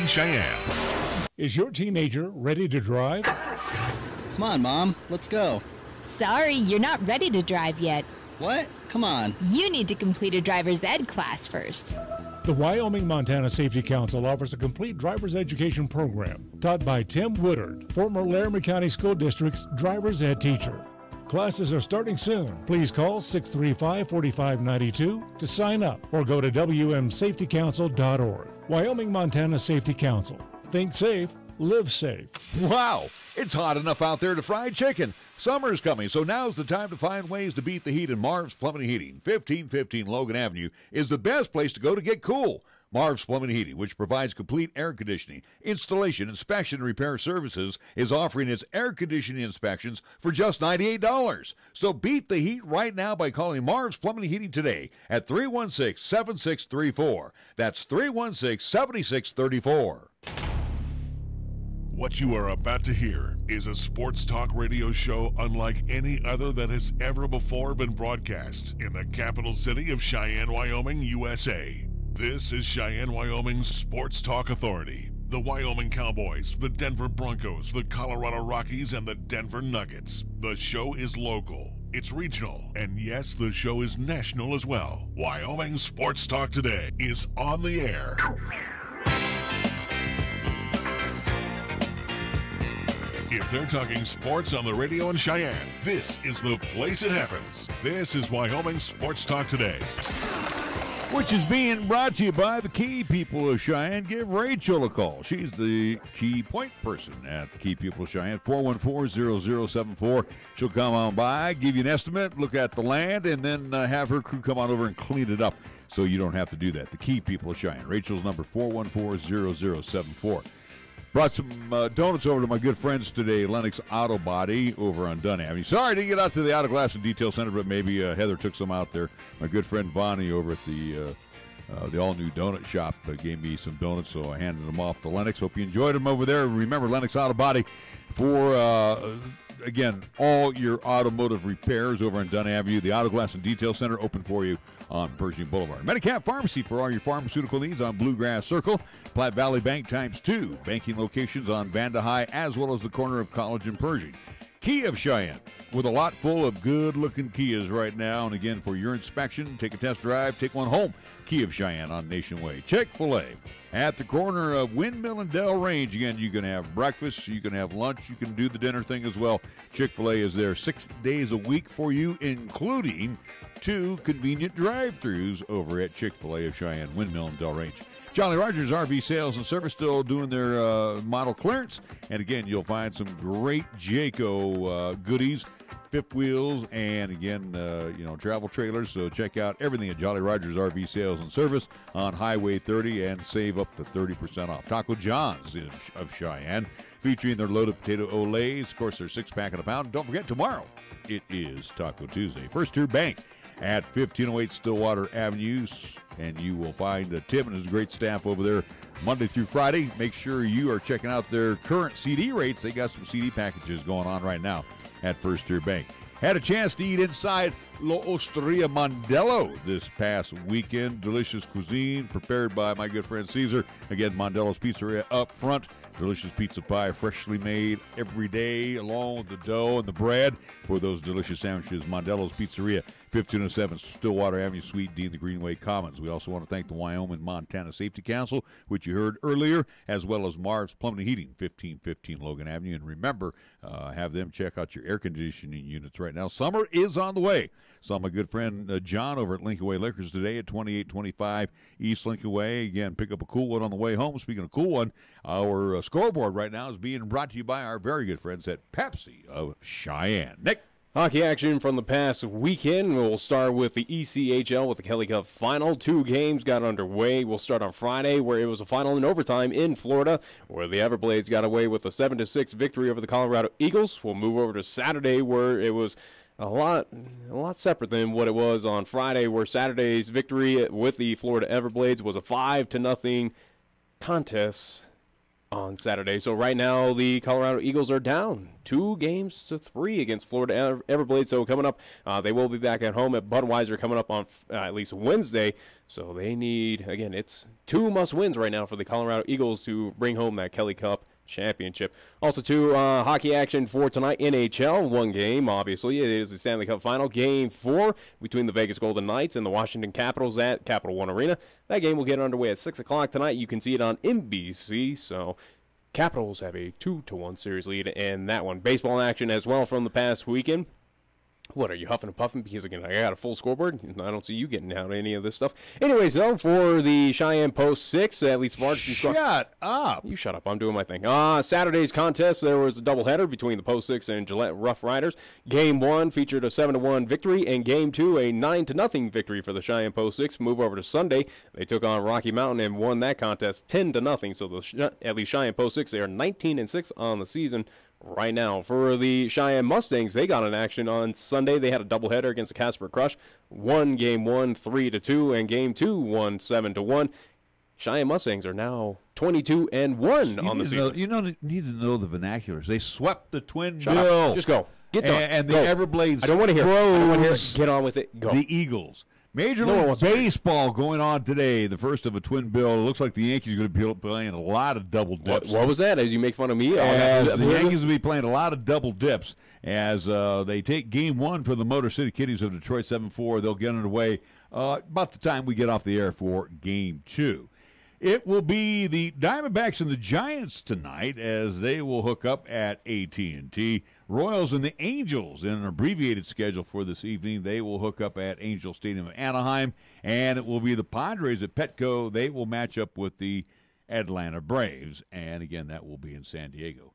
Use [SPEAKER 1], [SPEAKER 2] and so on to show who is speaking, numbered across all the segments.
[SPEAKER 1] Cheyenne.
[SPEAKER 2] Is your teenager ready to drive?
[SPEAKER 3] Come on, Mom. Let's go.
[SPEAKER 4] Sorry, you're not ready to drive yet.
[SPEAKER 3] What? Come on.
[SPEAKER 4] You need to complete a driver's ed class first.
[SPEAKER 2] The Wyoming-Montana Safety Council offers a complete driver's education program taught by Tim Woodard, former Laramie County School District's driver's ed teacher. Classes are starting soon. Please call 635-4592 to sign up or go to wmsafetycouncil.org. Wyoming-Montana Safety Council. Think safe, live safe.
[SPEAKER 5] Wow, it's hot enough out there to fry chicken. Summer's coming, so now's the time to find ways to beat the heat in Marv's Plumbing and Heating. 1515 Logan Avenue is the best place to go to get cool. Marv's Plumbing and Heating, which provides complete air conditioning, installation, inspection, and repair services, is offering its air conditioning inspections for just $98. So beat the heat right now by calling Marv's Plumbing and Heating today at 316-7634. That's 316-7634.
[SPEAKER 1] What you are about to hear is a sports talk radio show unlike any other that has ever before been broadcast in the capital city of Cheyenne, Wyoming, USA. This is Cheyenne, Wyoming's Sports Talk Authority. The Wyoming Cowboys, the Denver Broncos, the Colorado Rockies, and the Denver Nuggets. The show is local, it's regional, and yes, the show is national as well. Wyoming Sports Talk Today is on the air. If they're talking sports on the radio in Cheyenne, this is the place it happens. This is Wyoming Sports Talk Today.
[SPEAKER 5] Which is being brought to you by the Key People of Cheyenne. Give Rachel a call. She's the key point person at the Key People of Cheyenne, 414-0074. She'll come on by, give you an estimate, look at the land, and then have her crew come on over and clean it up so you don't have to do that. The Key People of Cheyenne. Rachel's number, 414-0074. Brought some donuts over to my good friends today, Lennox Auto Body over on Dunn Avenue. Sorry I didn't get out to the Auto Glass and Detail Center, but maybe Heather took some out there. My good friend Bonnie over at the all-new donut shop gave me some donuts, so I handed them off to Lennox. Hope you enjoyed them over there. Remember, Lennox Auto Body for, again, all your automotive repairs over on Dunn Avenue. The Auto Glass and Detail Center open for you on Pershing Boulevard. Medicap Pharmacy for all your pharmaceutical needs on Bluegrass Circle. Platte Valley Bank ×2. Banking locations on Vanda High as well as the corner of College and Pershing. Key of Cheyenne with a lot full of good-looking Kias right now. And again, for your inspection, take a test drive, take one home. Key of Cheyenne on Nation Way. Chick-fil-A at the corner of Windmill and Dell Range. Again, you can have breakfast, you can have lunch, you can do the dinner thing as well. Chick-fil-A is there 6 days a week for you, including 2 convenient drive-thrus over at Chick-fil-A of Cheyenne, Windmill and Dell Range. Jolly Rogers RV Sales and Service still doing their model clearance. And again, you'll find some great Jayco goodies, fifth wheels, and again, travel trailers. So check out everything at Jolly Rogers RV Sales and Service on Highway 30 and save up to 30% off. Taco John's of Cheyenne, featuring their loaded potato olays. Of course, they're 6-pack and a pound. Don't forget, tomorrow it is Taco Tuesday. First Tier Bank at 1508 Stillwater Avenue, and you will find Tim and his great staff over there Monday through Friday. Make sure you are checking out their current CD rates. They got some CD packages going on right now at First Tier Bank. Had a chance to eat inside La Osteria Mondello this past weekend. Delicious cuisine prepared by my good friend Caesar. Again, Mondello's Pizzeria up front. Delicious pizza pie, freshly made every day, along with the dough and the bread for those delicious sandwiches. Mondello's Pizzeria, 1507 Stillwater Avenue, Suite D in the Greenway Commons. We also want to thank the Wyoming-Montana Safety Council, which you heard earlier, as well as Marv's Plumbing and Heating, 1515 Logan Avenue. And remember, have them check out your air conditioning units right now. Summer is on the way. Saw my good friend John over at Lincoln Way Liquors today at 2825 East Lincoln Way. Again, pick up a cool one on the way home. Speaking of cool one, our scoreboard right now is being brought to you by our very good friends at Pepsi of Cheyenne. Nick?
[SPEAKER 6] Hockey action from the past weekend. We'll start with the ECHL with the Kelly Cup final. 2 games got underway. We'll start on Friday, where it was a final in overtime in Florida, where the Everblades got away with a 7-6 victory over the Colorado Eagles. We'll move over to Saturday, where it was a lot separate than what it was on Friday, where Saturday's victory with the Florida Everblades was a 5-0 contest on Saturday. So right now the Colorado Eagles are down 2-3 against Florida Everblades. So coming up, they will be back at home at Budweiser coming up on at least Wednesday. So they need, again, it's 2 must-wins right now for the Colorado Eagles to bring home that Kelly Cup championship. Also, hockey action for tonight. NHL, 1 game, obviously. It is the Stanley Cup Final. Game 4 between the Vegas Golden Knights and the Washington Capitals at Capital One Arena. That game will get underway at 6 o'clock tonight. You can see it on NBC. So Capitals have a 2-1 series lead in that one. Baseball action as well from the past weekend. What, are you huffing and puffing? Because, again, I got a full scoreboard. I don't see you getting out any of this stuff. Anyways, though, for the Cheyenne Post 6, at least varsity squad.
[SPEAKER 5] Shut up.
[SPEAKER 6] You shut up. I'm doing my thing. Saturday's contest, there was a doubleheader between the Post 6 and Gillette Rough Riders. Game 1 featured a 7-1 victory, and Game 2 a 9-0 victory for the Cheyenne Post 6. Move over to Sunday. They took on Rocky Mountain and won that contest 10-0. So at least Cheyenne Post 6, they are 19-6 on the season right now. For the Cheyenne Mustangs, they got an action on Sunday. They had a doubleheader against the Casper Crush. Won Game 1 3-2, and Game 2 won 7-1. Cheyenne Mustangs are now 22-1 on the season.
[SPEAKER 5] You need to know the vernaculars. They swept the Twin
[SPEAKER 6] Shut
[SPEAKER 5] Bill.
[SPEAKER 6] up. Just go. Get done.
[SPEAKER 5] And the
[SPEAKER 6] go.
[SPEAKER 5] Everblades.
[SPEAKER 6] I don't want to hear it. I don't want to hear it. Get on with it. Go.
[SPEAKER 5] The Eagles. Major League Baseball going on today, the first of a twin bill. It looks like the Yankees are going to be playing a lot of double dips.
[SPEAKER 6] What was that? As you make fun of me?
[SPEAKER 5] The Yankees will be playing a lot of double dips as they take Game 1 for the Motor City Kitties of Detroit 7-4. They'll get underway about the time we get off the air for Game 2. It will be the Diamondbacks and the Giants tonight as they will hook up at AT&T. Royals and the Angels in an abbreviated schedule for this evening. They will hook up at Angel Stadium in Anaheim. And it will be the Padres at Petco. They will match up with the Atlanta Braves. And, again, that will be in San Diego.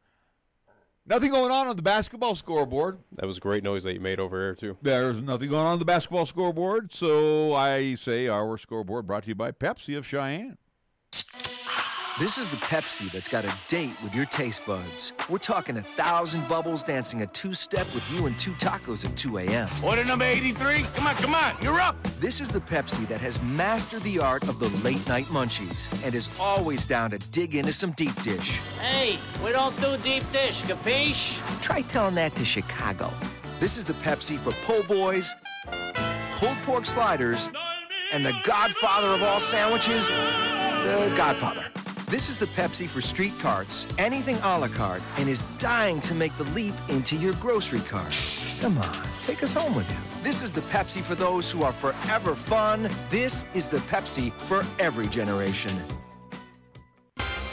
[SPEAKER 5] Nothing going on the basketball scoreboard.
[SPEAKER 6] That was a great noise that you made over here, too.
[SPEAKER 5] There's nothing going on the basketball scoreboard. So I say our scoreboard brought to you by Pepsi of Cheyenne.
[SPEAKER 7] This is the Pepsi that's got a date with your taste buds. We're talking 1,000 bubbles dancing a two-step with you and 2 tacos at 2 a.m.
[SPEAKER 8] Order number 83. Come on, you're up.
[SPEAKER 7] This is the Pepsi that has mastered the art of the late-night munchies and is always down to dig into some deep dish.
[SPEAKER 8] Hey, we don't do deep dish, capiche?
[SPEAKER 7] Try telling that to Chicago. This is the Pepsi for po' boys, pulled pork sliders, and the godfather of all sandwiches, the Godfather. This is the Pepsi for street carts, anything a la carte, and is dying to make the leap into your grocery cart. Come on, take us home with you. This is the Pepsi for those who are forever fun. This is the Pepsi for every generation.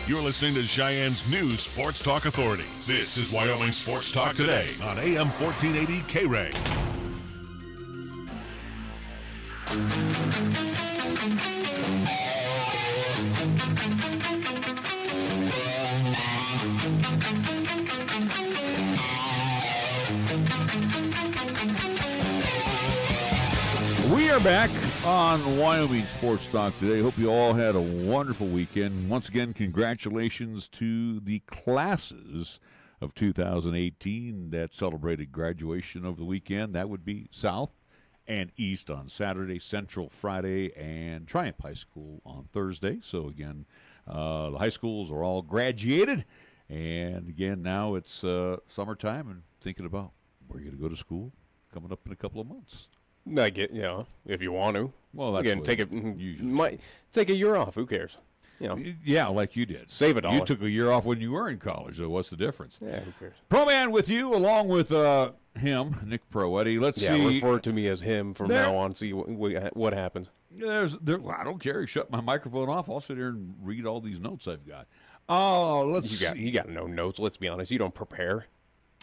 [SPEAKER 1] You're listening to Cheyenne's new Sports Talk Authority. This is Wyoming Sports Talk Today on AM 1480 K-Ray.
[SPEAKER 5] We are back on Wyoming Sports Talk today. Hope you all had a wonderful weekend. Once again, congratulations to the classes of 2018 that celebrated graduation over the weekend. That would be South and East on Saturday, Central Friday, and Triumph High School on Thursday. So, again, the high schools are all graduated. And, again, now it's summertime and thinking about where you're going to go to school coming up in a couple of months.
[SPEAKER 6] I get, if you want to.
[SPEAKER 5] Well, that's
[SPEAKER 6] again, take a year off. Who cares?
[SPEAKER 5] Yeah, like you did.
[SPEAKER 6] Save $1.
[SPEAKER 5] You took a year off when you were in college, so what's the difference?
[SPEAKER 6] Yeah, who cares?
[SPEAKER 5] Pro Man with you, along with him, Nick Proetti. Let's see.
[SPEAKER 6] Refer to me as him from now on. See what happens.
[SPEAKER 5] I don't care. Shut my microphone off. I'll sit here and read all these notes I've got. Oh,
[SPEAKER 6] You got no notes. Let's be honest. You don't prepare.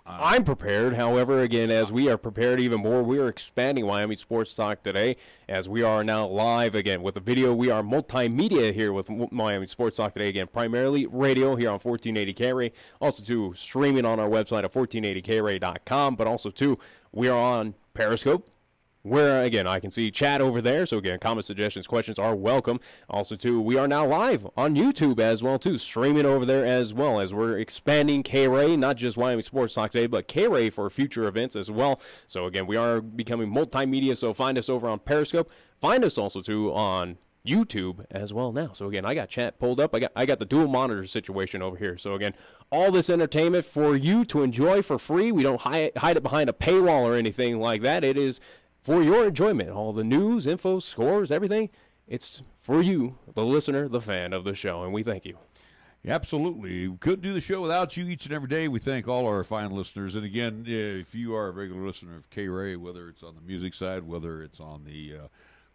[SPEAKER 6] I'm prepared. However, again, as we are prepared even more, we are expanding Wyoming Sports Talk today as we are now live again with the video. We are multimedia here with Wyoming Sports Talk today. Again, primarily radio here on 1480 K-Ray. Also, too, streaming on our website at 1480kray.com. But also, too, we are on Periscope, where, again, I can see chat over there. So, again, comments, suggestions, questions are welcome. Also, too, we are now live on YouTube as well, too, streaming over there as well as we're expanding K-Ray, not just Wyoming Sports Talk today, but K-Ray for future events as well. So, again, we are becoming multimedia, so find us over on Periscope. Find us also, too, on YouTube as well now. So again, I got chat pulled up. I got the dual monitor situation over here. So again, all this entertainment for you to enjoy for free. We don't hide it behind a paywall or anything like that. It is for your enjoyment. All the news, info, scores, everything. It's for you, the listener, the fan of the show, and we thank you.
[SPEAKER 5] Absolutely. We couldn't do the show without you each and every day. We thank all our fine listeners. And again, if you are a regular listener of K-Ray, whether it's on the music side, whether it's on the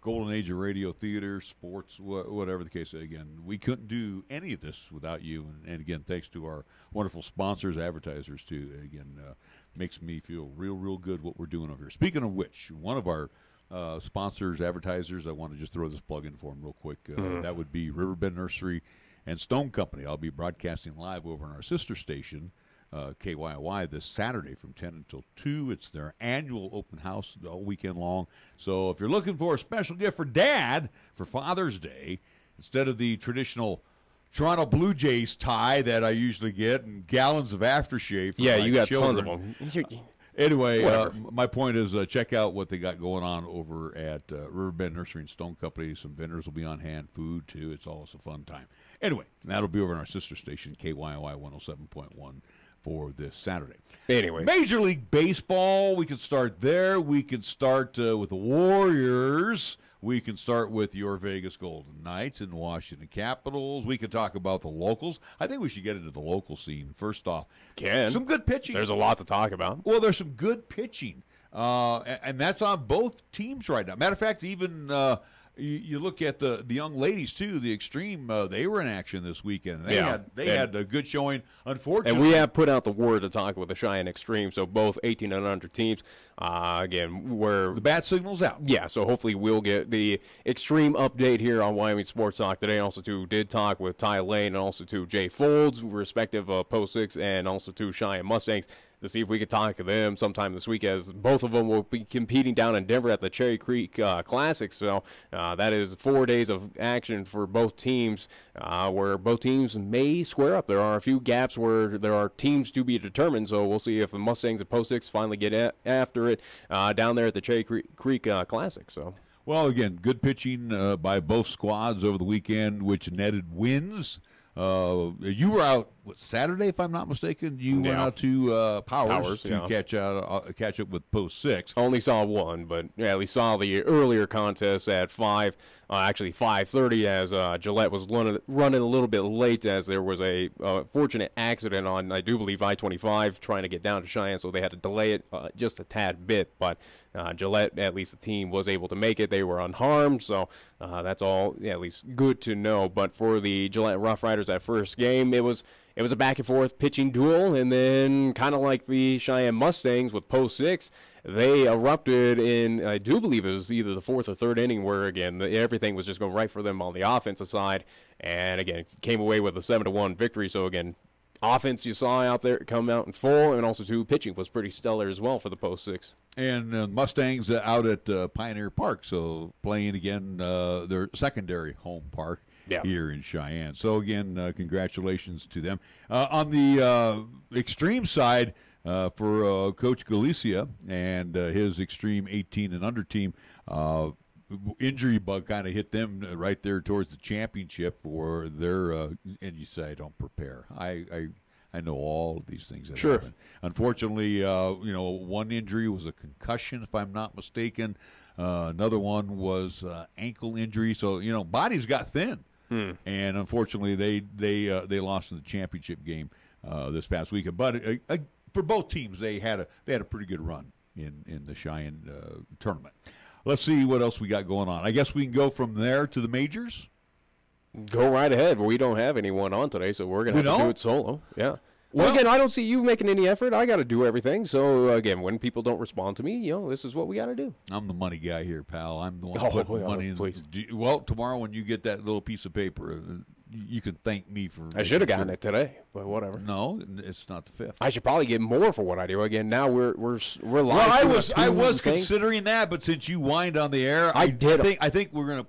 [SPEAKER 5] golden age of radio, theater, sports, whatever the case, again, we couldn't do any of this without you. And again, thanks to our wonderful sponsors, advertisers, too. Again, makes me feel real good what we're doing over here. Speaking of which, one of our sponsors, advertisers, I want to just throw this plug in for them real quick. That would be Riverbend Nursery and Stone Company. I'll be broadcasting live over on our sister station, KYOY, this Saturday from 10 until 2. It's their annual open house all weekend long. So if you're looking for a special gift for Dad for Father's Day, instead of the traditional Toronto Blue Jays tie that I usually get and gallons of aftershave for
[SPEAKER 6] Yeah,
[SPEAKER 5] my
[SPEAKER 6] you got
[SPEAKER 5] children.
[SPEAKER 6] tons of them.
[SPEAKER 5] Anyway, my point is check out what they got going on over at Riverbend Nursery and Stone Company. Some vendors will be on hand, food, too. It's always a fun time. Anyway, that'll be over in our sister station, KYOI 107.1, for this Saturday.
[SPEAKER 6] Anyway.
[SPEAKER 5] Major League Baseball, we can start there. We can start with the Warriors. We can start with your Vegas Golden Knights and Washington Capitals. We can talk about the locals. I think we should get into the local scene. First off, some good pitching.
[SPEAKER 6] There's a lot to talk about.
[SPEAKER 5] Well, there's some good pitching, and that's on both teams right now. Matter of fact, even you look at the young ladies, too, the Extreme, they were in action this weekend. They had a good showing, unfortunately.
[SPEAKER 6] And we have put out the word to talk with the Cheyenne Extreme, so both 18 and under teams. Again, we're
[SPEAKER 5] the bat signal's out.
[SPEAKER 6] Yeah, so hopefully we'll get the Extreme update here on Wyoming Sports Talk today. Also, too, did talk with Ty Lane and also, too, Jay Folds, respective Post 6, and also, too, Cheyenne Mustangs, to see if we could talk to them sometime this week, as both of them will be competing down in Denver at the Cherry Creek Classic. So that is 4 days of action for both teams, where both teams may square up. There are a few gaps where there are teams to be determined, so we'll see if the Mustangs and Post 6 finally get after it down there at the Cherry Creek Classic. So.
[SPEAKER 5] Well, again, good pitching by both squads over the weekend, which netted wins. You were out Saturday, if I'm not mistaken. You went out to Powers to catch up with Post 6.
[SPEAKER 6] Only saw one, but yeah, we saw the earlier contest at 5:30, as Gillette was running a little bit late, as there was a fortunate accident on, I do believe, I-25 trying to get down to Cheyenne, so they had to delay it just a tad bit. But Gillette, at least the team, was able to make it. They were unharmed, so that's all at least good to know. But for the Gillette Rough Riders, that first game, it was a back-and-forth pitching duel, and then kind of like the Cheyenne Mustangs with Post 6, they erupted in, I do believe it was either the fourth or third inning, where, again, everything was just going right for them on the offensive side, and, again, came away with a 7-1 victory. So, again, offense you saw out there come out in full, and also, too, pitching was pretty stellar as well for the Post 6.
[SPEAKER 5] And Mustangs out at Pioneer Park, so playing again their secondary home park. Here in Cheyenne. So, again, congratulations to them. On the Extreme side, for Coach Galicia and his Extreme 18 and under team, injury bug kind of hit them right there towards the championship for their, and you say, don't prepare. I know all of these things that happen. Unfortunately, one injury was a concussion, if I'm not mistaken. Another one was ankle injury. So, bodies got thin. And unfortunately, they lost in the championship game this past weekend. But for both teams, they had a pretty good run in the Cheyenne tournament. Let's see what else we got going on. I guess we can go from there to the majors.
[SPEAKER 6] Go right ahead. We don't have anyone on today, so we're gonna have to do it solo. Yeah. Well, again, I don't see you making any effort. I got to do everything. So, again, when people don't respond to me, this is what we got to do.
[SPEAKER 5] I'm the money guy here, pal. I'm the one putting money in.
[SPEAKER 6] Please.
[SPEAKER 5] Well, tomorrow when you get that little piece of paper, you can thank me for.
[SPEAKER 6] I should have gotten it today, but whatever.
[SPEAKER 5] No, it's not the 5th.
[SPEAKER 6] I should probably get more for what I do. Again, now we're live.
[SPEAKER 5] Well, I was considering that, but since you whined on the air, I think we're gonna.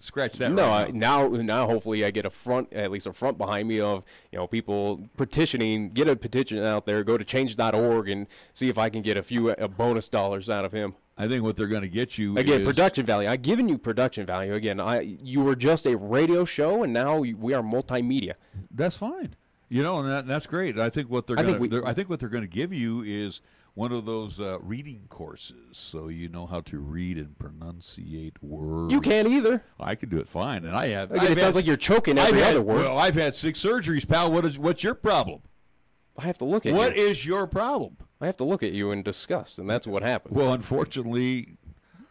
[SPEAKER 5] Scratch that.
[SPEAKER 6] No, now hopefully I get at least a front behind me of people petitioning. Get a petition out there. Go to change.org and see if I can get a few bonus dollars out of him.
[SPEAKER 5] I think what they're going to get you
[SPEAKER 6] again,
[SPEAKER 5] is
[SPEAKER 6] production value. I've given you production value. Again, you were just a radio show, and now we are multimedia.
[SPEAKER 5] That's fine. You know, and that's great. I think what they're going to give you is one of those reading courses, so you know how to read and pronunciate words.
[SPEAKER 6] You can't either.
[SPEAKER 5] I can do it fine, and I have.
[SPEAKER 6] Again, it sounds like you're choking every other word.
[SPEAKER 5] Well, I've had 6 surgeries, pal. What's your problem?
[SPEAKER 6] I have to look at you.
[SPEAKER 5] What is your problem?
[SPEAKER 6] I have to look at you in disgust, and that's what happened.
[SPEAKER 5] Well, unfortunately,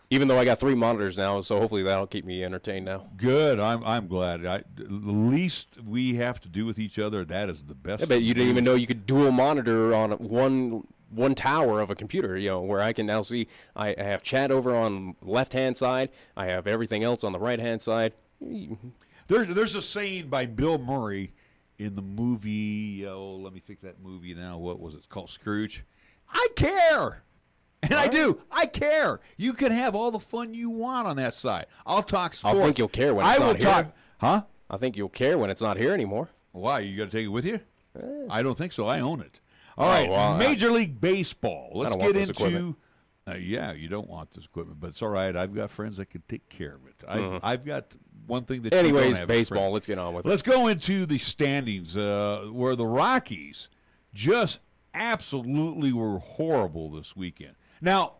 [SPEAKER 6] even though I got 3 monitors now, so hopefully that'll keep me entertained now.
[SPEAKER 5] Good. I'm glad. The least we have to do with each other, that is the best.
[SPEAKER 6] I bet you didn't even know you could dual monitor on one tower of a computer, where I can now see I have chat over on left-hand side. I have everything else on the right-hand side.
[SPEAKER 5] There's a saying by Bill Murray in the movie, let me think that movie now. What was it? It's called Scrooge. I care. And I do. I care. You can have all the fun you want on that side. I'll talk sports.
[SPEAKER 6] I think you'll care when it's not here.
[SPEAKER 5] Huh?
[SPEAKER 6] I think you'll care when it's not here anymore.
[SPEAKER 5] Why? You got to take it with you? I don't think so. I own it. All right, well, Major League Baseball. Let's get into. Yeah, you don't want this equipment, but it's all right. I've got friends that can take care of it. I've got one thing that.
[SPEAKER 6] Anyways,
[SPEAKER 5] you don't have
[SPEAKER 6] baseball. Let's get on with it.
[SPEAKER 5] Let's go into the standings, where the Rockies just absolutely were horrible this weekend. Now,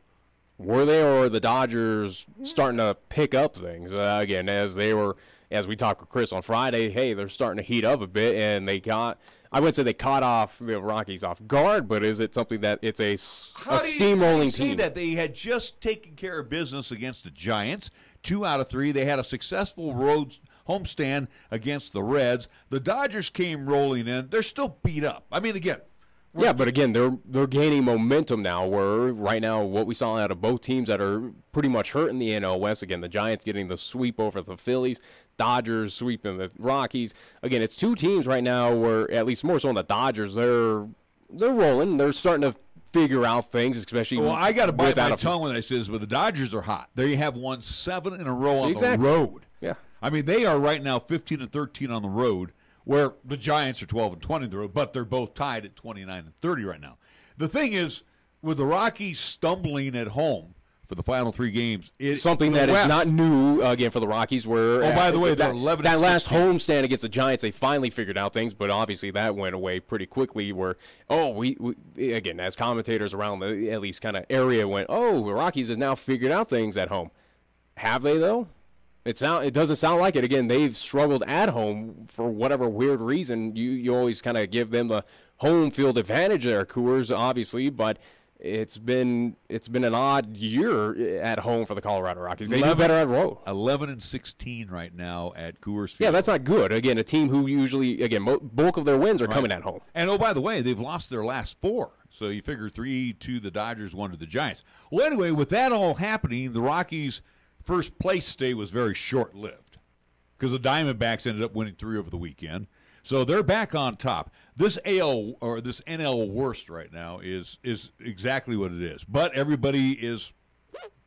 [SPEAKER 6] were they, or the Dodgers starting to pick up things again as we talked with Chris on Friday? Hey, they're starting to heat up a bit, and I wouldn't say they caught off the Rockies off guard, but is it something that it's a steamrolling team?
[SPEAKER 5] That they had just taken care of business against the Giants, 2 out of 3. They had a successful homestand against the Reds. The Dodgers came rolling in. They're still beat up. I mean, again.
[SPEAKER 6] Yeah, but again, they're gaining momentum now. Where right now, what we saw out of both teams that are pretty much hurt in the NL West. Again, the Giants getting the sweep over the Phillies, Dodgers sweeping the Rockies. Again, it's 2 teams right now where, at least more so on the Dodgers, they're rolling. They're starting to figure out things, especially.
[SPEAKER 5] Well, I got to bite my tongue when I say this, but the Dodgers are hot. They have won 7 in a row on the road.
[SPEAKER 6] Yeah,
[SPEAKER 5] I mean, they are right now 15-13 on the road, where the Giants are 12-20 on the road, but they're both tied at 29-30 right now. The thing is, with the Rockies stumbling at home for the final 3 games,
[SPEAKER 6] something that is not new again for the Rockies. Where
[SPEAKER 5] by the way, they're 11.
[SPEAKER 6] That last homestand against the Giants, they finally figured out things, but obviously that went away pretty quickly. Where we again, as commentators around the at least kind of area went, the Rockies has now figured out things at home. Have they though? It doesn't sound like it. Again, they've struggled at home for whatever weird reason. You always kind of give them the home field advantage there, Coors, obviously, but it's been an odd year at home for the Colorado Rockies. They do better at road.
[SPEAKER 5] 11-16 right now at Coors Field.
[SPEAKER 6] Yeah, that's not good. Again, a team who usually, again, bulk of their wins are coming at home.
[SPEAKER 5] And by the way, they've lost their last 4. So you figure 3 to the Dodgers, 1 to the Giants. Well, anyway, with that all happening, the Rockies' first place stay was very short-lived because the Diamondbacks ended up winning 3 over the weekend. So they're back on top. This this NL worst right now is exactly what it is. But everybody is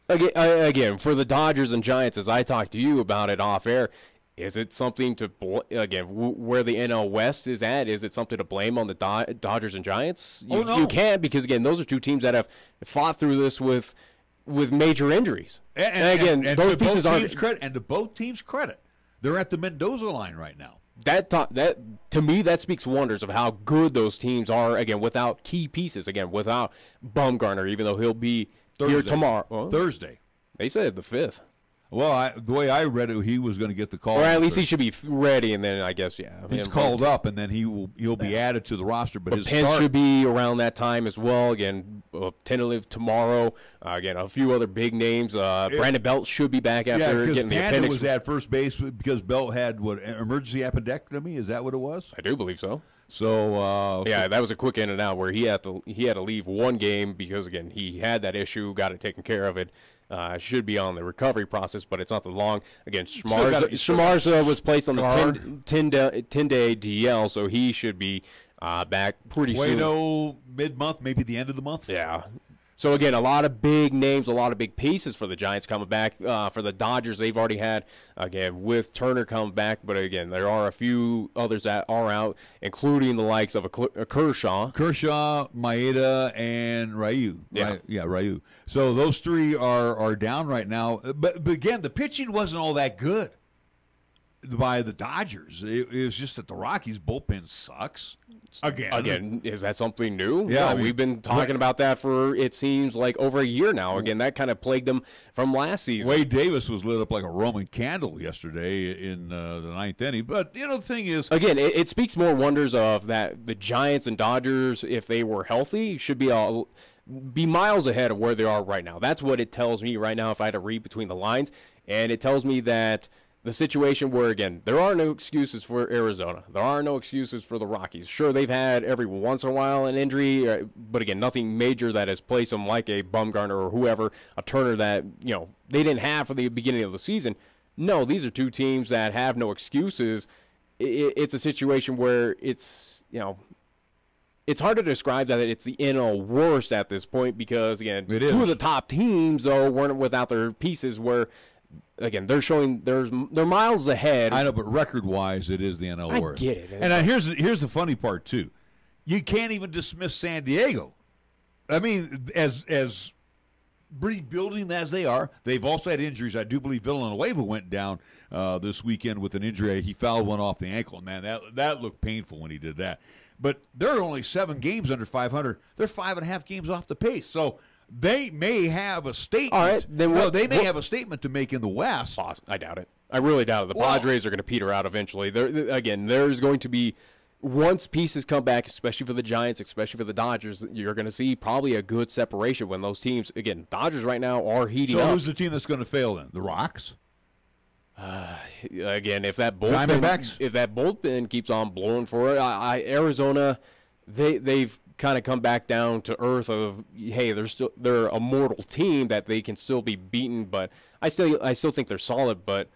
[SPEAKER 6] again for the Dodgers and Giants. As I talked to you about it off air, is it something to where the NL West is at? Is it something to blame on the Dodgers and Giants?
[SPEAKER 5] No.
[SPEAKER 6] You can't, because again, those are 2 teams that have fought through this with major injuries. And again, those pieces aren't.
[SPEAKER 5] To both teams' credit, they're at the Mendoza line right now.
[SPEAKER 6] That to me, that speaks wonders of how good those teams are. Again, without key pieces. Again, without Bumgarner, even though he'll be here tomorrow. Well,
[SPEAKER 5] Thursday.
[SPEAKER 6] They said the 5th.
[SPEAKER 5] Well, the way I read it, he was going to get the call.
[SPEAKER 6] Or at least he should be ready, and then I guess,
[SPEAKER 5] he's called up, and then he'll be added to the roster. But his
[SPEAKER 6] Pence should be around that time as well. Again, tentative tomorrow. Again, a few other big names. Brandon Belt should be back after getting the appendix.
[SPEAKER 5] Was at first base because Belt had emergency appendectomy. Is that what it was?
[SPEAKER 6] I do believe so.
[SPEAKER 5] So
[SPEAKER 6] that was a quick in and out where he had to leave one game because again he had that issue, got it taken care of. It should be on the recovery process, but it's not the long. Again, Schmarza was placed on the 10-day DL, so he should be back pretty soon.
[SPEAKER 5] Mid-month, maybe the end of the month.
[SPEAKER 6] Yeah. So, again, a lot of big names, a lot of big pieces for the Giants coming back. For the Dodgers, they've already had, again, with Turner coming back. But, again, there are a few others that are out, including the likes of a Kershaw.
[SPEAKER 5] Kershaw, Maeda, and Ryu.
[SPEAKER 6] Yeah.
[SPEAKER 5] Yeah, Ryu. So those three are down right now. But again, the pitching wasn't all that good by the Dodgers. It was just that the Rockies' bullpen sucks.
[SPEAKER 6] Again, is that something new?
[SPEAKER 5] Yeah,
[SPEAKER 6] No,
[SPEAKER 5] I mean,
[SPEAKER 6] we've been talking about that for, it seems like, over a year now. Again, that kind of plagued them from last season.
[SPEAKER 5] Wade Davis was lit up like a Roman candle yesterday in the ninth inning. But, the thing is,
[SPEAKER 6] again, it speaks more wonders of that the Giants and Dodgers, if they were healthy, should be miles ahead of where they are right now. That's what it tells me right now if I had to read between the lines. And it tells me that the situation where, again, there are no excuses for Arizona. There are no excuses for the Rockies. Sure, they've had every once in a while an injury, but, again, nothing major that has placed them like a Bumgarner or whoever, a Turner that, they didn't have for the beginning of the season. No, these are two teams that have no excuses. It's a situation where it's hard to describe that it's the NL worst at this point because, again, two of the top teams, though, weren't without their pieces where – again, they're showing they're miles ahead.
[SPEAKER 5] I know, but record-wise, it is the NL worst.
[SPEAKER 6] I get it.
[SPEAKER 5] And here's the funny part, too. You can't even dismiss San Diego. I mean, as rebuilding as they are, they've also had injuries. I do believe Villanueva went down this weekend with an injury. He fouled one off the ankle. Man, that looked painful when he did that. But they're only 7 games under 500. They're 5.5 games off the pace. So they may have a statement.
[SPEAKER 6] All right, then
[SPEAKER 5] they may have a statement to make in the West.
[SPEAKER 6] I doubt it. I really doubt it. The Padres are going to peter out eventually. There's going to be, once pieces come back, especially for the Giants, especially for the Dodgers, you're going to see probably a good separation when those teams, again, Dodgers right now are heating up.
[SPEAKER 5] So who's the team that's going to fail then? The Rocks?
[SPEAKER 6] Again, if that bullpen keeps on blowing for it, Arizona, they've kind of come back down to earth of, hey, they're a mortal team that they can still be beaten, but I still think they're solid. But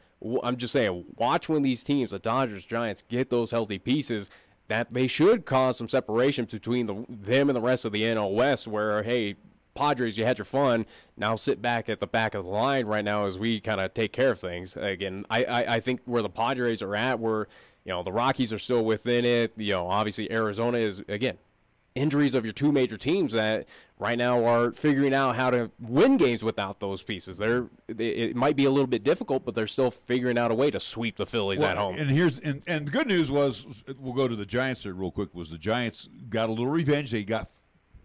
[SPEAKER 6] I'm just saying, watch when these teams, the Dodgers, Giants, get those healthy pieces, that they should cause some separation between them and the rest of the NL West, where, hey, Padres, you had your fun. Now sit back at the back of the line right now as we kind of take care of things. Again, I think where the Padres are at, where, the Rockies are still within it. Obviously Arizona is, again, injuries of your two major teams that right now are figuring out how to win games without those pieces. It might be a little bit difficult, but they're still figuring out a way to sweep the Phillies at home.
[SPEAKER 5] And the good news was, we'll go to the Giants there real quick, was the Giants got a little revenge.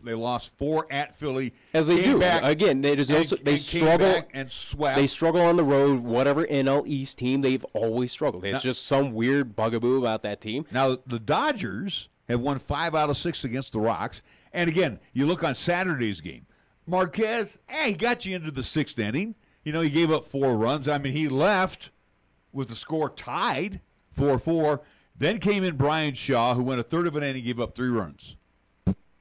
[SPEAKER 5] They lost 4 at Philly.
[SPEAKER 6] As they do. Again, they struggle
[SPEAKER 5] and swept.
[SPEAKER 6] They struggle on the road. Whatever NL East team, they've always struggled. It's just some weird bugaboo about that team.
[SPEAKER 5] Now, the Dodgers have won 5 out of 6 against the Rocks. And again, you look on Saturday's game. Marquez, he got you into the 6th inning. He gave up 4 runs. I mean, he left with the score tied 4-4. Then came in Brian Shaw, who went a third of an inning, gave up 3 runs.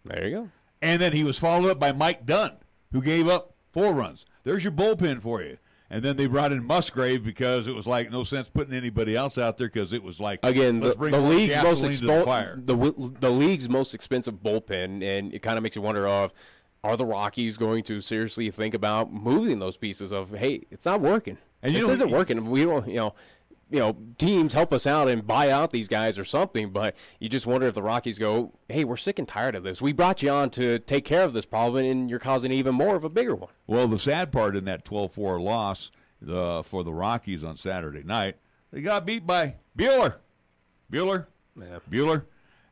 [SPEAKER 6] There you go.
[SPEAKER 5] And then he was followed up by Mike Dunn, who gave up 4 runs. There's your bullpen for you. And then they brought in Musgrave because it was like no sense putting anybody else out there because it was like,
[SPEAKER 6] again, the league's most expensive bullpen, and it kind of makes you wonder are the Rockies going to seriously think about moving those pieces of, hey, it's not working. And this isn't working. We don't, teams help us out and buy out these guys or something, but you just wonder if the Rockies go, hey, we're sick and tired of this. We brought you on to take care of this problem, and you're causing even more of a bigger one.
[SPEAKER 5] Well, the sad part in that 12-4 loss for the Rockies on Saturday night, they got beat by Buehler.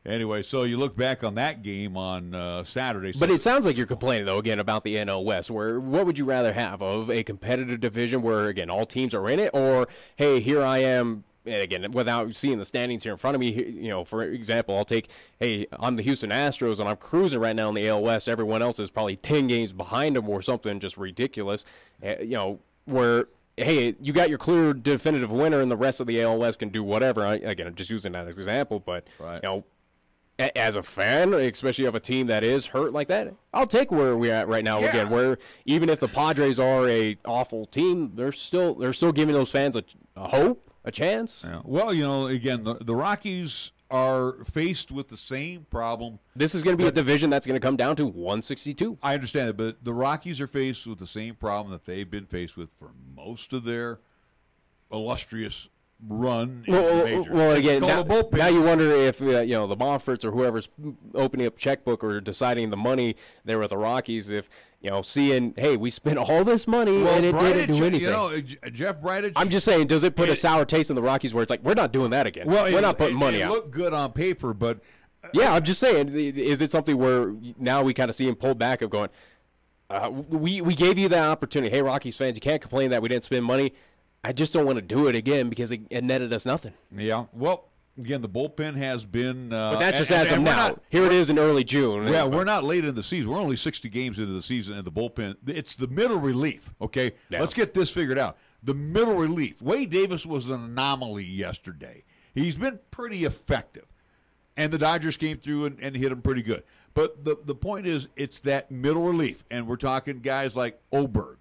[SPEAKER 5] Anyway, so you look back on that game on Saturday.
[SPEAKER 6] But it sounds like you're complaining, though, again, about the NL West, where what would you rather have, of a competitive division where, again, all teams are in it, or, hey, here I am, and again, without seeing the standings here in front of me, for example, I'll take, hey, I'm the Houston Astros, and I'm cruising right now in the AL West. Everyone else is probably 10 games behind them or something just ridiculous, where, hey, you got your clear definitive winner, and the rest of the AL West can do whatever. Again, I'm just using that as an example, but,
[SPEAKER 5] right.
[SPEAKER 6] As a fan, especially of a team that is hurt like that, I'll take where we're at right now. Yeah. Again, where even if the Padres are a awful team, they're still giving those fans a hope, a chance.
[SPEAKER 5] Yeah. Well, again, the Rockies are faced with the same problem.
[SPEAKER 6] This is going to be a division that's going to come down to 162.
[SPEAKER 5] I understand it, but the Rockies are faced with the same problem that they've been faced with for most of their illustrious run in the majors.
[SPEAKER 6] Well, again, now you wonder if the Monforts or whoever's opening up checkbook or deciding the money there with the Rockies, if seeing, hey, we spent all this money and it didn't do anything.
[SPEAKER 5] Jeff Bridich.
[SPEAKER 6] I'm just saying, does it put a sour taste in the Rockies where it's like, we're not doing that again? Well, we're not putting money out.
[SPEAKER 5] It looked good on paper, but
[SPEAKER 6] yeah, I'm just saying, is it something where now we kind of see him pull back of going, we gave you that opportunity. Hey, Rockies fans, you can't complain that we didn't spend money. I just don't want to do it again because it netted us nothing.
[SPEAKER 5] Yeah. Well, again, the bullpen has been.
[SPEAKER 6] But that's just as of now. Here it is in early June.
[SPEAKER 5] Yeah, we're not late in the season. We're only 60 games into the season, and the bullpen. It's the middle relief. Okay, Let's get this figured out. The middle relief. Wade Davis was an anomaly yesterday. He's been pretty effective, and the Dodgers came through and hit him pretty good. But the point is, it's that middle relief, and we're talking guys like Oberg.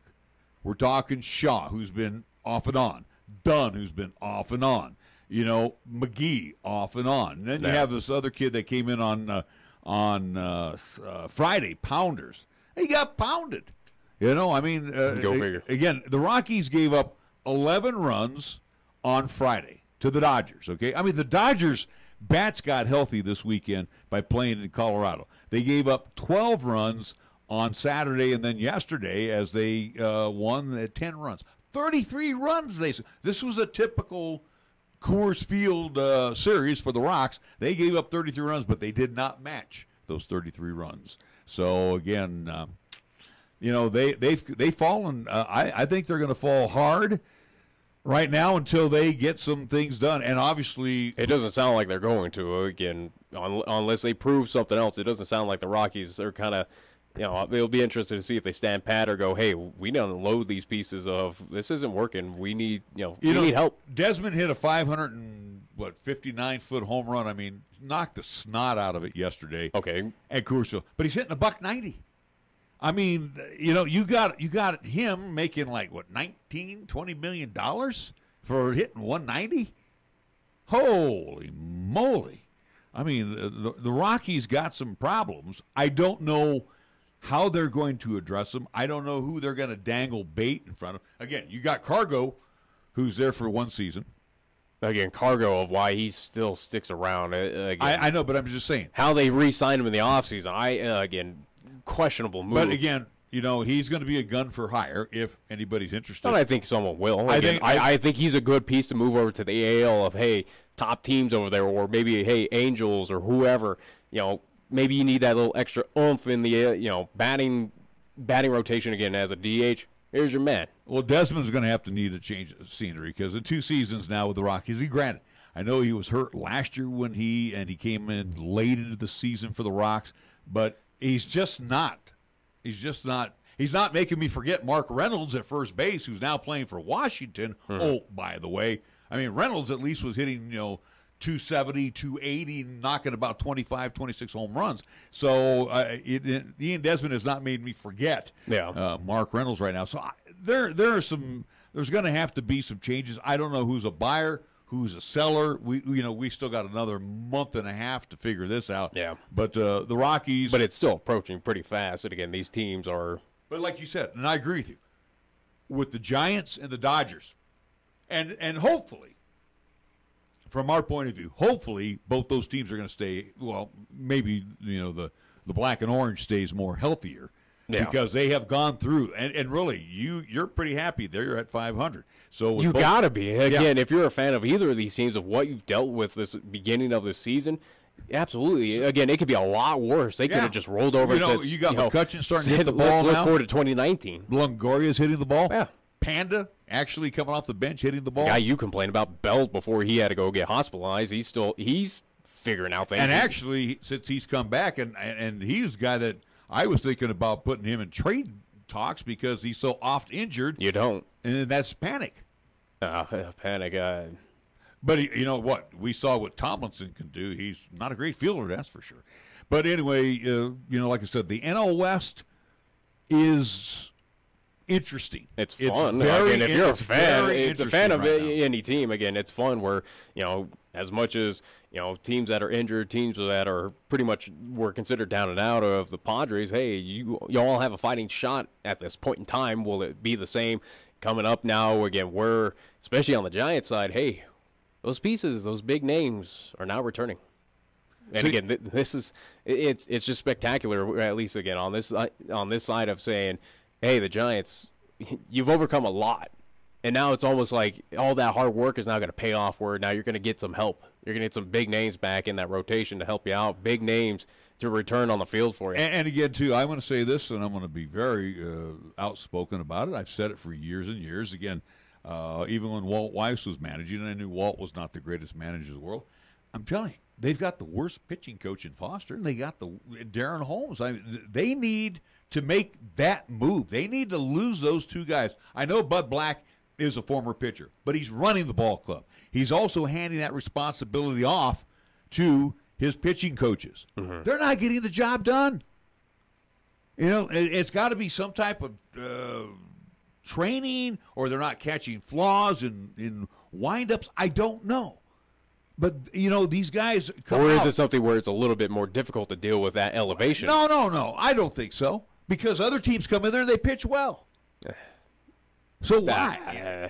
[SPEAKER 5] We're talking Shaw, who's been off and on. Dunn, who's been off and on. McGee off and on. And then you have this other kid that came in on Friday, Pounders. He got pounded. Go
[SPEAKER 6] figure.
[SPEAKER 5] Again, the Rockies gave up 11 runs on Friday to the Dodgers, okay? I mean, the Dodgers' bats got healthy this weekend by playing in Colorado. They gave up 12 runs on Saturday and then yesterday as they won at 10 runs. 33 runs, this was a typical Coors Field series for the Rocks. They gave up 33 runs, but they did not match those 33 runs. So, again, they've fallen. I think they're going to fall hard right now until they get some things done. And obviously,
[SPEAKER 6] it doesn't sound like they're going to. Again, unless they prove something else, it doesn't sound like the Rockies are kind of. It'll be interesting to see if they stand pat or go, hey, we don't unload these pieces of this isn't working. We need, we need help.
[SPEAKER 5] Desmond hit a 559-foot home run. I mean, knocked the snot out of it yesterday.
[SPEAKER 6] Okay,
[SPEAKER 5] at Coors Field, but he's hitting $190. I mean, you got him making like what $19-20 million for hitting 190. Holy moly! I mean, the Rockies got some problems. I don't know how they're going to address them. I don't know who they're going to dangle bait in front of. Again, you got Cargo, who's there for one season.
[SPEAKER 6] Again, Cargo of why he still sticks around.
[SPEAKER 5] I know, but I'm just saying.
[SPEAKER 6] How they re-signed him in the offseason, again, questionable move.
[SPEAKER 5] But again, he's going to be a gun for hire if anybody's interested.
[SPEAKER 6] But I think someone will. I think he's a good piece to move over to the AL of, hey, top teams over there, or maybe, hey, Angels or whoever, maybe you need that little extra oomph in the batting rotation again as a DH. Here's your man.
[SPEAKER 5] Well, Desmond's going to have to need a change of scenery because in 2 seasons now with the Rockies, granted, I know he was hurt last year when he came in late into the season for the Rocks, but he's not making me forget Mark Reynolds at first base, who's now playing for Washington. Mm-hmm. Oh, by the way, I mean, Reynolds at least was hitting, 270, 280, knocking about 25, 26 home runs. So Ian Desmond has not made me forget Mark Reynolds right now. So there's going to have to be some changes. I don't know who's a buyer, who's a seller. We still got another month and a half to figure this out.
[SPEAKER 6] Yeah.
[SPEAKER 5] But the Rockies.
[SPEAKER 6] But it's still approaching pretty fast. And again, these teams are.
[SPEAKER 5] But like you said, and I agree with you, with the Giants and the Dodgers, and hopefully, from our point of view, hopefully both those teams are going to stay. Well, maybe the black and orange stays more healthier because they have gone through. And really, you're pretty happy they're at 500. So
[SPEAKER 6] you got to be again if you're a fan of either of these teams of what you've dealt with this beginning of the season. Absolutely. Again, it could be a lot worse. They could have just rolled over.
[SPEAKER 5] You got McCutcheon starting to hit the ball now.
[SPEAKER 6] Let's look forward to 2019.
[SPEAKER 5] Longoria's hitting the ball.
[SPEAKER 6] Yeah.
[SPEAKER 5] Panda actually coming off the bench hitting the ball.
[SPEAKER 6] The guy you complained about, Belt, before he had to go get hospitalized. He's figuring out things.
[SPEAKER 5] And actually, since he's come back, and he's the guy that I was thinking about putting him in trade talks because he's so oft injured.
[SPEAKER 6] You don't.
[SPEAKER 5] And that's Panic.
[SPEAKER 6] Panic.
[SPEAKER 5] But you know what? We saw what Tomlinson can do. He's not a great fielder, that's for sure. But anyway, like I said, the NL West is interesting.
[SPEAKER 6] It's fun. Again, if you're a fan, it's a fan of any team. Again, it's fun where, as much as, teams that are injured, teams that are pretty much were considered down and out of the Padres, hey, you all have a fighting shot at this point in time. Will it be the same coming up now? Again, we're, especially on the Giants side, hey, those pieces, those big names are now returning. And again, this is it's just spectacular. At least again on this side of saying, hey, the Giants, you've overcome a lot, and now it's almost like all that hard work is now going to pay off. Where now you're going to get some help. You're going to get some big names back in that rotation to help you out. Big names to return on the field for you.
[SPEAKER 5] And again, too, I want to say this, and I'm going to be very outspoken about it. I've said it for years and years. Again, even when Walt Weiss was managing, and I knew Walt was not the greatest manager in the world. I'm telling you. They've got the worst pitching coach in Foster, and they got the Darren Holmes. They need to make that move. They need to lose those two guys. I know Bud Black is a former pitcher, but he's running the ball club. He's also handing that responsibility off to his pitching coaches. Mm-hmm. They're not getting the job done. It's got to be some type of training, or they're not catching flaws in windups. I don't know. But, these guys come
[SPEAKER 6] Or is
[SPEAKER 5] out.
[SPEAKER 6] it something where it's a little bit more difficult to deal with that elevation?
[SPEAKER 5] No. I don't think so. Because other teams come in there and they pitch well. So why?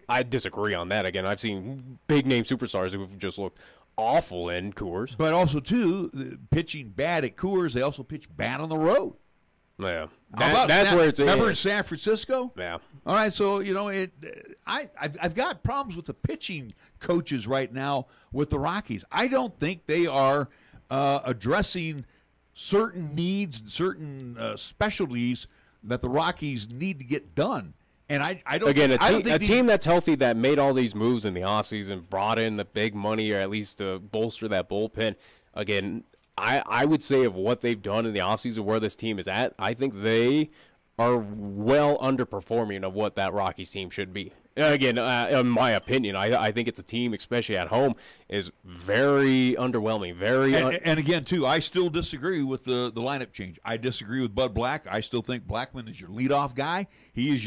[SPEAKER 6] I disagree on that. Again, I've seen big-name superstars who have just looked awful in Coors.
[SPEAKER 5] But also, too, pitching bad at Coors, they also pitch bad on the road.
[SPEAKER 6] Yeah. That's where it's
[SPEAKER 5] Remember in San Francisco?
[SPEAKER 6] Yeah.
[SPEAKER 5] All right, so, I've got problems with the pitching coaches right now with the Rockies. I don't think they are addressing certain needs and certain specialties that the Rockies need to get done. And I don't
[SPEAKER 6] Again,
[SPEAKER 5] think
[SPEAKER 6] a team that's healthy, that made all these moves in the offseason, brought in the big money, or at least to bolster that bullpen. Again, I would say of what they've done in the offseason, where this team is at, I think they are well underperforming of what that Rockies team should be. Again, in my opinion, I think it's a team, especially at home, is very underwhelming.
[SPEAKER 5] And again, too, I still disagree with the lineup change. I disagree with Bud Black. I still think Blackman is your leadoff guy. He is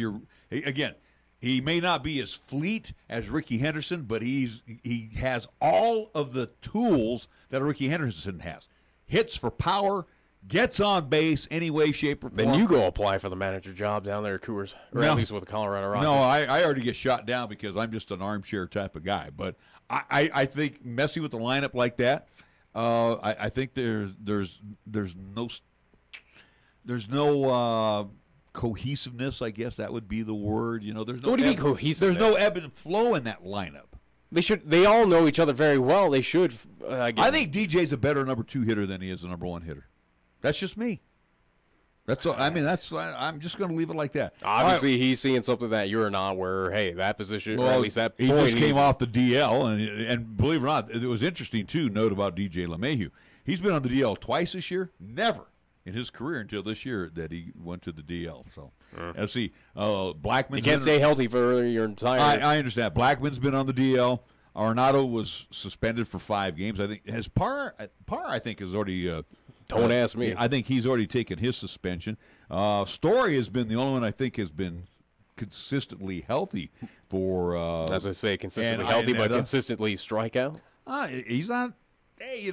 [SPEAKER 5] again, he may not be as fleet as Ricky Henderson, but he has all of the tools that Ricky Henderson has. Hits for power, gets on base any way, shape, or form.
[SPEAKER 6] Then you go apply for the manager job down there at Coors, or at least with the Colorado Rockies.
[SPEAKER 5] No, I already get shot down because I'm just an armchair type of guy. But I think messing with the lineup like that, I think there's no cohesiveness. I guess that would be the word. There's no.
[SPEAKER 6] What do you mean cohesiveness?
[SPEAKER 5] There's no ebb and flow in that lineup.
[SPEAKER 6] They all know each other very well. They should.
[SPEAKER 5] I think DJ's a better number 2 hitter than he is a number 1 hitter. That's just me. That's all. I mean, I'm just going to leave it like that.
[SPEAKER 6] Obviously, he's seeing something that you're not. Where that position, or at least that
[SPEAKER 5] he
[SPEAKER 6] point,
[SPEAKER 5] just came off the DL, and believe it or not, it was interesting too. Note about DJ LeMahieu. He's been on the DL twice this year. Never in his career until this year that he went to the DL. So let's see. Blackman.
[SPEAKER 6] You can't stay healthy for your entire.
[SPEAKER 5] I understand. Blackman's been on the DL. Arenado was suspended for 5 games. I think his Parr I think has already.
[SPEAKER 6] Don't ask me.
[SPEAKER 5] I think he's already taken his suspension. Story has been the only one I think has been consistently healthy for.
[SPEAKER 6] As I say, consistently healthy, but consistently strikeout.
[SPEAKER 5] He's not. Hey,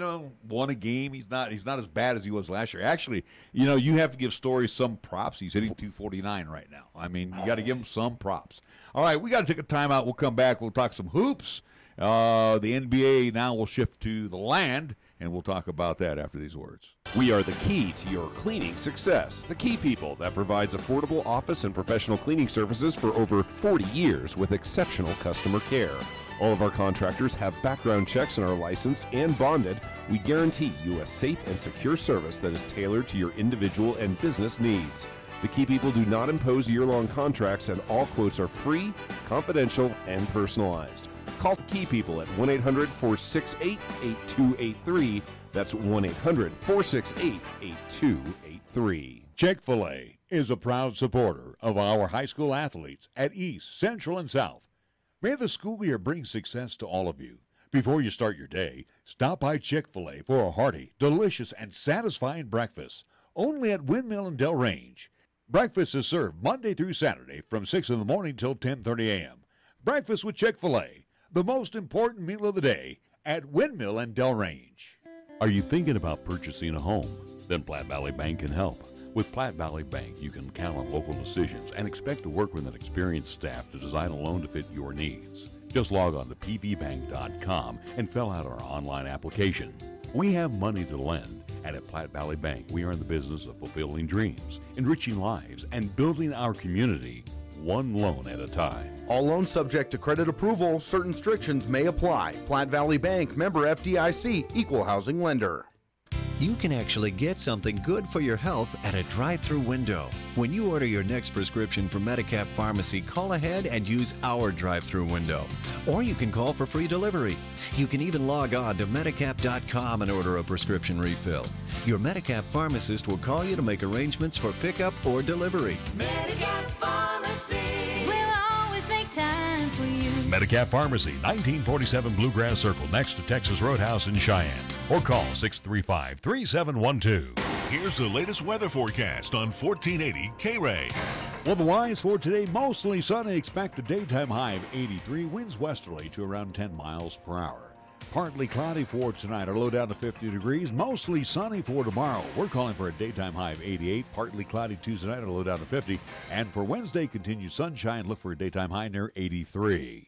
[SPEAKER 5] won a game. He's not as bad as he was last year. Actually, you have to give Story some props. He's hitting 249 right now. I mean, you got to give him some props. All right, we got to take a timeout. We'll come back. We'll talk some hoops. The NBA now will shift to the land, and we'll talk about that after these words.
[SPEAKER 9] We are the key to your cleaning success. The Key People that provides affordable office and professional cleaning services for over 40 years with exceptional customer care. All of our contractors have background checks and are licensed and bonded. We guarantee you a safe and secure service that is tailored to your individual and business needs. The Key People do not impose year-long contracts, and all quotes are free, confidential, and personalized. Call the Key People at 1-800-468-8283. That's 1-800-468-8283.
[SPEAKER 2] Chick-fil-A is a proud supporter of our high school athletes at East, Central, and South. May the school year bring success to all of you. Before you start your day, stop by Chick-fil-A for a hearty, delicious, and satisfying breakfast. Only at Windmill and Del Range.
[SPEAKER 5] Breakfast is served Monday through Saturday from 6 in the morning till 10:30 a.m. Breakfast with Chick-fil-A, the most important meal of the day at Windmill and Delrange.
[SPEAKER 9] Are you thinking about purchasing a home? Then Platte Valley Bank can help. With Platte Valley Bank, you can count on local decisions and expect to work with an experienced staff to design a loan to fit your needs. Just log on to pvbank.com and fill out our online application. We have money to lend, and at Platte Valley Bank, we are in the business of fulfilling dreams, enriching lives, and building our community one loan at a time.
[SPEAKER 10] All loans subject to credit approval. Certain restrictions may apply. Platte Valley Bank, member FDIC, equal housing lender.
[SPEAKER 11] You can actually get something good for your health at a drive-through window. When you order your next prescription from Medicap Pharmacy, call ahead and use our drive-through window. Or you can call for free delivery. You can even log on to Medicap.com and order a prescription refill. Your Medicap pharmacist will call you to make arrangements for pickup or delivery.
[SPEAKER 12] Medicap Pharmacy will always make time for you.
[SPEAKER 2] Medicap Pharmacy, 1947 Bluegrass Circle, next to Texas Roadhouse in Cheyenne. Or call 635-3712.
[SPEAKER 1] Here's the latest weather forecast on 1480 K-Ray.
[SPEAKER 5] Weather-wise for today, mostly sunny. Expect a daytime high of 83. Winds westerly to around 10 miles per hour. Partly cloudy for tonight. Our low down to 50 degrees. Mostly sunny for tomorrow. We're calling for a daytime high of 88. Partly cloudy Tuesday night. Our low down to 50. And for Wednesday, continued sunshine. Look for a daytime high near 83.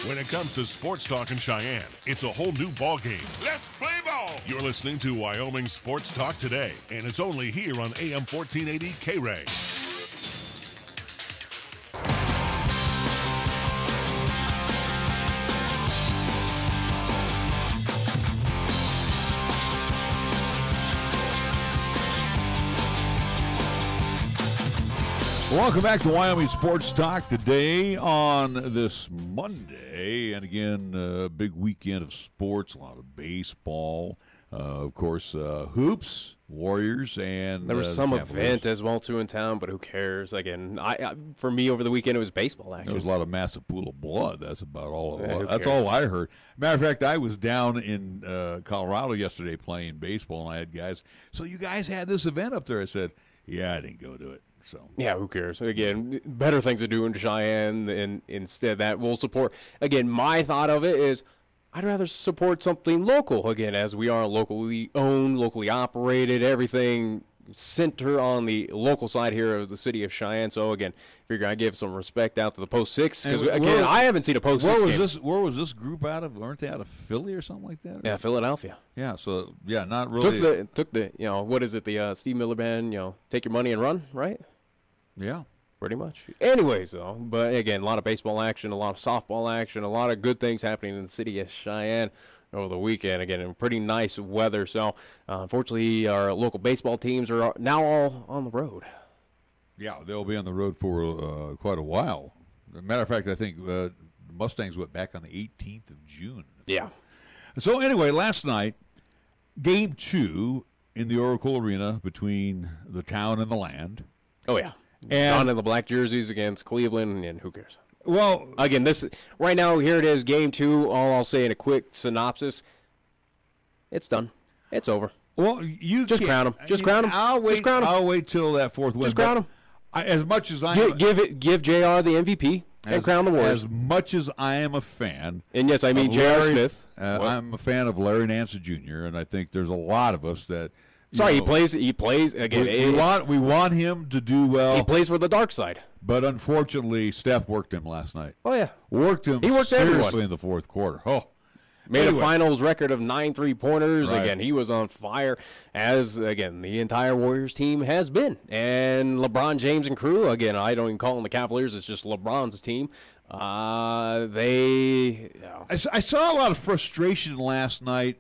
[SPEAKER 1] When it comes to sports talk in Cheyenne, it's a whole new ballgame. Let's play ball! You're listening to Wyoming Sports Talk today, and it's only here on AM 1480 K-Ray.
[SPEAKER 5] Welcome back to Wyoming Sports Talk today on this Monday. And again, a big weekend of sports, a lot of baseball, of course, hoops, Warriors, and
[SPEAKER 6] there was some
[SPEAKER 5] Cavaliers.
[SPEAKER 6] event as well, too, in town, but who cares? Again, for me over the weekend, it was baseball action.
[SPEAKER 5] There was a lot of massive pool of blood. That's about all it was. That's
[SPEAKER 6] cares?
[SPEAKER 5] all I heard. Matter of fact, I was down in Colorado yesterday playing baseball, and I had guys, so you guys had this event up there. I said, yeah, I didn't go to it. So
[SPEAKER 6] yeah, who cares? Again, better things to do in Cheyenne, and instead that will support. Again, my thought of it is I'd rather support something local. Again, as we are locally owned, locally operated, everything center on the local side here of the city of Cheyenne. So again, figure I give some respect out to the Post 6 because again, I haven't seen a Post 6 game.
[SPEAKER 5] Where was this group out of? Weren't they out of Philly or something like that?
[SPEAKER 6] Yeah, Philadelphia.
[SPEAKER 5] Yeah, so yeah, not really.
[SPEAKER 6] Took the what is it? The Steve Miller Band. Take your money and run, right?
[SPEAKER 5] Yeah.
[SPEAKER 6] Pretty much. Anyways, though, but again, a lot of baseball action, a lot of softball action, a lot of good things happening in the city of Cheyenne over the weekend. Again, in pretty nice weather. So, unfortunately, our local baseball teams are now all on the road.
[SPEAKER 5] Yeah, they'll be on the road for quite a while. As a matter of fact, I think the Mustangs went back on the 18th of June.
[SPEAKER 6] Yeah.
[SPEAKER 5] So, anyway, last night, Game 2 in the Oracle Arena between the town and the land.
[SPEAKER 6] Oh, yeah. Down in the black jerseys against Cleveland, and who cares?
[SPEAKER 5] Well,
[SPEAKER 6] again, this right now, here it is, Game 2. All I'll say in a quick synopsis, it's done. It's over.
[SPEAKER 5] Well, you
[SPEAKER 6] just crown him. Just crown him.
[SPEAKER 5] I'll wait till that fourth win.
[SPEAKER 6] Just crown him.
[SPEAKER 5] As much as I
[SPEAKER 6] give JR the MVP and crown the Warriors.
[SPEAKER 5] As much as I am a fan,
[SPEAKER 6] and yes, I mean J.R. Smith.
[SPEAKER 5] I'm a fan of Larry Nance Jr., and I think there's a lot of us that.
[SPEAKER 6] Sorry, he plays again.
[SPEAKER 5] We want him to do well.
[SPEAKER 6] He plays for the dark side.
[SPEAKER 5] But unfortunately, Steph worked him last night.
[SPEAKER 6] Oh yeah,
[SPEAKER 5] he worked seriously everyone in the fourth quarter.
[SPEAKER 6] Made a finals record of 9 3-pointers. Right. Again, he was on fire, as again the entire Warriors team has been. And LeBron James and crew. Again, I don't even call them the Cavaliers. It's just LeBron's team. I
[SPEAKER 5] saw a lot of frustration last night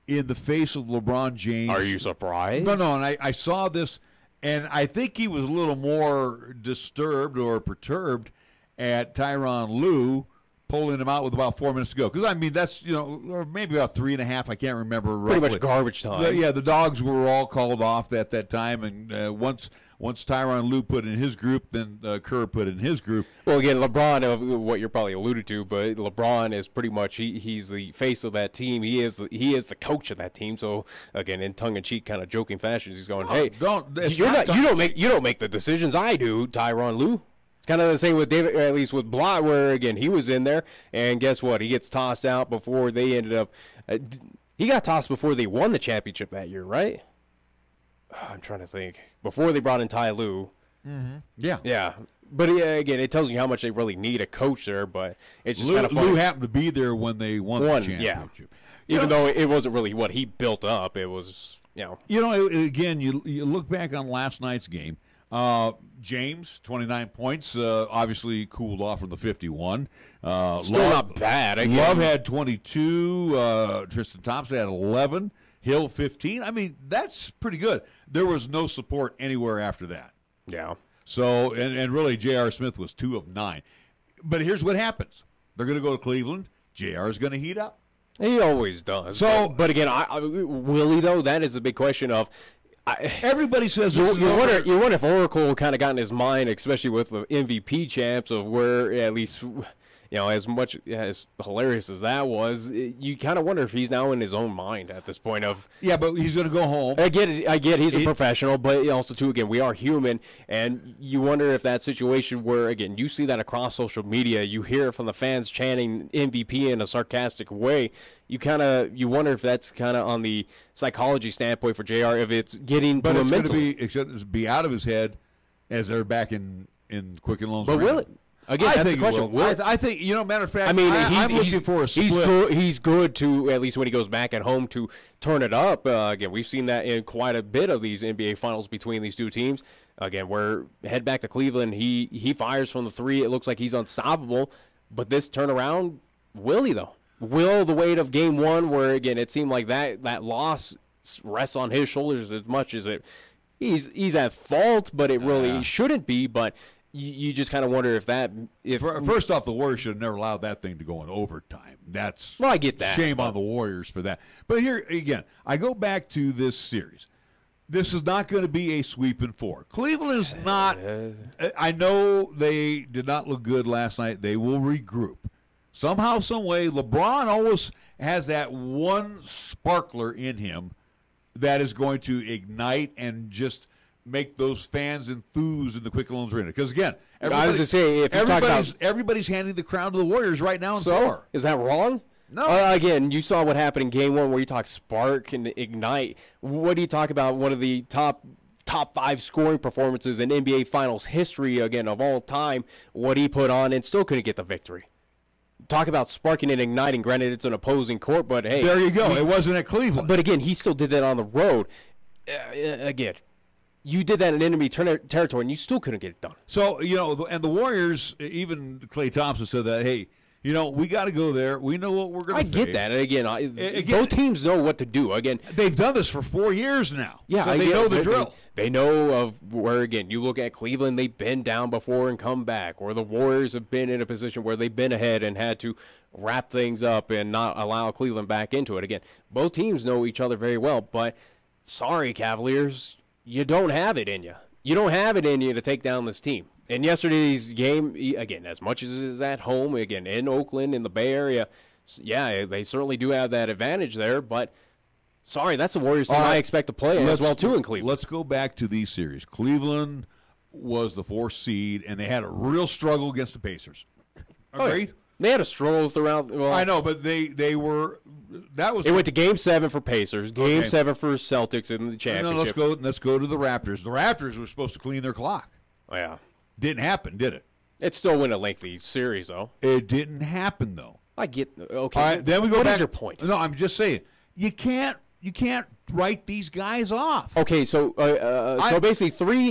[SPEAKER 5] in the face of LeBron James.
[SPEAKER 6] Are you surprised?
[SPEAKER 5] No, and I saw this, and I think he was a little more disturbed or perturbed at Tyronn Lue, because, again, a lot we want him to do well, but unfortunately, Steph worked him last night.
[SPEAKER 6] Oh,
[SPEAKER 5] pulling him out with about 4 minutes to go. Because, I mean, that's, or maybe about 3.5. I can't remember
[SPEAKER 6] Pretty
[SPEAKER 5] roughly.
[SPEAKER 6] much garbage time.
[SPEAKER 5] Yeah, the dogs were all called off at that time. And once Tyronn Lue put in his group, then Kerr put in his group.
[SPEAKER 6] Well, again, LeBron, what you're probably alluded to, but LeBron is pretty much he's the face of that team. He is the coach of that team. So again, in tongue-in-cheek kind of joking fashion, he's going, "Hey, you don't make the decisions. I do, Tyronn Lue." It's kind of the same with David, or at least with Blott, where again he was in there, and guess what? He gets tossed out before they ended up. He got tossed before they won the championship that year, right? I'm trying to think. Before they brought in Ty Lue.
[SPEAKER 5] Mm-hmm. Yeah.
[SPEAKER 6] Yeah. But again, it tells you how much they really need a coach there, but it's just kind of funny.
[SPEAKER 5] Lue happened to be there when they won the championship.
[SPEAKER 6] Yeah. Even though it wasn't really what he built up, it was,
[SPEAKER 5] again, you look back on last night's game. James, 29 points, obviously cooled off from the 51.
[SPEAKER 6] Still not bad. Again.
[SPEAKER 5] Love had 22. Tristan Thompson had 11. Hill 15. I mean, that's pretty good. There was no support anywhere after that.
[SPEAKER 6] Yeah.
[SPEAKER 5] So, and really, J.R. Smith was 2 of 9. But here's what happens. They're going to go to Cleveland. J.R. is going to heat up.
[SPEAKER 6] He always does.
[SPEAKER 5] So,
[SPEAKER 6] but again, will he, though? That is a big question of
[SPEAKER 5] everybody says
[SPEAKER 6] you wonder if Oracle kind of got in his mind, especially with the MVP champs, of where at least as much as hilarious as that was, you kind of wonder if he's now in his own mind at this point of.
[SPEAKER 5] Yeah, but he's going to go home.
[SPEAKER 6] I get it. He's a professional, but also too, again, we are human, and you wonder if that situation where, again, you see that across social media, you hear from the fans chanting MVP in a sarcastic way. You wonder if that's kind of on the psychology standpoint for JR, if it's getting to a mental. But
[SPEAKER 5] it's going to be out of his head as they're back in Quicken Loans.
[SPEAKER 6] But will it? Again, that's the question.
[SPEAKER 5] I think, matter of fact,
[SPEAKER 6] I mean,
[SPEAKER 5] I'm looking for a split.
[SPEAKER 6] He's good to, at least when he goes back at home, to turn it up. Again, we've seen that in quite a bit of these NBA finals between these two teams. Again, head back to Cleveland. He fires from the 3. It looks like he's unstoppable. But this turnaround, will he, though? Will the weight of game 1, where, again, it seemed like that loss rests on his shoulders as much as he's at fault, but it really shouldn't be. But you just kind of wonder if
[SPEAKER 5] first off, the Warriors should have never allowed that thing to go in overtime.
[SPEAKER 6] I get that.
[SPEAKER 5] Shame on the Warriors for that. But here again, I go back to this series. This is not going to be a sweep in 4. Cleveland is not. I know they did not look good last night. They will regroup somehow, some way. LeBron always has that one sparkler in him that is going to ignite and just make those fans enthused in the Quicken Loans Arena. Because, again, everybody's handing the crown to the Warriors right now in 4.
[SPEAKER 6] Is that wrong?
[SPEAKER 5] No.
[SPEAKER 6] Again, you saw what happened in game 1 where you talk spark and ignite. What do you talk about? One of the top 5 scoring performances in NBA Finals history, again, of all time, what he put on and still couldn't get the victory. Talk about sparking and igniting. Granted, it's an opposing court, but, hey.
[SPEAKER 5] There you go. It wasn't at Cleveland.
[SPEAKER 6] But, again, he still did that on the road. Again, you did that in enemy territory, and you still couldn't get it done.
[SPEAKER 5] So, and the Warriors, even Klay Thompson said that, hey, we got to go there. We know what we're going to face.
[SPEAKER 6] I get that. And again, both teams know what to do. Again,
[SPEAKER 5] they've done this for 4 years now.
[SPEAKER 6] Yeah,
[SPEAKER 5] so they know the drill.
[SPEAKER 6] They know of where, again, you look at Cleveland, they've been down before and come back, or the Warriors have been in a position where they've been ahead and had to wrap things up and not allow Cleveland back into it. Again, both teams know each other very well, but sorry, Cavaliers, you don't have it in you. You don't have it in you to take down this team. And yesterday's game, again, as much as it is at home, again, in Oakland, in the Bay Area, yeah, they certainly do have that advantage there, but sorry, that's the Warriors team I expect to play as well, too, in Cleveland.
[SPEAKER 5] Let's go back to these series. Cleveland was the 4th seed, and they had a real struggle against the Pacers. Agreed?
[SPEAKER 6] They had a struggle throughout. Well,
[SPEAKER 5] I know, but they were. That was.
[SPEAKER 6] It went to Game 7 for Pacers, Game 7 for Celtics in the championship.
[SPEAKER 5] No, let's go to the Raptors. The Raptors were supposed to clean their clock.
[SPEAKER 6] Oh, yeah.
[SPEAKER 5] Didn't happen, did it?
[SPEAKER 6] It still went a lengthy series, though.
[SPEAKER 5] It didn't happen, though.
[SPEAKER 6] I get. Okay.
[SPEAKER 5] All right, then we go back.
[SPEAKER 6] What is your point?
[SPEAKER 5] No, I'm just saying you can't write these guys off.
[SPEAKER 6] Okay, so basically 3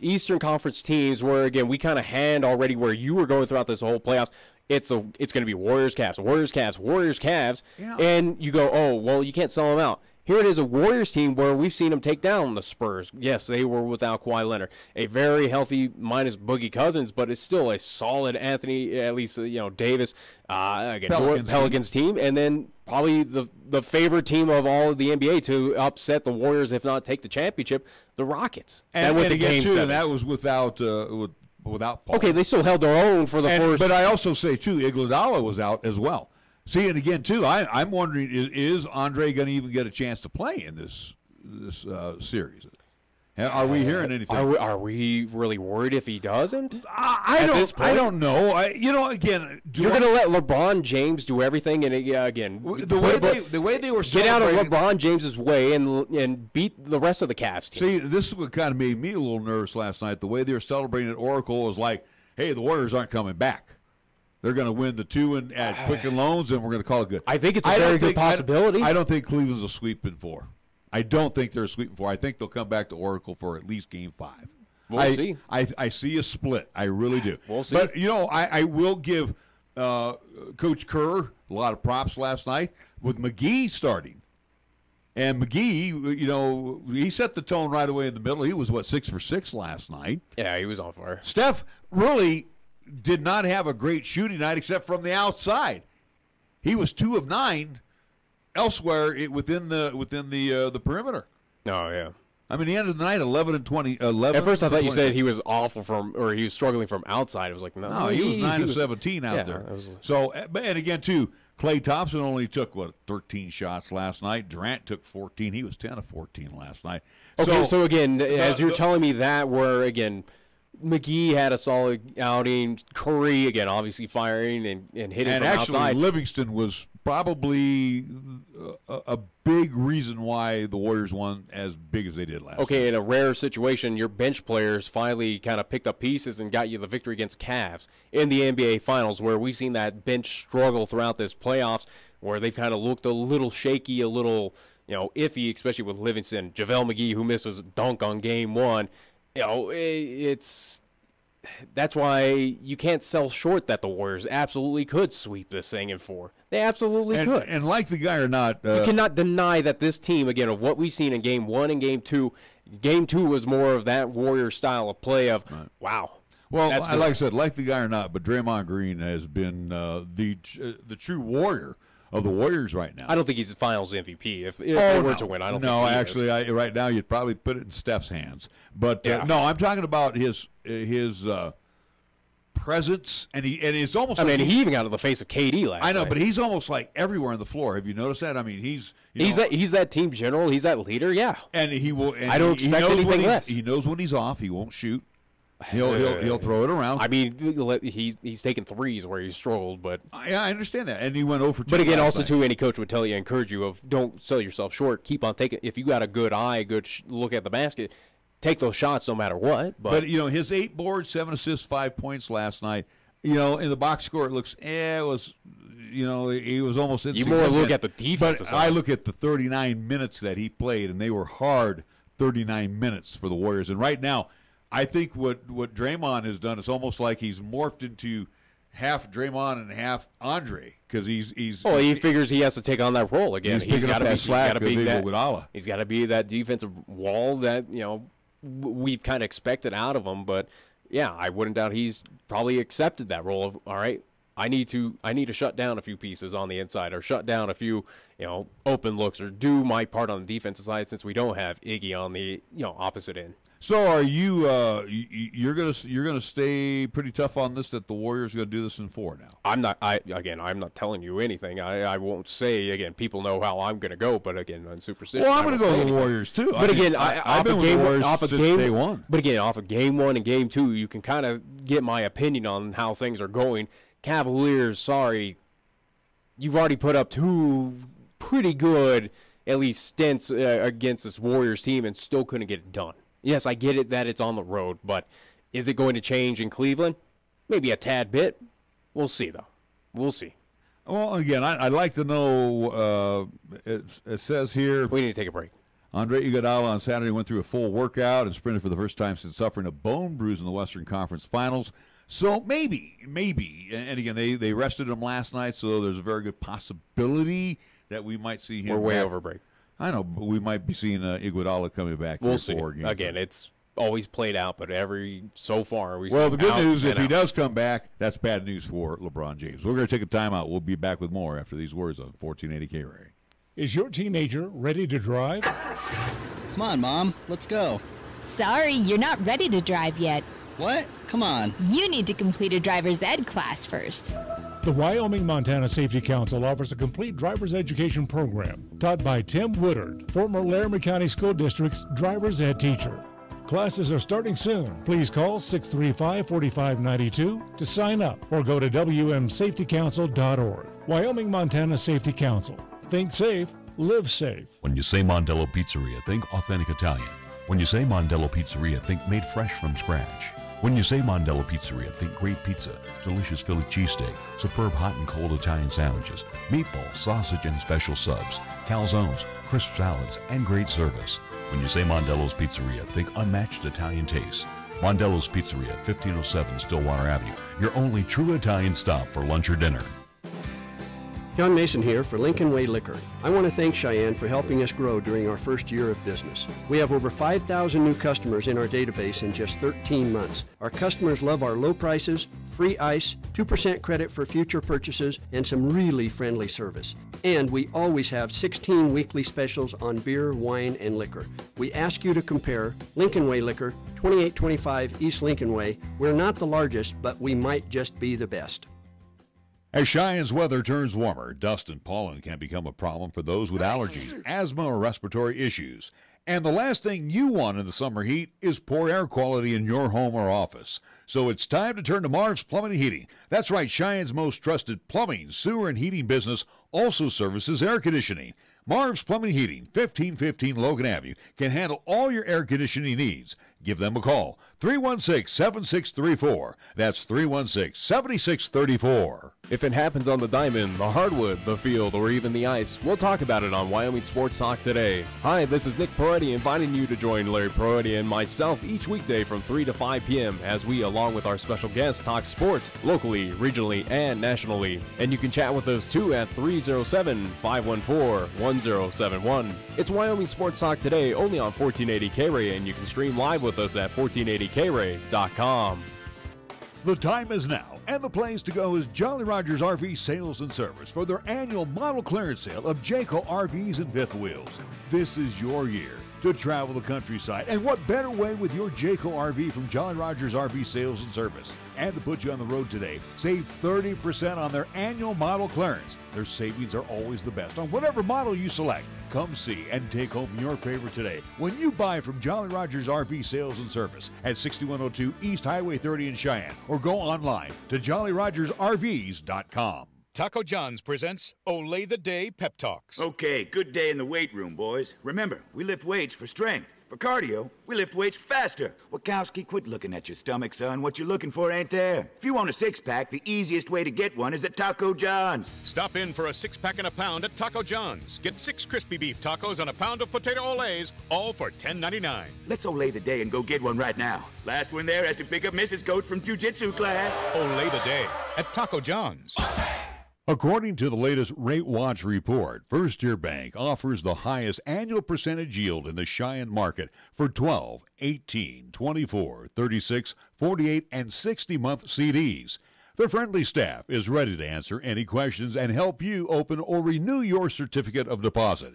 [SPEAKER 6] Eastern Conference teams where, again, we kind of hand already where you were going throughout this whole playoffs. It's going to be Warriors, Cavs, Warriors, Cavs, Warriors, Cavs, and you go, oh, well, you can't sell them out. Here it is, a Warriors team where we've seen them take down the Spurs. Yes, they were without Kawhi Leonard. A very healthy minus Boogie Cousins, but it's still a solid Anthony, at least, Davis, again, Pelicans team. And then probably the favorite team of all of the NBA to upset the Warriors, if not take the championship, the Rockets.
[SPEAKER 5] And again, too, and that was without Paul.
[SPEAKER 6] Okay, they still held their own for the first.
[SPEAKER 5] But I also say, too, Iguodala was out as well. See, and again, too, I'm wondering, is Andre going to even get a chance to play in this series? Are we hearing anything?
[SPEAKER 6] Are we really worried if he doesn't?
[SPEAKER 5] I don't know. Again,
[SPEAKER 6] you're going to let LeBron James do everything, and again,
[SPEAKER 5] the way they were
[SPEAKER 6] get out of LeBron James's way and beat the rest of the Cavs team.
[SPEAKER 5] See, this is what kind of made me a little nervous last night. The way they were celebrating at Oracle was like, "Hey, the Warriors aren't coming back. They're going to win the 2 at Quicken Loans, and we're going to call it good."
[SPEAKER 6] I think it's a very good possibility.
[SPEAKER 5] I don't think Cleveland's a sweep in 4. I don't think they're a sweep in 4. I think they'll come back to Oracle for at least Game 5.
[SPEAKER 6] We'll see.
[SPEAKER 5] I see a split. I really do.
[SPEAKER 6] We'll see.
[SPEAKER 5] But, I will give Coach Kerr a lot of props last night with McGee starting. And McGee, he set the tone right away in the middle. He was, 6 for 6 last night?
[SPEAKER 6] Yeah, he was on fire.
[SPEAKER 5] Steph really did not have a great shooting night except from the outside. He was 2 of 9 elsewhere within the perimeter.
[SPEAKER 6] Oh, yeah.
[SPEAKER 5] I mean, the end of the night, 11 and 20.
[SPEAKER 6] At first, I thought you said he was awful or he was struggling from outside. I was like, no,
[SPEAKER 5] he was 9 of 17 out there. So, and again, too, Klay Thompson only took 13 shots last night. Durant took 14. He was 10 of 14 last night.
[SPEAKER 6] Okay, so again, as you're telling me that, where again, McGee had a solid outing. Curry, again, obviously firing and hitting from outside.
[SPEAKER 5] And actually, Livingston was probably a big reason why the Warriors won as big as they did last night.
[SPEAKER 6] Okay, in a rare situation, your bench players finally kind of picked up pieces and got you the victory against Cavs in the NBA Finals, where we've seen that bench struggle throughout this playoffs, where they've kind of looked a little shaky, a little iffy, especially with Livingston. JaVale McGee, who misses a dunk on Game 1. That's why you can't sell short that the Warriors absolutely could sweep this thing in 4. They absolutely could.
[SPEAKER 5] And like the guy or not,
[SPEAKER 6] you cannot deny that this team, again, of what we've seen in Game 1 and Game 2, Game 2 was more of that Warrior style of play of, wow.
[SPEAKER 5] Well, like I said, like the guy or not, but Draymond Green has been the true warrior of the Warriors right now.
[SPEAKER 6] I don't think he's the Finals MVP. If they were to win, I don't think he
[SPEAKER 5] actually, right now you'd probably put it in Steph's hands. But no, I'm talking about his presence, and he's almost.
[SPEAKER 6] He even got to the face of KD last night.
[SPEAKER 5] I know, but he's almost like everywhere on the floor. Have you noticed that? I mean, he's
[SPEAKER 6] that team general. He's that leader. Yeah,
[SPEAKER 5] and he will. And
[SPEAKER 6] I don't expect anything less.
[SPEAKER 5] He knows when he's off. He won't shoot. He'll throw it around.
[SPEAKER 6] I mean, he's taken threes where he's struggled, but
[SPEAKER 5] yeah, I understand that. And he went over 2.
[SPEAKER 6] But again, also too, any coach would encourage you of don't sell yourself short. Keep on taking. If you got a good eye, good look at the basket, take those shots no matter what. But
[SPEAKER 5] his 8 boards, 7 assists, 5 points last night. In the box score, it looks it was. He was almost insignificant.
[SPEAKER 6] You more look at the defense.
[SPEAKER 5] But I look at the 39 minutes that he played, and they were hard 39 minutes for the Warriors. And right now, I think what Draymond has done is almost like he's morphed into half Draymond and half Andre, because he
[SPEAKER 6] figures he has to take on that role again. He's got to
[SPEAKER 5] be
[SPEAKER 6] He's got to be that defensive wall that we've kind of expected out of him. But yeah, I wouldn't doubt he's probably accepted that role of, all right, I need to shut down a few pieces on the inside, or shut down a few open looks, or do my part on the defensive side, since we don't have Iggy on the opposite end.
[SPEAKER 5] So are you? You're gonna stay pretty tough on this, that the Warriors are gonna do this in 4 now?
[SPEAKER 6] I'm not. I'm not telling you anything. I won't say again. People know how I'm gonna go, but again, on superstition.
[SPEAKER 5] Well, I'm gonna go with the Warriors too.
[SPEAKER 6] But I've been with the Warriors since
[SPEAKER 5] day 1.
[SPEAKER 6] But again, off of Game 1 and Game 2, you can kind of get my opinion on how things are going. Cavaliers, sorry, you've already put up 2 pretty good, at least, stints against this Warriors team, and still couldn't get it done. Yes, I get it that it's on the road, but is it going to change in Cleveland? Maybe a tad bit. We'll see, though. We'll see.
[SPEAKER 5] Well, again, I'd like to know, it says here.
[SPEAKER 6] We need to take a break.
[SPEAKER 5] Andre Iguodala on Saturday went through a full workout and sprinted for the first time since suffering a bone bruise in the Western Conference Finals. So maybe, and again, they rested him last night, so there's a very good possibility that we might see him.
[SPEAKER 6] We're way over break.
[SPEAKER 5] I know, but we might be seeing Iguodala coming back.
[SPEAKER 6] We'll
[SPEAKER 5] here
[SPEAKER 6] see.
[SPEAKER 5] for games.
[SPEAKER 6] Again, it's always played out, but so far we.
[SPEAKER 5] Well, the good news, if he does come back, that's bad news for LeBron James. We're going to take a timeout. We'll be back with more after these words on 1480 K-Ray.
[SPEAKER 2] Is your teenager ready to drive?
[SPEAKER 3] Come on, Mom. Let's go.
[SPEAKER 4] Sorry, you're not ready to drive yet.
[SPEAKER 3] What? Come on.
[SPEAKER 4] You need to complete a driver's ed class first.
[SPEAKER 2] The Wyoming Montana Safety Council offers a complete driver's education program taught by Tim Woodard, former Laramie County School District's driver's ed teacher. Classes are starting soon. Please call 635-4592 to sign up or go to wmsafetycouncil.org. Wyoming Montana Safety Council. Think safe, live safe.
[SPEAKER 13] When you say Mondello Pizzeria, think authentic Italian. When you say Mondello Pizzeria, think made fresh from scratch. When you say Mondello Pizzeria, think great pizza, delicious Philly cheesesteak, superb hot and cold Italian sandwiches, meatballs, sausage, and special subs, calzones, crisp salads, and great service. When you say Mondello's Pizzeria, think unmatched Italian taste. Mondello's Pizzeria, 1507 Stillwater Avenue, your only true Italian stop for lunch or dinner.
[SPEAKER 14] John Mason here for Lincoln Way Liquor. I want to thank Cheyenne for helping us grow during our first year of business. We have over 5,000 new customers in our database in just 13 months. Our customers love our low prices, free ice, 2% credit for future purchases, and some really friendly service. And we always have 16 weekly specials on beer, wine, and liquor. We ask you to compare Lincoln Way Liquor, 2825 East Lincoln Way. We're not the largest, but we might just be the best.
[SPEAKER 5] As Cheyenne's weather turns warmer, dust and pollen can become a problem for those with allergies, asthma, or respiratory issues. And the last thing you want in the summer heat is poor air quality in your home or office. So it's time to turn to Marv's Plumbing and Heating. That's right, Cheyenne's most trusted plumbing, sewer, and heating business also services air conditioning. Marv's Plumbing and Heating, 1515 Logan Avenue, can handle all your air conditioning needs. Give them a call, 316-7634. That's 316-7634.
[SPEAKER 6] If it happens on the diamond, the hardwood, the field, or even the ice, we'll talk about it on Wyoming Sports Talk today. Hi, this is Nick Peretti inviting you to join Larry Peretti and myself each weekday from 3 to 5 p.m. as we, along with our special guests, talk sports locally, regionally, and nationally. And you can chat with us too at 307-514-1071. It's Wyoming Sports Talk today, only on 1480 K-Ray, and you can stream live with us at 1480kray.com.
[SPEAKER 5] The time is now, and the place to go is Jolly Rogers RV Sales and Service for their annual model clearance sale of Jayco RVs and fifth wheels. This is your year to travel the countryside, and what better way with your Jayco RV from Jolly Rogers RV Sales and Service. And to put you on the road today, save 30% on their annual model clearance. Their savings are always the best on whatever model you select. Come see and take home your favorite today when you buy from Jolly Rogers RV Sales and Service at 6102 East Highway 30 in Cheyenne, or go online to jollyrogersrvs.com.
[SPEAKER 15] Taco John's presents Olay the Day Pep Talks.
[SPEAKER 16] Okay, good day in the weight room, boys. Remember, we lift weights for strength. For cardio, we lift weights faster. Wachowski, quit looking at your stomach, son. What you're looking for ain't there. If you want a six-pack, the easiest way to get one is at Taco John's.
[SPEAKER 15] Stop in for a six-pack and a pound at Taco John's. Get 6 crispy beef tacos and a pound of potato olays, all for $10.99.
[SPEAKER 16] Let's Olay the day and go get one right now. Last one there has to pick up Mrs. Coach from jiu-jitsu class.
[SPEAKER 15] Olay the day at Taco John's.
[SPEAKER 5] According to the latest Rate Watch report, First Year Bank offers the highest annual percentage yield in the Cheyenne market for 12, 18, 24, 36, 48, and 60-month CDs. Their friendly staff is ready to answer any questions and help you open or renew your certificate of deposit.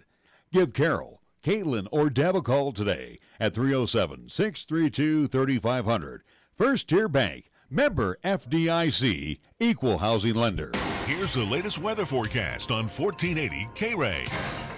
[SPEAKER 5] Give Carol, Caitlin, or Deb a call today at 307-632-3500. First Tier Bank, member FDIC, equal housing lender.
[SPEAKER 1] Here's the latest weather forecast on 1480 K-Ray.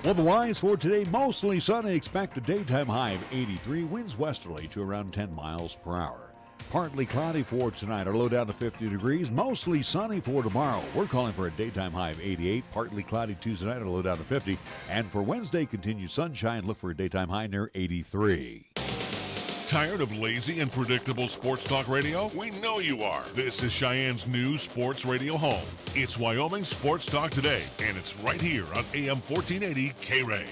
[SPEAKER 5] Well, the wise for today, mostly sunny. Expect a daytime high of 83, winds westerly to around 10 miles per hour. Partly cloudy for tonight, our low down to 50 degrees. Mostly sunny for tomorrow. We're calling for a daytime high of 88, partly cloudy Tuesday night, our low down to 50. And for Wednesday, continued sunshine. Look for a daytime high near 83.
[SPEAKER 1] Tired of lazy and predictable sports talk radio? We know you are. This is Cheyenne's new sports radio home. It's Wyoming Sports Talk Today, and it's right here on AM 1480 K-Ray.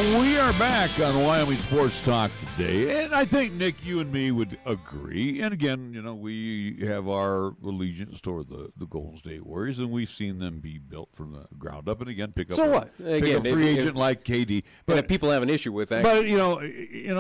[SPEAKER 5] We are back on Wyoming Sports Talk today, and I think, Nick, you and me would agree. And again, you know, we have our allegiance toward the Golden State Warriors, and we've seen them be built from the ground up. And again, pick up a free agent like KD.
[SPEAKER 6] But if people have an issue with that,
[SPEAKER 5] but you know,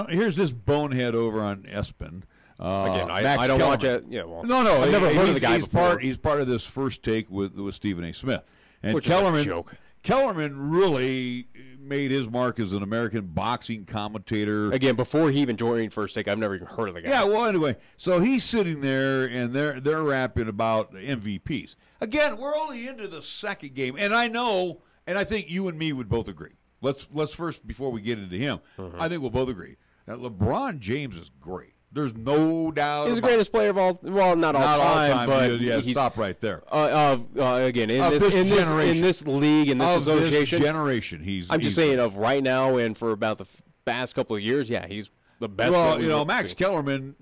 [SPEAKER 5] here's this bonehead over on ESPN.
[SPEAKER 6] Again, I don't watch it. Yeah, well,
[SPEAKER 5] no,
[SPEAKER 6] I've never heard of the guy before.
[SPEAKER 5] He's part of this First Take with Stephen A. Smith, and
[SPEAKER 6] Which is a joke.
[SPEAKER 5] Kellerman really made his mark as an American boxing commentator.
[SPEAKER 6] Again, before he even joined First Take, I've never even heard of the guy.
[SPEAKER 5] Yeah, well, anyway, so he's sitting there, and they're rapping about MVPs. Again, we're only into the second game, and I know, and I think you and me would both agree. Let's first, before we get into him, I think we'll both agree that LeBron James is great. There's no doubt.
[SPEAKER 6] He's the greatest player of all. Well, not all time, but
[SPEAKER 5] he's stop right there.
[SPEAKER 6] Again, in this league, in this association,
[SPEAKER 5] generation,
[SPEAKER 6] I'm just saying of right now, and for about the past couple of years, yeah, he's the best.
[SPEAKER 5] Well, you know, Max Kellerman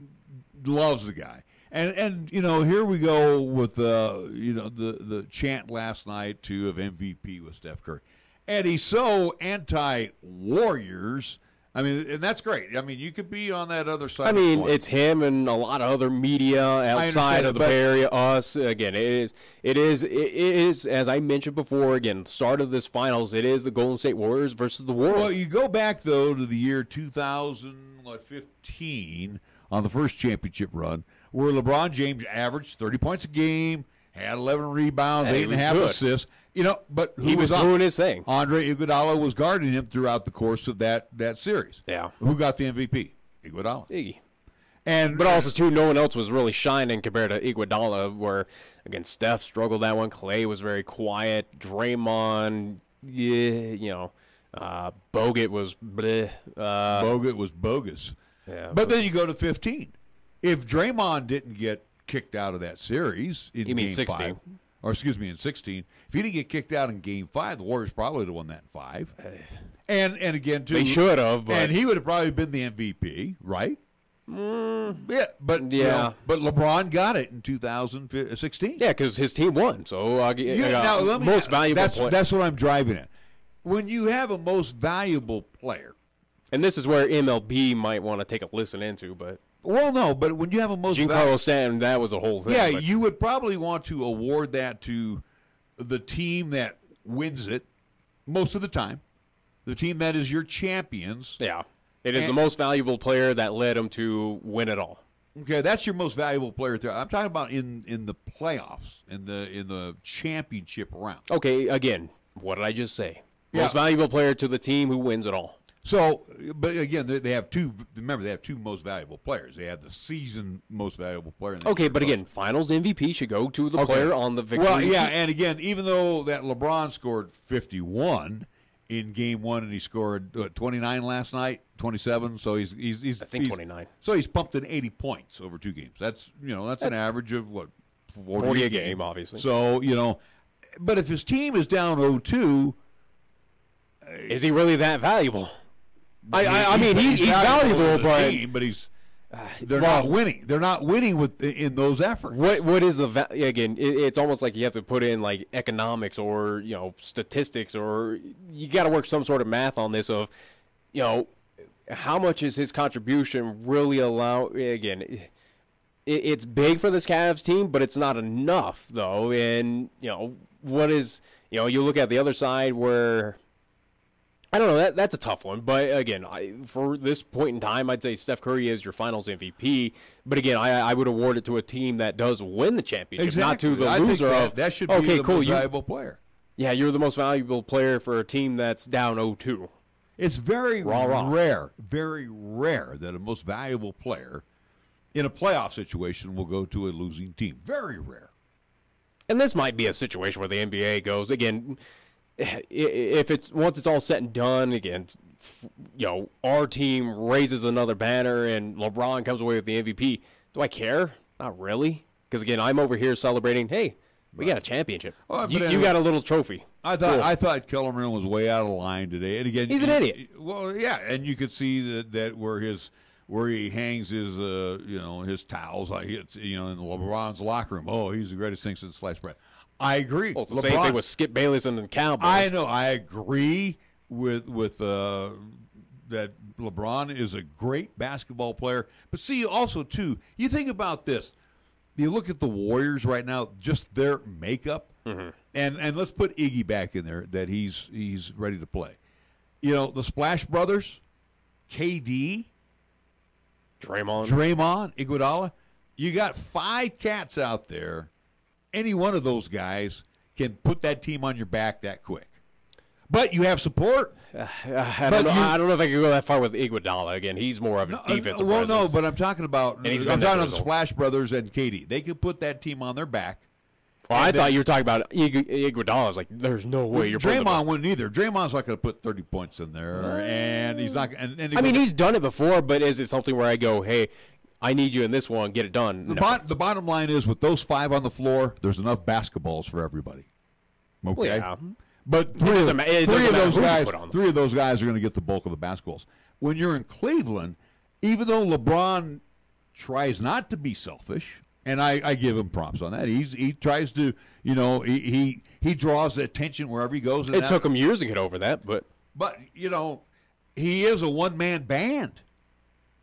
[SPEAKER 5] loves the guy, and you know, here we go with the chant last night too of MVP with Steph Curry, and he's so anti-Warriors. I mean, and that's great. I mean, you could be on that other side.
[SPEAKER 6] I mean, it's him and a lot of other media outside of the Bay Area. Us again. It is. As I mentioned before. Again, start of this finals. It is the Golden State Warriors versus the world.
[SPEAKER 5] Well, you go back though to the year 2015 on the first championship run, where LeBron James averaged 30 points a game, had 11 rebounds, 8.5 assists. You know, but
[SPEAKER 6] he was doing his thing.
[SPEAKER 5] Andre Iguodala was guarding him throughout the course of that series.
[SPEAKER 6] Yeah.
[SPEAKER 5] Who got the MVP? Iguodala.
[SPEAKER 6] Iggy.
[SPEAKER 5] And
[SPEAKER 6] but also too, no one else was really shining compared to Iguodala. Where again, Steph struggled that one. Clay was very quiet. Draymond, Bogut was bleh.
[SPEAKER 5] Bogut was bogus.
[SPEAKER 6] Yeah.
[SPEAKER 5] But then you go to 15. If Draymond didn't get kicked out of that series in
[SPEAKER 6] you mean
[SPEAKER 5] Game
[SPEAKER 6] 16?
[SPEAKER 5] 5, or excuse me, in 16. If he didn't get kicked out in Game 5, the Warriors probably would have won that in 5. And again, too,
[SPEAKER 6] they should have.
[SPEAKER 5] And he would have probably been the MVP, right? Yeah, but but LeBron got it in 2016.
[SPEAKER 6] Yeah, because his team won. So most valuable player.
[SPEAKER 5] That's what I'm driving at. When you have a most valuable player,
[SPEAKER 6] and this is where MLB might want to take a listen into, but.
[SPEAKER 5] Well, no, but when you have a most
[SPEAKER 6] Giancarlo Stanton, that was a whole thing.
[SPEAKER 5] Yeah, you would probably want to award that to the team that wins it most of the time, the team that is your champions.
[SPEAKER 6] Yeah, it is the most valuable player that led them to win it all.
[SPEAKER 5] Okay, that's your most valuable player. I'm talking about in the playoffs, in the championship round.
[SPEAKER 6] Okay, again, what did I just say? Most valuable player to the team who wins it all.
[SPEAKER 5] So, but again, they have two. Remember, they have two most valuable players. They have the season most valuable player.
[SPEAKER 6] Okay, but again, Finals MVP should go to the player on the victory.
[SPEAKER 5] Well, yeah, and again, even though that LeBron scored 51 in Game 1, and he scored 29 last night, 27. So he's
[SPEAKER 6] I think 29.
[SPEAKER 5] So he's pumped in 80 points over 2 games. That's an average of what
[SPEAKER 6] 40 a game, obviously.
[SPEAKER 5] So but if his team is down 0-2,
[SPEAKER 6] is he really that valuable? I mean, he's valuable,
[SPEAKER 5] but they're not winning. They're not winning in those efforts.
[SPEAKER 6] What is the again? It's almost like you have to put in like economics or statistics, or you got to work some sort of math on this of how much is his contribution really allow? Again, it's big for this Cavs team, but it's not enough though. And what is you look at the other side where. I don't know. That's a tough one. But, again, for this point in time, I'd say Steph Curry is your Finals MVP. But, again, I would award it to a team that does win the championship, not to the loser of,
[SPEAKER 5] that should be the most valuable player.
[SPEAKER 6] Yeah, you're the most valuable player for a team that's down 0-2.
[SPEAKER 5] It's very rare that a most valuable player in a playoff situation will go to a losing team. Very rare.
[SPEAKER 6] And this might be a situation where the NBA goes, again – if once it's all said and done, again, our team raises another banner and LeBron comes away with the MVP, do I care? Not really. Because, again, I'm over here celebrating, hey, we got a championship. Well, you got a little trophy.
[SPEAKER 5] I thought Kellerman was way out of line today. And again,
[SPEAKER 6] he's an idiot.
[SPEAKER 5] Well, yeah, and you could see that where he hangs his his towels, in LeBron's locker room. Oh, he's the greatest thing since sliced bread. I agree.
[SPEAKER 6] Well, it's the same thing with Skip Bayless and the Cowboys.
[SPEAKER 5] I know. I agree. that LeBron is a great basketball player. But see, also, too, you think about this. You look at the Warriors right now, just their makeup, and let's put Iggy back in there, that he's ready to play. You know, the Splash Brothers, KD, Draymond, Iguodala. You got 5 cats out there. Any one of those guys can put that team on your back that quick. But you have support.
[SPEAKER 6] I don't know if I can go that far with Iguodala. Again, he's more of a defensive presence.
[SPEAKER 5] No, but I'm talking about
[SPEAKER 6] I'm
[SPEAKER 5] talking about the Splash Brothers and KD. They could put that team on their back.
[SPEAKER 6] Well, I thought you were talking about Iguodala. I was like, there's no way you're putting
[SPEAKER 5] Draymond wouldn't either. Draymond's not going to put 30 points in there, and he's not. And
[SPEAKER 6] he's done it before, but is it something where I go, hey, I need you in this one, get it done?
[SPEAKER 5] The bottom line is, with those 5 on the floor, there's enough basketballs for everybody. Okay.
[SPEAKER 6] Well, yeah.
[SPEAKER 5] But three of those guys are going to get the bulk of the basketballs. When you're in Cleveland, even though LeBron tries not to be selfish, and I give him props on that, he tries to, he draws the attention wherever he goes.
[SPEAKER 6] It took him years to get over that, but
[SPEAKER 5] he is a one-man band.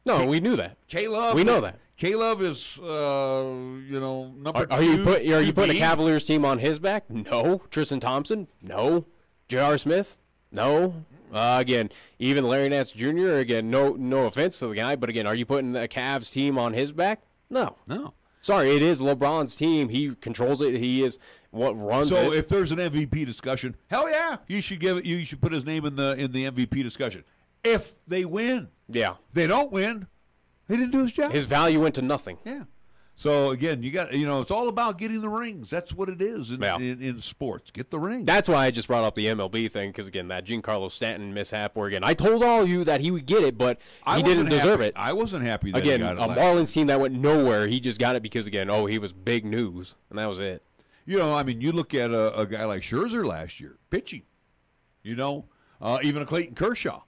[SPEAKER 6] No, we knew that.
[SPEAKER 5] K-Love,
[SPEAKER 6] we know that.
[SPEAKER 5] K-Love is, number 2.
[SPEAKER 6] Are you putting a Cavaliers team on his back? No. Tristan Thompson? No. J.R. Smith? No. Again, even Larry Nance Jr., again, no offense to the guy, but again, are you putting the Cavs team on his back? No. Sorry, it is LeBron's team. He controls it. He is what runs it.
[SPEAKER 5] So if there's an MVP discussion, hell yeah, you should put his name in the MVP discussion. If they win.
[SPEAKER 6] Yeah.
[SPEAKER 5] If they don't win, he didn't do his job.
[SPEAKER 6] His value went to nothing.
[SPEAKER 5] Yeah. So, again, you got it's all about getting the rings. That's what it is in sports. Get the rings.
[SPEAKER 6] That's why I just brought up the MLB thing, because, again, that Giancarlo Stanton mishap where, again, I told all of you that he would get it, but he didn't deserve it.
[SPEAKER 5] I wasn't happy that
[SPEAKER 6] he
[SPEAKER 5] got it.
[SPEAKER 6] A Marlins team that went nowhere, he just got it because, again, he was big news, and that was it.
[SPEAKER 5] You look at a guy like Scherzer last year, pitching, even a Clayton Kershaw.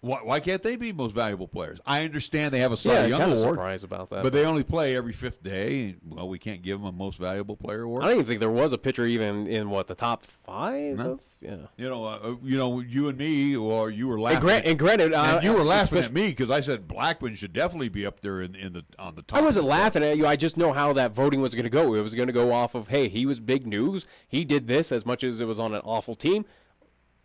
[SPEAKER 5] Why can't they be most valuable players? I understand they have a Cy Young award.
[SPEAKER 6] Surprised about that.
[SPEAKER 5] But they only play every 5th day. Well, we can't give them a most valuable player award.
[SPEAKER 6] I don't even think there was a pitcher even in the top 5.
[SPEAKER 5] No.
[SPEAKER 6] Yeah.
[SPEAKER 5] You and me, or you were laughing.
[SPEAKER 6] Granted,
[SPEAKER 5] you were laughing at me because I said Blackman should definitely be up there on the top.
[SPEAKER 6] I wasn't laughing at you. I just know how that voting was going to go. It was going to go off of, hey, he was big news. He did this as much as it was on an awful team.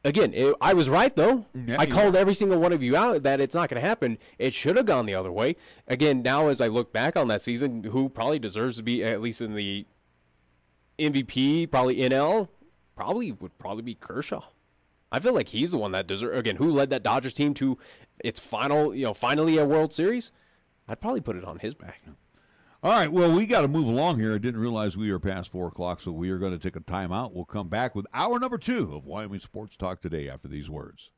[SPEAKER 6] Again, I was right, though.
[SPEAKER 5] Yeah,
[SPEAKER 6] I called every single one of you out that it's not going to happen. It should have gone the other way. Again, now as I look back on that season, who probably deserves to be at least in the MVP, probably NL, would be Kershaw. I feel like he's the one that deserves. Again, who led that Dodgers team to its finally a World Series? I'd probably put it on his back.
[SPEAKER 5] All right, well, we got to move along here. I didn't realize we were past 4 o'clock, so we are going to take a timeout. We'll come back with hour number 2 of Wyoming Sports Talk today after these words.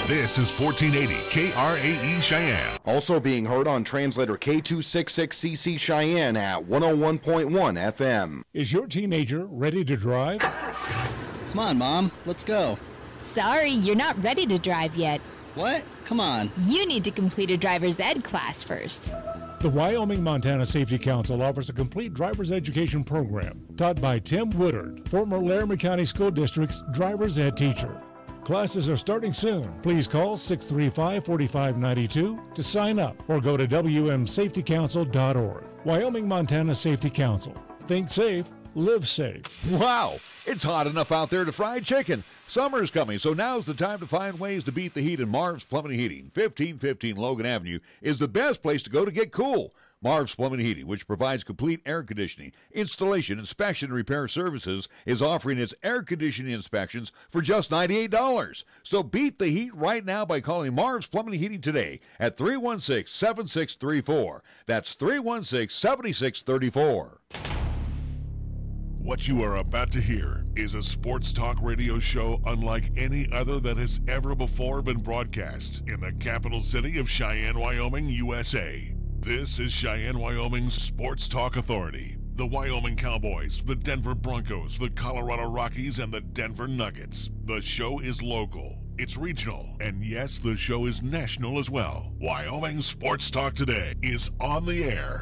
[SPEAKER 1] This is 1480 KRAE Cheyenne.
[SPEAKER 10] Also being heard on translator K266CC Cheyenne at 101.1 FM.
[SPEAKER 2] Is your teenager ready to drive?
[SPEAKER 3] Come on, Mom. Let's go.
[SPEAKER 4] Sorry, you're not ready to drive yet.
[SPEAKER 3] What? Come on.
[SPEAKER 4] You need to complete a driver's ed class first.
[SPEAKER 2] The Wyoming-Montana Safety Council offers a complete driver's education program taught by Tim Woodard, former Laramie County School District's driver's ed teacher. Classes are starting soon. Please call 635-4592 to sign up or go to wmsafetycouncil.org. Wyoming-Montana Safety Council. Think safe, live safe.
[SPEAKER 5] Wow, it's hot enough out there to fry chicken. Summer's coming, so now's the time to find ways to beat the heat in Marv's Plumbing and Heating. 1515 Logan Avenue is the best place to go to get cool. Marv's Plumbing and Heating, which provides complete air conditioning, installation, inspection, and repair services, is offering its air conditioning inspections for just $98. So beat the heat right now by calling Marv's Plumbing and Heating today at 316-7634. That's 316-7634.
[SPEAKER 1] What you are about to hear is a sports talk radio show unlike any other that has ever before been broadcast in the capital city of Cheyenne, Wyoming, USA. This is Cheyenne, Wyoming's Sports Talk Authority. The Wyoming Cowboys, the Denver Broncos, the Colorado Rockies, and the Denver Nuggets. The show is local, it's regional, and yes, the show is national as well. Wyoming Sports Talk Today is on the air.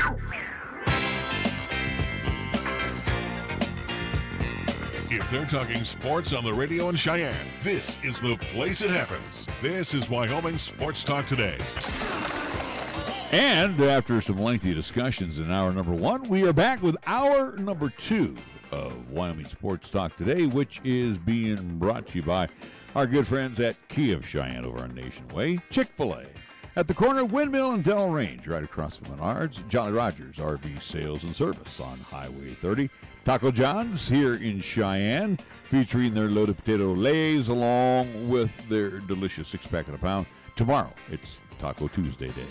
[SPEAKER 1] If If they're talking sports on the radio in Cheyenne, this is the place it happens. This is Wyoming Sports Talk Today.
[SPEAKER 5] And after some lengthy discussions in hour number 1, we are back with hour number 2 of Wyoming Sports Talk Today, which is being brought to you by our good friends at Key of Cheyenne over on Nation Way, Chick-fil-A. At the corner of Windmill and Dell Range, right across from Menards, Jolly Rogers RV Sales and Service on Highway 30. Taco John's here in Cheyenne, featuring their loaded potato lays along with their delicious 6-pack and a pound. Tomorrow, it's Taco Tuesday day.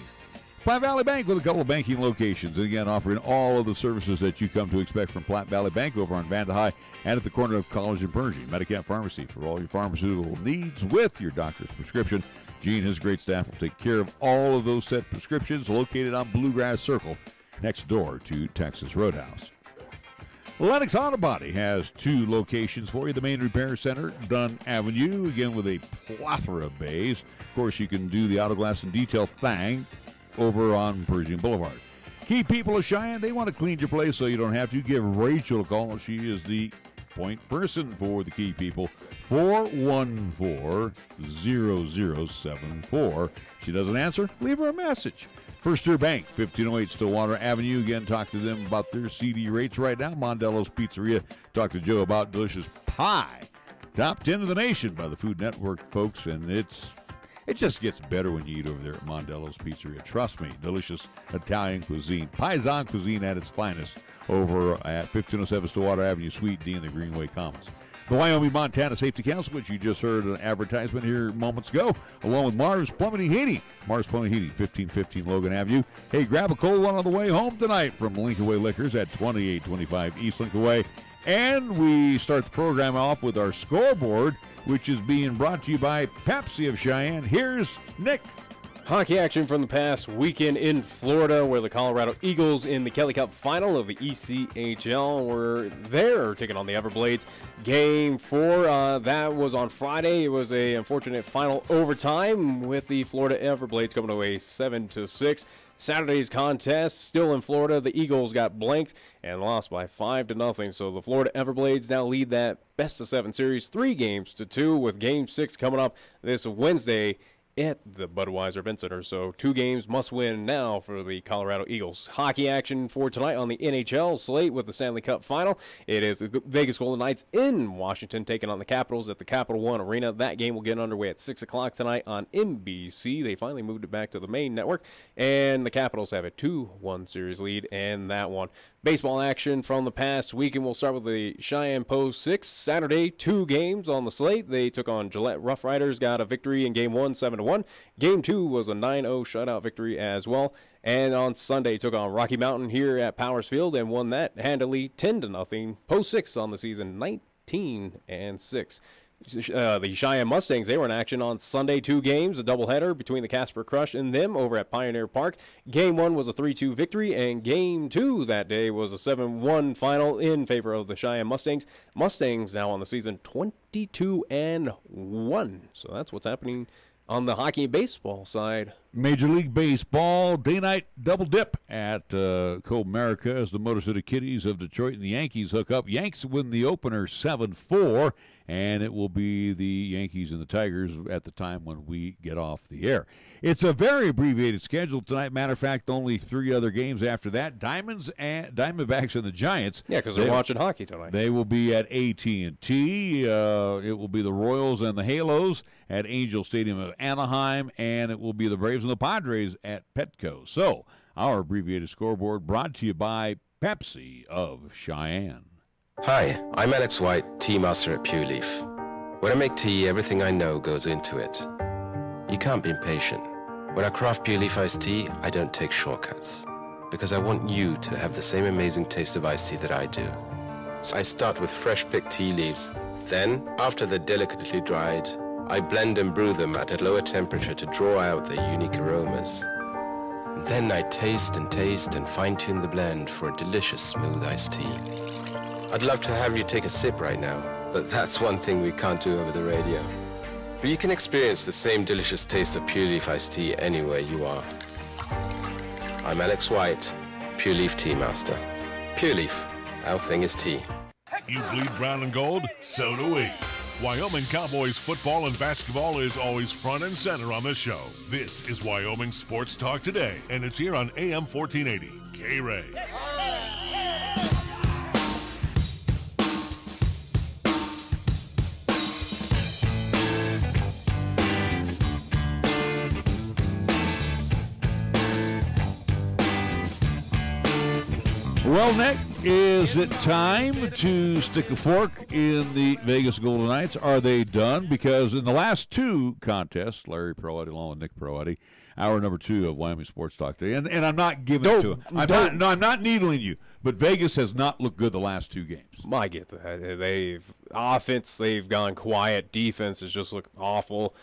[SPEAKER 5] Platte Valley Bank with a couple of banking locations, and again, offering all of the services that you come to expect from Platte Valley Bank over on Vanda High and at the corner of College and Pershing. Medicap Pharmacy for all your pharmaceutical needs with your doctor's prescription. Gene and his great staff will take care of all of those set prescriptions, located on Bluegrass Circle, next door to Texas Roadhouse. Lennox Auto Body has 2 locations for you. The main repair center, Dunn Avenue, again with a plethora of bays. Of course, you can do the auto glass and detail thing over on Pershing Boulevard. Key people of Cheyenne, they want to clean your place so you don't have to. Give Rachel a call. She is the point person for the Key people. 414-0074. She doesn't answer, leave her a message. First Year Bank, 1508 Stillwater Avenue. Again, talk to them about their CD rates right now. Mondello's Pizzeria. Talk to Joe about delicious pie. Top 10 of the nation by the Food Network, folks, and it just gets better when you eat over there at Mondello's Pizzeria. Trust me, delicious Italian cuisine. Paisan cuisine at its finest over at 1507 Stillwater Avenue, Suite D in the Greenway Commons. The Wyoming-Montana Safety Council, which you just heard an advertisement here moments ago, along with Mars Plumbing and Heating. Mars Plumbing and Heating, 1515 Logan Avenue. Hey, grab a cold one on the way home tonight from Lincoln Way Liquors at 2825 East Lincoln Way. And we start the program off with our scoreboard, which is being brought to you by Pepsi of Cheyenne. Here's Nick.
[SPEAKER 6] Hockey action from the past weekend in Florida, where the Colorado Eagles in the Kelly Cup final of the ECHL were there taking on the Everblades. Game 4, that was on Friday. It was a unfortunate final overtime with the Florida Everblades coming away 7-6. Saturday's contest, still in Florida, the Eagles got blanked and lost by 5-0. So the Florida Everblades now lead that best-of-7 series 3-2, with Game 6 coming up this Wednesday at the Budweiser Event Center. So 2 games must win now for the Colorado Eagles. Hockey action for tonight on the NHL slate with the Stanley Cup final. It is the Vegas Golden Knights in Washington taking on the Capitals at the Capital One Arena. That game will get underway at 6 o'clock tonight on NBC. They finally moved it back to the main network, and the Capitals have a 2-1 series lead in that one. Baseball action from the past weekend. We'll start with the Cheyenne Post 6. Saturday, 2 games on the slate. They took on Gillette Rough Riders, got a victory in Game 1, 7-1. Game 2 was a 9-0 shutout victory as well. And on Sunday, took on Rocky Mountain here at Powers Field and won that handily 10-0. Post 6 on the season, 19-6. The Cheyenne Mustangs, they were in action on Sunday, 2 games, a doubleheader between the Casper Crush and them over at Pioneer Park. Game 1 was a 3-2 victory, and Game 2 that day was a 7-1 final in favor of the Cheyenne Mustangs. Mustangs now on the season 22-1. So that's what's happening on the hockey and baseball side.
[SPEAKER 5] Major League Baseball, day-night double dip at Comerica as the Motor City Kitties of Detroit and the Yankees hook up. Yanks win the opener 7-4, and it will be the Yankees and the Tigers at the time when we get off the air. It's a very abbreviated schedule tonight. Matter of fact, only 3 other games after that. Diamondbacks and the Giants.
[SPEAKER 6] Yeah, because they're watching hockey tonight.
[SPEAKER 5] They will be at AT&T. It will be the Royals and the Halos at Angel Stadium of Anaheim, and it will be the Braves and the Padres at Petco. So, our abbreviated scoreboard brought to you by Pepsi of Cheyenne.
[SPEAKER 17] Hi, I'm Alex White, tea master at Pure Leaf. When I make tea, everything I know goes into it. You can't be impatient. When I craft Pure Leaf iced tea, I don't take shortcuts, because I want you to have the same amazing taste of iced tea that I do. So I start with fresh picked tea leaves. Then, after they're delicately dried, I blend and brew them at a lower temperature to draw out their unique aromas. And then I taste and fine-tune the blend for a delicious smooth iced tea. I'd love to have you take a sip right now, but that's one thing we can't do over the radio. But you can experience the same delicious taste of Pure Leaf iced tea anywhere you are. I'm Alex White, Pure Leaf Tea Master. Pure Leaf, our thing is tea.
[SPEAKER 1] You bleed brown and gold? So do we. Wyoming Cowboys football and basketball is always front and center on this show. This is Wyoming Sports Talk Today, and it's here on AM 1480. K-Ray.
[SPEAKER 5] Well, Nick, is it time to stick a fork in the Vegas Golden Knights? Are they done? Because in the last two contests, Larry Perotti along with Nick Perotti, hour number 2 of Wyoming Sports Talk Today, and I'm not giving it to him. I'm not needling you, but Vegas has not looked good the last 2 games.
[SPEAKER 6] I get that. They've gone quiet. Defense has just looked awful.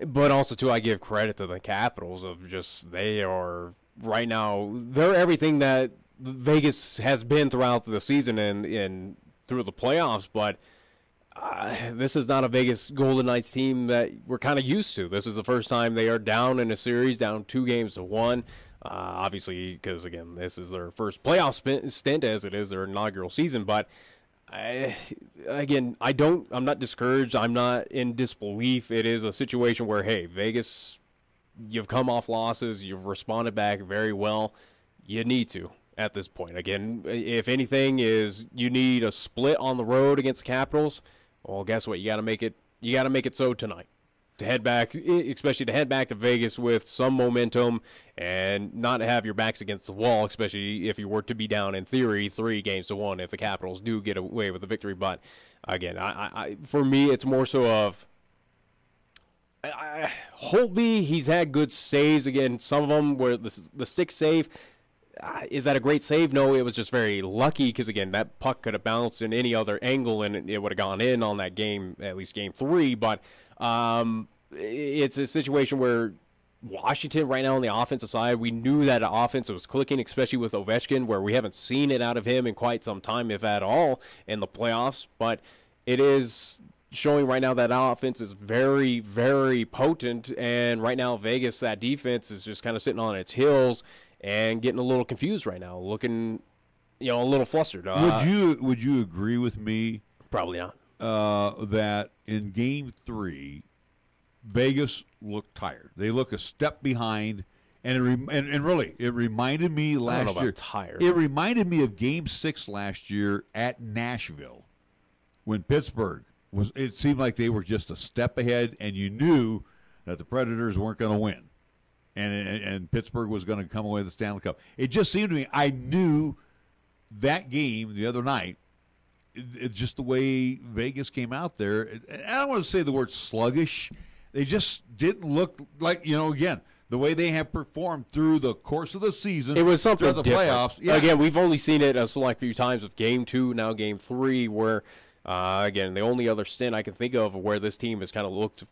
[SPEAKER 6] But also, too, I give credit to the Capitals of just they are right now, they're everything that Vegas has been throughout the season and through the playoffs, but this is not a Vegas Golden Knights team that we're kind of used to. This is the first time they are down in a series, down 2-1. Obviously, because, again, this is their first playoff stint as it is their inaugural season. But, I'm not discouraged. I'm not in disbelief. It is a situation where, hey, Vegas, you've come off losses. You've responded back very well. You need to. At this point, again, if anything is you need a split on the road against the Capitals, well, guess what? You got to make it. You got to make it so tonight to head back, especially to head back to Vegas with some momentum and not have your backs against the wall, especially if you were to be down in theory 3-1 if the Capitals do get away with the victory. But again, for me, it's more so of Holtby. He's had good saves. Again, some of them were the stick save. Is that a great save? No, it was just very lucky because, again, that puck could have bounced in any other angle and it would have gone in on that game, at least game 3. But it's a situation where Washington right now on the offensive side, we knew that offense was clicking, especially with Ovechkin, where we haven't seen it out of him in quite some time, if at all, in the playoffs. But it is showing right now that offense is very, very potent. And right now Vegas, that defense is just kind of sitting on its heels and getting a little confused right now, looking, a little flustered.
[SPEAKER 5] Would you agree with me?
[SPEAKER 6] Probably not.
[SPEAKER 5] That in Game 3, Vegas looked tired. They look a step behind, and really, it reminded me last year. I don't know about
[SPEAKER 6] tired.
[SPEAKER 5] It reminded me of Game 6 last year at Nashville, when Pittsburgh was. It seemed like they were just a step ahead, and you knew that the Predators weren't going to win. And Pittsburgh was going to come away with the Stanley Cup. It just seemed to me, I knew that game the other night, it's just the way Vegas came out there. I don't want to say the word sluggish. They just didn't look like, again, the way they have performed through the course of the season.
[SPEAKER 6] It was something
[SPEAKER 5] the
[SPEAKER 6] different.
[SPEAKER 5] Playoffs. Yeah.
[SPEAKER 6] Again, we've only seen it a select few times with Game 2, now Game 3, where, again, the only other stint I can think of where this team has kind of looked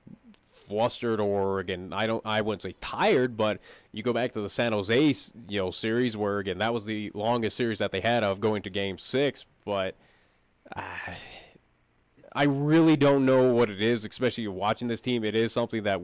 [SPEAKER 6] flustered, or again, I wouldn't say tired, but you go back to the San Jose series where, again, that was the longest series that they had of going to Game 6. But I really don't know what it is, especially watching this team. It is something that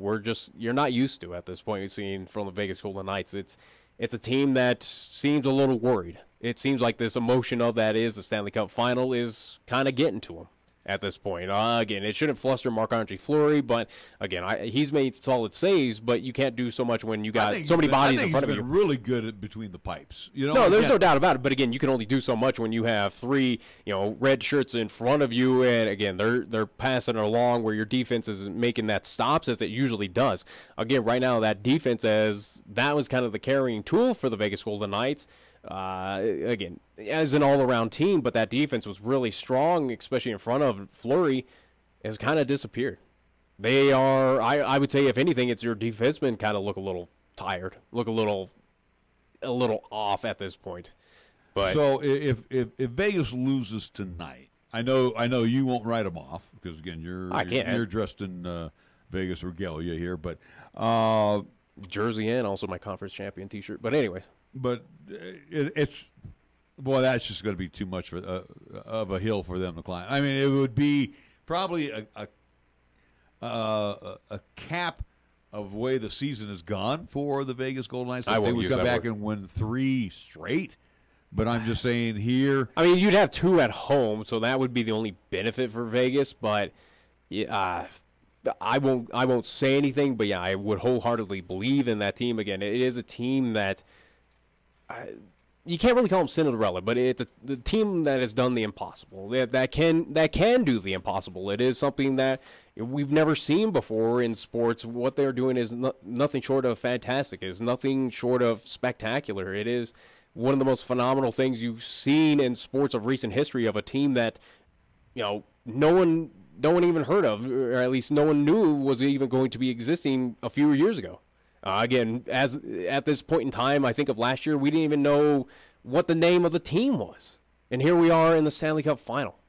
[SPEAKER 6] you're not used to at this point. We've seen from the Vegas Golden Knights. It's a team that seems a little worried. It seems like this emotion of that is the Stanley Cup final is kind of getting to them at this point. Again, it shouldn't fluster Marc-Andre Fleury, but again, he's made solid saves, but you can't do so much when you got so many bodies in front of you.
[SPEAKER 5] He's been really good at between the pipes.
[SPEAKER 6] No, there's no doubt about it. But again, you can only do so much when you have 3, red shirts in front of you, and again, they're passing it along where your defense is making that stops as it usually does. Again, right now, that defense that was kind of the carrying tool for the Vegas Golden Knights. Again, as an all-around team, but that defense was really strong, especially in front of Fleury, has kind of disappeared. They are, I would say, if anything, it's your defensemen kind of look a little tired, look a little off at this point. But
[SPEAKER 5] so if Vegas loses tonight, I know you won't write them off because again you're dressed in Vegas regalia here, but
[SPEAKER 6] jersey and also my conference champion T-shirt. But anyways.
[SPEAKER 5] But that's just going to be too much of a hill for them to climb. I mean, it would be probably a cap of the way the season has gone for the Vegas Golden Knights. They would come back and win 3 straight. But I'm just saying here.
[SPEAKER 6] I mean, you'd have 2 at home, so that would be the only benefit for Vegas. But I won't say anything. But yeah, I would wholeheartedly believe in that team. Again, it is a team that you can't really call them Cinderella, but it's the team that has done the impossible. That can do the impossible. It is something that we've never seen before in sports. What they're doing is nothing short of fantastic. It is nothing short of spectacular. It is one of the most phenomenal things you've seen in sports of recent history, of a team that no one even heard of, or at least no one knew was even going to be existing a few years ago. Again, as at this point in time, I think of last year, we didn't even know what the name of the team was, and here we are in the Stanley Cup final.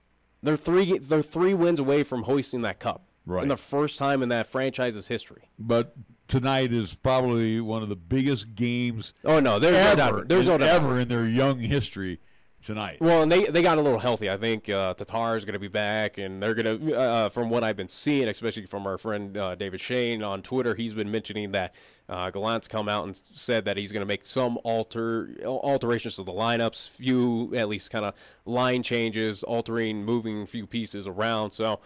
[SPEAKER 6] They're 3 wins away from hoisting that cup,
[SPEAKER 5] right,
[SPEAKER 6] in the first time in that franchise's history.
[SPEAKER 5] But tonight is probably one of the biggest games.
[SPEAKER 6] Oh no, there's no doubt
[SPEAKER 5] ever in their young history tonight.
[SPEAKER 6] Well, and they got a little healthy. I think Tatar is going to be back, and they're going to, from what I've been seeing, especially from our friend David Shane on Twitter, he's been mentioning that Gallant's come out and said that he's going to make some alterations to the lineups, few at least kind of line changes, moving a few pieces around. So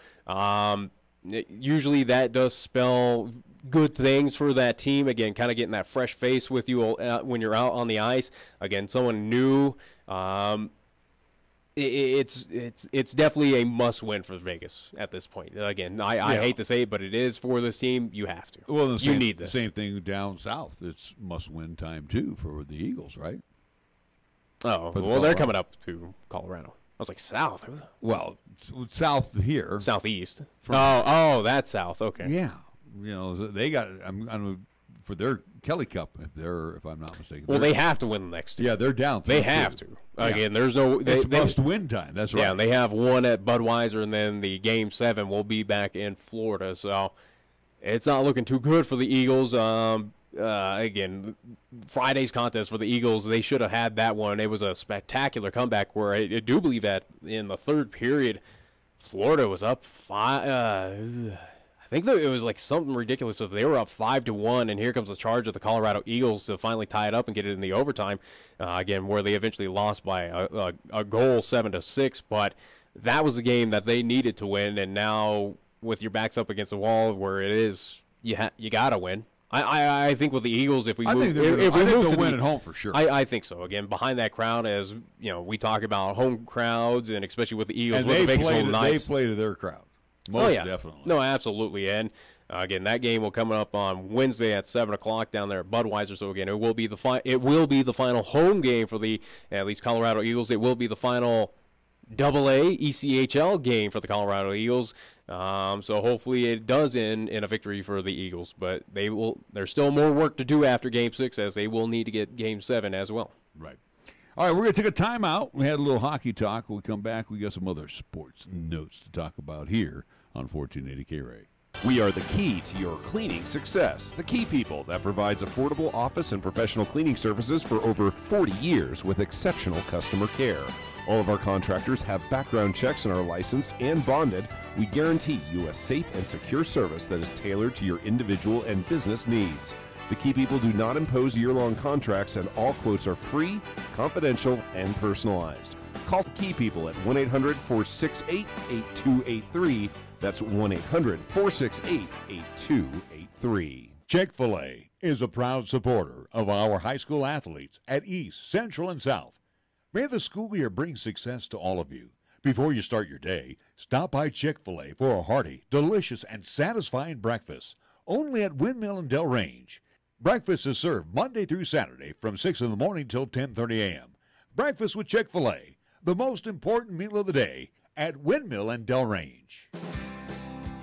[SPEAKER 6] usually that does spell good things for that team. Again, kind of getting that fresh face with you when you're out on the ice. Again, someone new. It's definitely a must-win for Vegas at this point. Again, I hate to say it, but it is for this team. You have to.
[SPEAKER 5] Well,
[SPEAKER 6] you need this.
[SPEAKER 5] Same thing down south. It's must-win time too for the Eagles, right?
[SPEAKER 6] Oh, well, they're coming up to Colorado. I was like, south?
[SPEAKER 5] Well, south here.
[SPEAKER 6] Southeast. Oh, that's south. Okay.
[SPEAKER 5] Yeah. They got. I'm for their Kelly Cup, if I'm not mistaken.
[SPEAKER 6] Well, they have to win the next two.
[SPEAKER 5] Yeah, they're down.
[SPEAKER 6] They have to. Again, there's no.
[SPEAKER 5] It's must-win time. That's right.
[SPEAKER 6] Yeah, and they have one at Budweiser, and then the Game 7 will be back in Florida. So it's not looking too good for the Eagles. Again, Friday's contest for the Eagles, they should have had that one. It was a spectacular comeback where I do believe that in the third period, Florida was up 5. I think it was like something ridiculous. If they were up 5-1, and here comes the charge of the Colorado Eagles to finally tie it up and get it in the overtime. Again, where they eventually lost by a goal, 7-6. But that was the game that they needed to win. And now with your backs up against the wall, where it is, you gotta win. I think with the Eagles, if we move
[SPEAKER 5] to win at home for sure.
[SPEAKER 6] I think so. Again, behind that crowd, as we talk about home crowds, and especially with the Eagles, with the Vegas Golden Knights,
[SPEAKER 5] they play to their crowd. Most definitely.
[SPEAKER 6] No, absolutely. And again, that game will come up on Wednesday at 7:00 down there at Budweiser. So again, it will be the final home game for the at least Colorado Eagles. It will be the final AA ECHL game for the Colorado Eagles. So hopefully it does end in a victory for the Eagles. But there's still more work to do after Game 6, as they will need to get Game 7 as well.
[SPEAKER 5] Right. All right, we're going to take a timeout. We had a little hockey talk. When we come back, we got some other sports notes to talk about here on 1480 K-Ray.
[SPEAKER 9] We are the key to your cleaning success. The Key People that provides affordable office and professional cleaning services for over 40 years with exceptional customer care. All of our contractors have background checks and are licensed and bonded. We guarantee you a safe and secure service that is tailored to your individual and business needs. The Key People do not impose year-long contracts, and all quotes are free, confidential, and personalized. Call the Key People at 1-800-468-8283. That's 1-800-468-8283.
[SPEAKER 13] Chick-fil-A is a proud supporter of our high school athletes at East, Central, and South. May the school year bring success to all of you. Before you start your day, stop by Chick-fil-A for a hearty, delicious, and satisfying breakfast. Only at Windmill and Del Range. Breakfast is served Monday through Saturday from 6 in the morning till 10:30 a.m. Breakfast with Chick-fil-A, the most important meal of the day at Windmill and Del Range.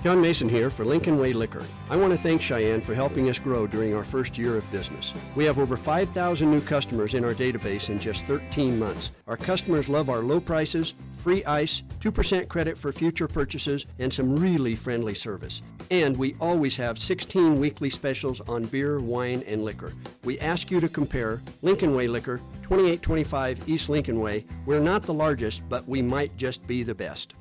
[SPEAKER 14] John Mason here for Lincoln Way Liquor. I want to thank Cheyenne for helping us grow during our first year of business. We have over 5,000 new customers in our database in just 13 months. Our customers love our low prices, free ice, 2% credit for future purchases, and some really friendly service. And we always have 16 weekly specials on beer, wine, and liquor. We ask you to compare Lincoln Way Liquor, 2825 East Lincoln Way. We're not the largest, but we might just be the best.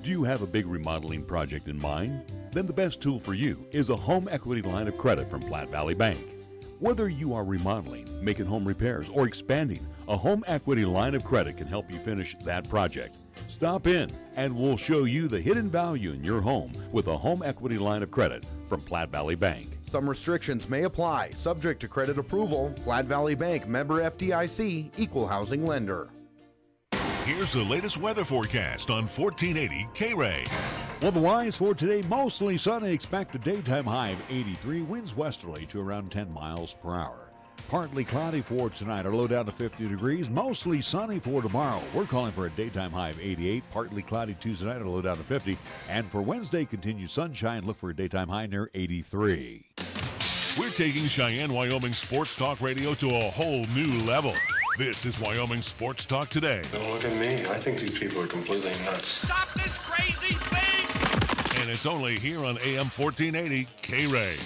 [SPEAKER 13] Do you have a big remodeling project in mind? Then the best tool for you is a home equity line of credit from Platte Valley Bank.
[SPEAKER 5] Whether you are remodeling, making home repairs, or expanding, a home equity line of credit can help you finish that project. Stop in and we'll show you the hidden value in your home with a home equity line of credit from Platte Valley Bank.
[SPEAKER 10] Some restrictions may apply, subject to credit approval. Platte Valley Bank, member FDIC, equal housing lender.
[SPEAKER 1] Here's the latest weather forecast on 1480 K-Ray.
[SPEAKER 5] Otherwise, for today, mostly sunny. Expect a daytime high of 83, winds westerly to around 10 miles per hour. Partly cloudy for tonight, our low down to 50 degrees. Mostly sunny for tomorrow. We're calling for a daytime high of 88, partly cloudy Tuesday night, our low down to 50. And for Wednesday, continued sunshine. Look for a daytime high near 83.
[SPEAKER 1] We're taking Cheyenne, Wyoming Sports Talk Radio to a whole new level. This is Wyoming Sports Talk Today.
[SPEAKER 18] Don't look at me. I think these people are completely nuts.
[SPEAKER 1] Stop this crazy thing! And it's only here on AM 1480 K-Ray.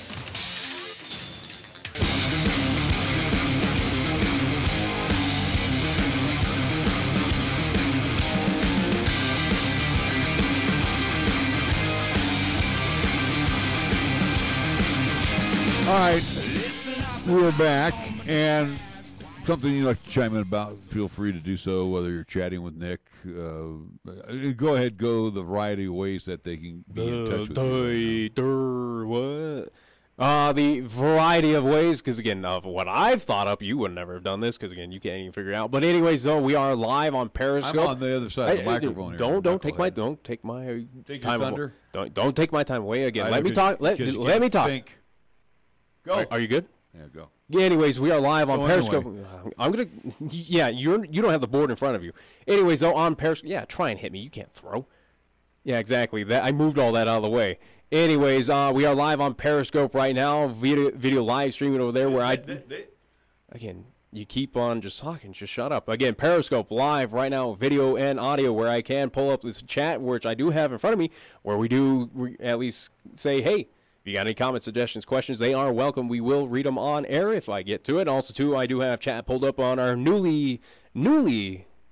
[SPEAKER 5] All right, we're back, and something you'd like to chime in about, feel free to do so, whether you're chatting with Nick. Go ahead, go the variety of ways that they can be in touch with you.
[SPEAKER 6] What? The variety of ways, because, again, of what I've thought up, you would never have done this, because, again, you can't even figure it out. But anyways, though, we are live on Periscope.
[SPEAKER 5] I'm on the other side of the microphone here.
[SPEAKER 6] Don't take my time
[SPEAKER 5] thunder.
[SPEAKER 6] Don't take my time away again. Let me talk. Let me talk.
[SPEAKER 5] Think. Go.
[SPEAKER 6] Are you good?
[SPEAKER 5] Yeah, go.
[SPEAKER 6] Yeah, anyways, we are live on Periscope.
[SPEAKER 5] Anyway.
[SPEAKER 6] I'm gonna. Yeah, you don't have the board in front of you. Anyways, though, on Periscope. Yeah, try and hit me. You can't throw. Yeah, exactly. That I moved all that out of the way. Anyways, we are live on Periscope right now. Video live streaming over there where again, you keep on just talking. Just shut up. Again, Periscope live right now, video and audio, where I can pull up this chat, which I do have in front of me, where we at least say, hey. If you got any comments, suggestions, questions, they are welcome. We will read them on air if I get to it. Also, too, I do have chat pulled up on our newly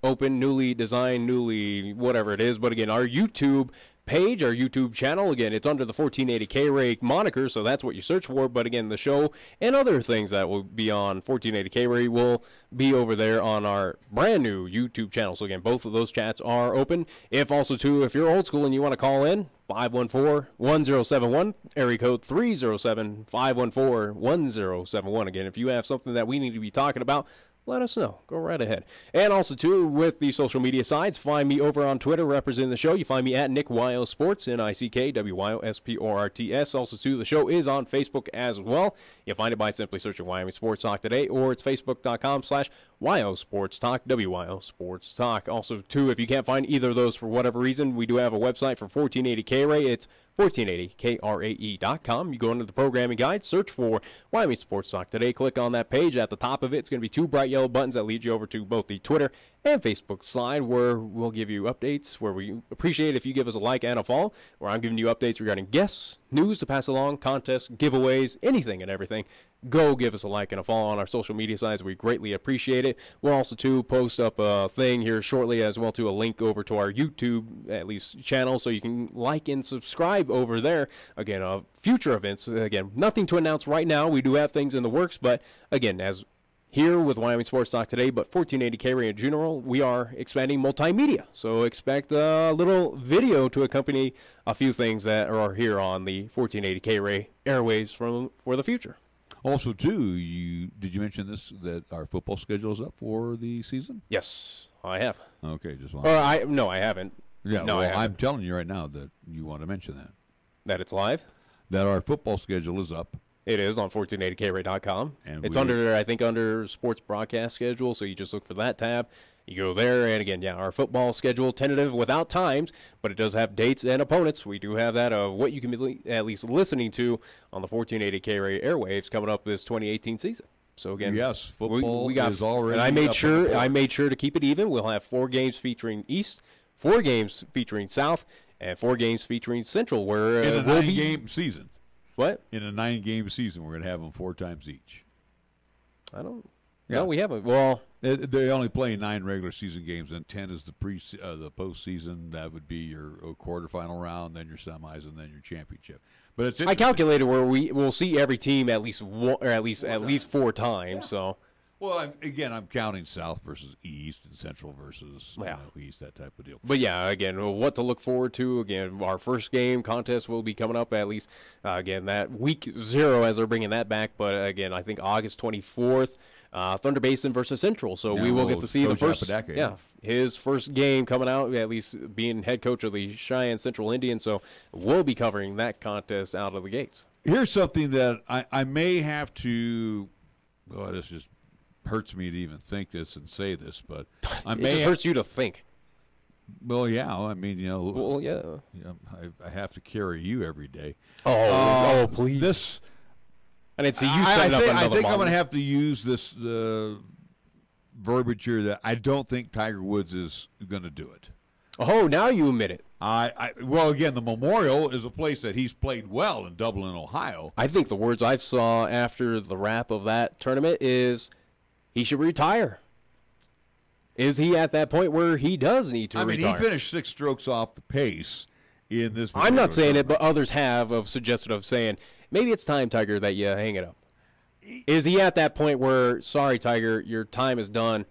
[SPEAKER 6] open, newly designed, newly whatever it is. But again, our YouTube page, our YouTube channel, again, it's under the 1480 K-Ray moniker, so that's what you search for. But again, the show and other things that will be on 1480 K-Ray will be over there on our brand new YouTube channel. So again, both of those chats are open. If you're old school and you want to call in, 514-1071, area code 307-514-1071. Again, if you have something that we need to be talking about, let us know. Go right ahead. And also, too, with the social media sides, find me over on Twitter representing the show. You find me at Nick Wyo Sports, NickWyoSports. Also, too, the show is on Facebook as well. You find it by simply searching Wyoming Sports Talk Today, or it's facebook.com/Wyo Sports Talk, WYO Sports Talk. Also, too, if you can't find either of those for whatever reason, we do have a website for 1480 K-Ray. It's 1480krae.com. You go into the programming guide, search for Wyoming Sports Talk Today. Click on that page. At the top of it, it's going to be two bright yellow buttons that lead you over to both the Twitter and Facebook slide, where we'll give you updates, where we appreciate if you give us a like and a follow, where I'm giving you updates regarding guests, news to pass along, contests, giveaways, anything and everything. Go give us a like and a follow on our social media sites. We greatly appreciate it. We'll also, too, post up a thing here shortly as well, to a link over to our YouTube, at least, channel, so you can like and subscribe over there. Again, future events. Again, nothing to announce right now. We do have things in the works, but, again, as here with Wyoming Sports Talk Today, but 1480 K-Ray in general, we are expanding multimedia. So expect a little video to accompany a few things that are here on the 1480 K-Ray airwaves for the future.
[SPEAKER 5] Also, too, did you mention this, that our football schedule is up for the season?
[SPEAKER 6] Yes, I have.
[SPEAKER 5] Okay, just
[SPEAKER 6] no, I haven't.
[SPEAKER 5] Yeah,
[SPEAKER 6] no,
[SPEAKER 5] well, I'm telling you right now that you want to mention that.
[SPEAKER 6] That it's live?
[SPEAKER 5] That our football schedule is up.
[SPEAKER 6] It is on 1480kray.com. And it's under sports broadcast schedule, so you just look for that tab. You go there, and again, our football schedule, tentative without times, but it does have dates and opponents. We do have that of what you can be at least listening to on the 1480 K-Ray airwaves coming up this 2018 season. So again,
[SPEAKER 5] yes, football is already.
[SPEAKER 6] And I made sure to keep it even. We'll have 4 games featuring East, 4 games featuring South, and 4 games featuring Central. Where
[SPEAKER 5] in a 9-game season.
[SPEAKER 6] What?
[SPEAKER 5] In a 9-game season, we're going to have them 4 times each.
[SPEAKER 6] I don't. No, we haven't. Well,
[SPEAKER 5] they only play 9 regular season games, and 10 is the postseason. That would be your quarterfinal round, then your semis, and then your championship. But
[SPEAKER 6] I calculated where we'll see every team at least one, or at least 4 times. Yeah. So.
[SPEAKER 5] Well, I'm counting South versus East and Central versus East, that type of deal.
[SPEAKER 6] But, yeah, again, what to look forward to. Again, our first game contest will be coming up at least, again, that week 0 as they're bringing that back. But, again, I think August 24th, Thunder Basin versus Central. So we will get to see the first, his first game coming out, at least being head coach of the Cheyenne Central Indians. So we'll be covering that contest out of the gates.
[SPEAKER 5] Here's something that I may have to this just hurts me to even think this and say this, but
[SPEAKER 6] it just hurts you to think.
[SPEAKER 5] Well, yeah. I mean,
[SPEAKER 6] Well, yeah.
[SPEAKER 5] I have to carry you every day.
[SPEAKER 6] Oh, please.
[SPEAKER 5] This.
[SPEAKER 6] I didn't see you setting up another
[SPEAKER 5] I think
[SPEAKER 6] model.
[SPEAKER 5] I'm going to have to use this verbiage here that I don't think Tiger Woods is going to do it.
[SPEAKER 6] Oh, now you admit it.
[SPEAKER 5] Well, again, the Memorial is a place that he's played well in Dublin, Ohio.
[SPEAKER 6] I think the words I saw after the wrap of that tournament is he should retire. Is he at that point where he does need to retire?
[SPEAKER 5] I mean, he finished 6 strokes off the pace in this.
[SPEAKER 6] I'm not saying it, but others have suggested of saying maybe it's time, Tiger, that you hang it up. Is he at that point where, sorry, Tiger, your time is done,